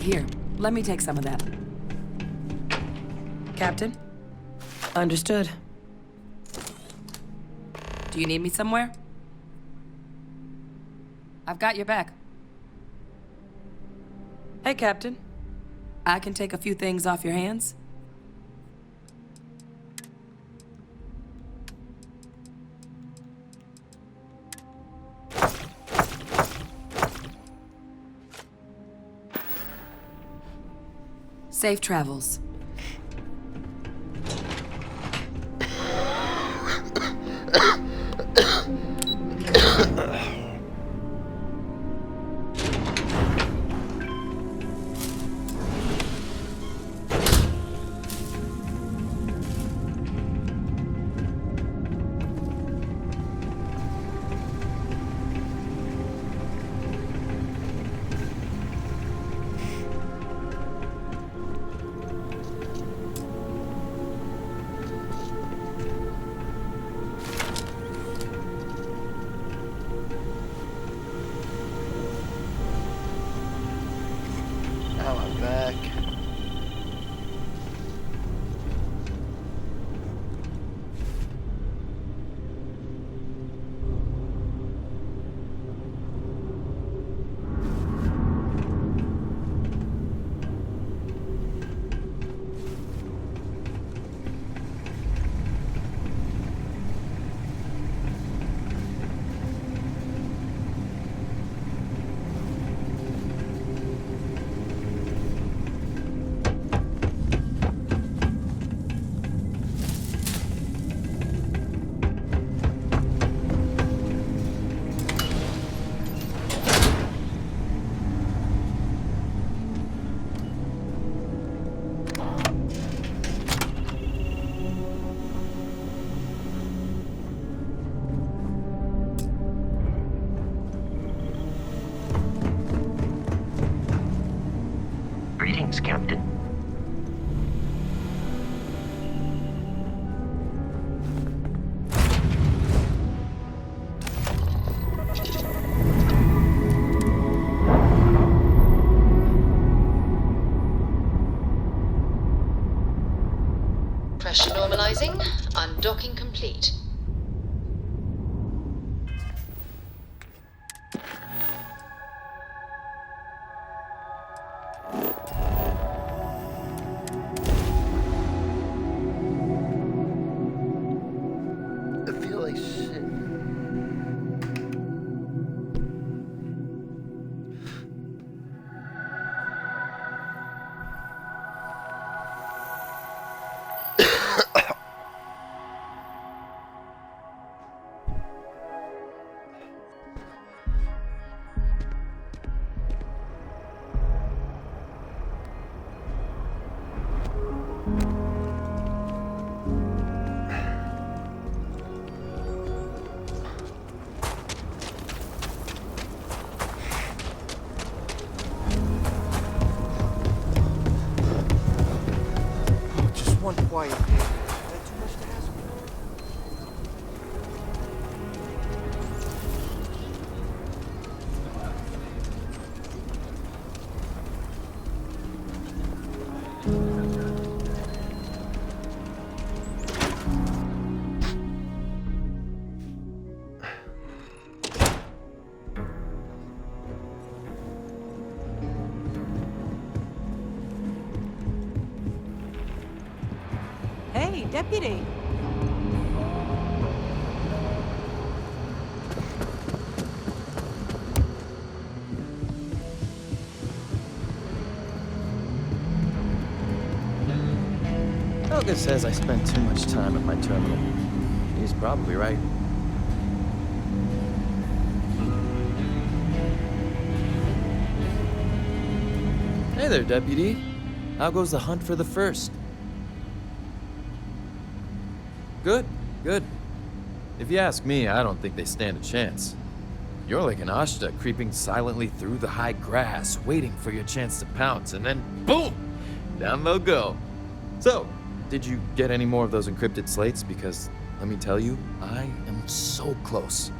Here, let me take some of that. Captain? Understood. Do you need me somewhere? I've got your back. Hey, Captain. I can take a few things off your hands. Safe travels. Now I'm back. Greetings, Captain. Pressure normalizing. Undocking complete. I feel like shit. Just one quiet day. Is that too much to ask? Hey, deputy. Helga says I spend too much time at my terminal. He's probably right. Hey there, Deputy. How goes the hunt for the first? Good, good. If you ask me, I don't think they stand a chance. You're like an Ashta creeping silently through the high grass, waiting for your chance to pounce, and then boom! Down they'll go. So, did you get any more of those encrypted slates? Because, let me tell you, I am so close.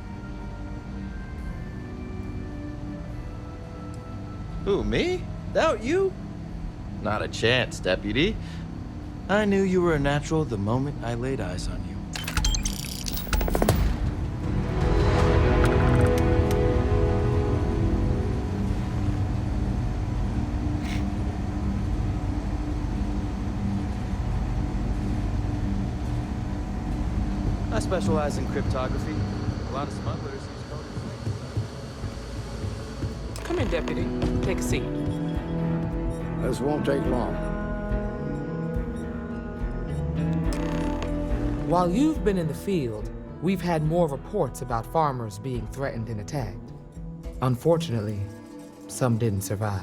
Who, me? without you? Not a chance, Deputy. I knew you were a natural the moment I laid eyes on you. I specialize in cryptography. A lot of smugglers use code. Come in, Deputy. Take a seat. This won't take long. While you've been in the field, we've had more reports about farmers being threatened and attacked. Unfortunately, some didn't survive.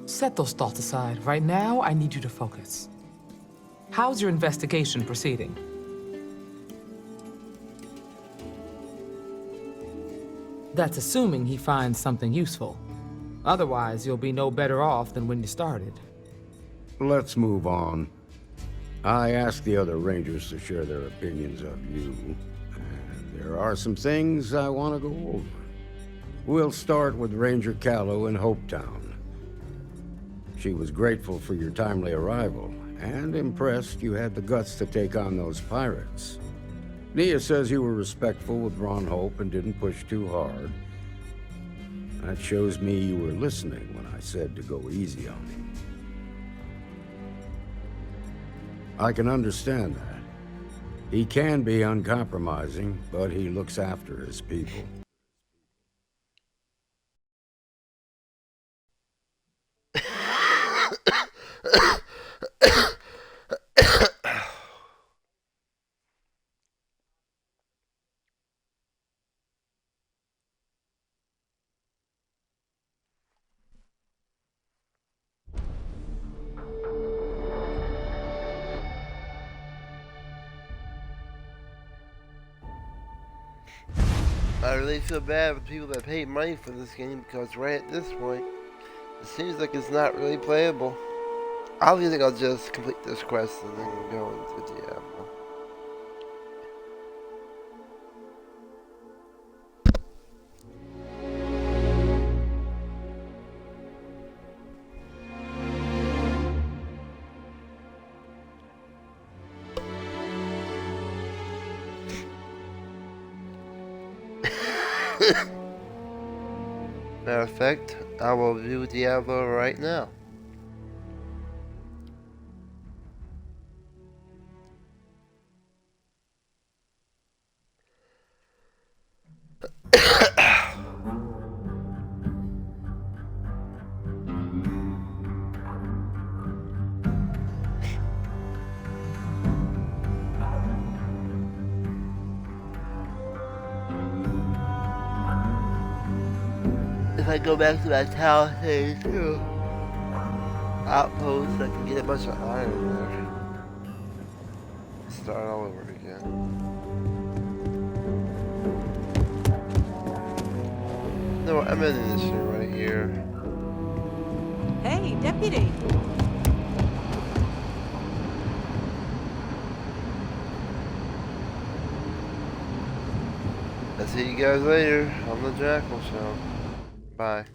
Set those thoughts aside. Right now, I need you to focus. How's your investigation proceeding? That's assuming he finds something useful. Otherwise, you'll be no better off than when you started. Let's move on. I asked the other Rangers to share their opinions of you, and there are some things I want to go over. We'll start with Ranger Callow in Hopetown. She was grateful for your timely arrival, and impressed you had the guts to take on those pirates. Nia says you were respectful with Ron Hope and didn't push too hard. That shows me you were listening when I said to go easy on him. I can understand that. He can be uncompromising, but he looks after his people. I really feel bad for people that paid money for this game because right at this point, it seems like it's not really playable. I think I'll just complete this quest and then go into Diablo. Matter of fact, I will view Diablo right now. If I go back to that tower stage too, outpost, I can get a bunch of iron there. Start all over again. No, I'm ending this shit right here. Hey, Deputy. I'll see you guys later on the Jackal Show. Bye.